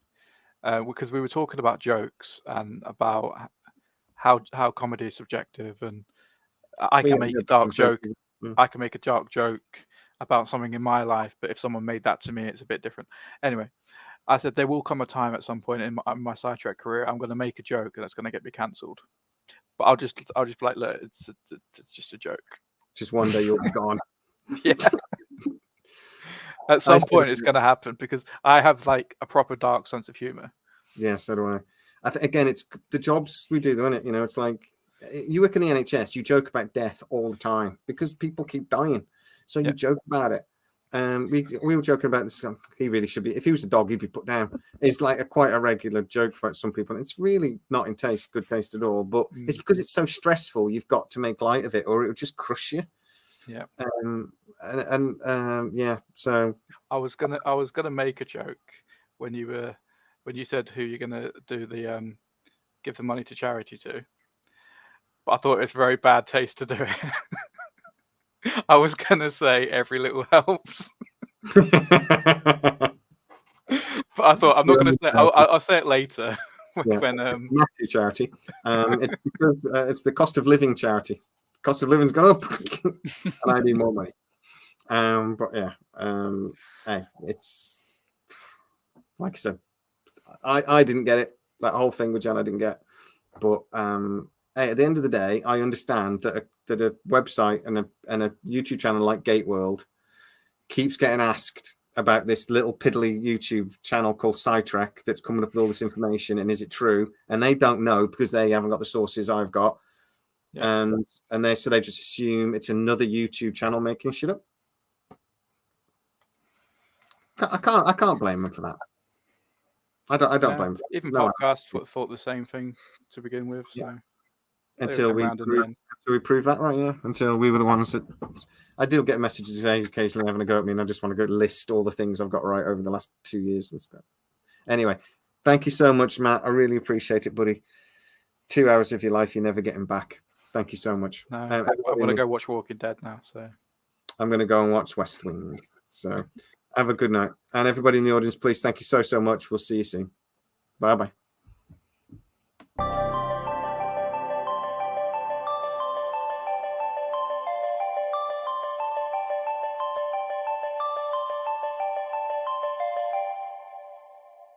because we were talking about jokes and about how comedy is subjective, and I can make a dark joke. I can make a dark joke about something in my life, but if someone made that to me, it's a bit different. Anyway, I said there will come a time at some point in my SciTrek career I'm going to make a joke and that's going to get me cancelled. But I'll just be like, look, it's just a joke. Just one day you'll be gone. Yeah. At some point it's going to happen because I have like a proper dark sense of humor. Yeah, so do I. Again, it's the jobs we do, isn't it? It's like you work in the NHS, you joke about death all the time because people keep dying. So you joke about it. We were joking about this. He really should be. If he was a dog, he'd be put down. It's like quite a regular joke about some people. It's really not in good taste at all. But it's because it's so stressful. You've got to make light of it, or it will just crush you. Yeah. Yeah. So I was gonna make a joke when you said who you're gonna do the give the money to charity to, but I thought it's very bad taste to do it. I was gonna say every little helps, but I thought I'm not gonna say. I'll say it later when Matthew charity. It's because it's the cost of living charity. Cost of living's gone up, and I need more money. But yeah, hey, it's like I said, I didn't get it. That whole thing with Jen, I didn't get. But hey, at the end of the day, I understand that a website and a YouTube channel like Gate World keeps getting asked about this little piddly YouTube channel called SciTrek that's coming up with all this information, and is it true? And they don't know because they haven't got the sources I've got. Yeah. And they just assume it's another YouTube channel making shit up. I can't blame them for that. I don't blame them. Even podcasts thought the same thing to begin with. So. Yeah. Until we prove that, right? Yeah. Until we were the ones that I do get messages occasionally having a go at me, and I just want to go list all the things I've got right over the last 2 years and stuff. Anyway, thank you so much, Matt. I really appreciate it, buddy. 2 hours of your life you're never getting back. Thank you so much. No, I'm going to go watch Walking Dead now. So I'm going to go and watch West Wing. So have a good night. And everybody in the audience, please, thank you so much. We'll see you soon. Bye-bye.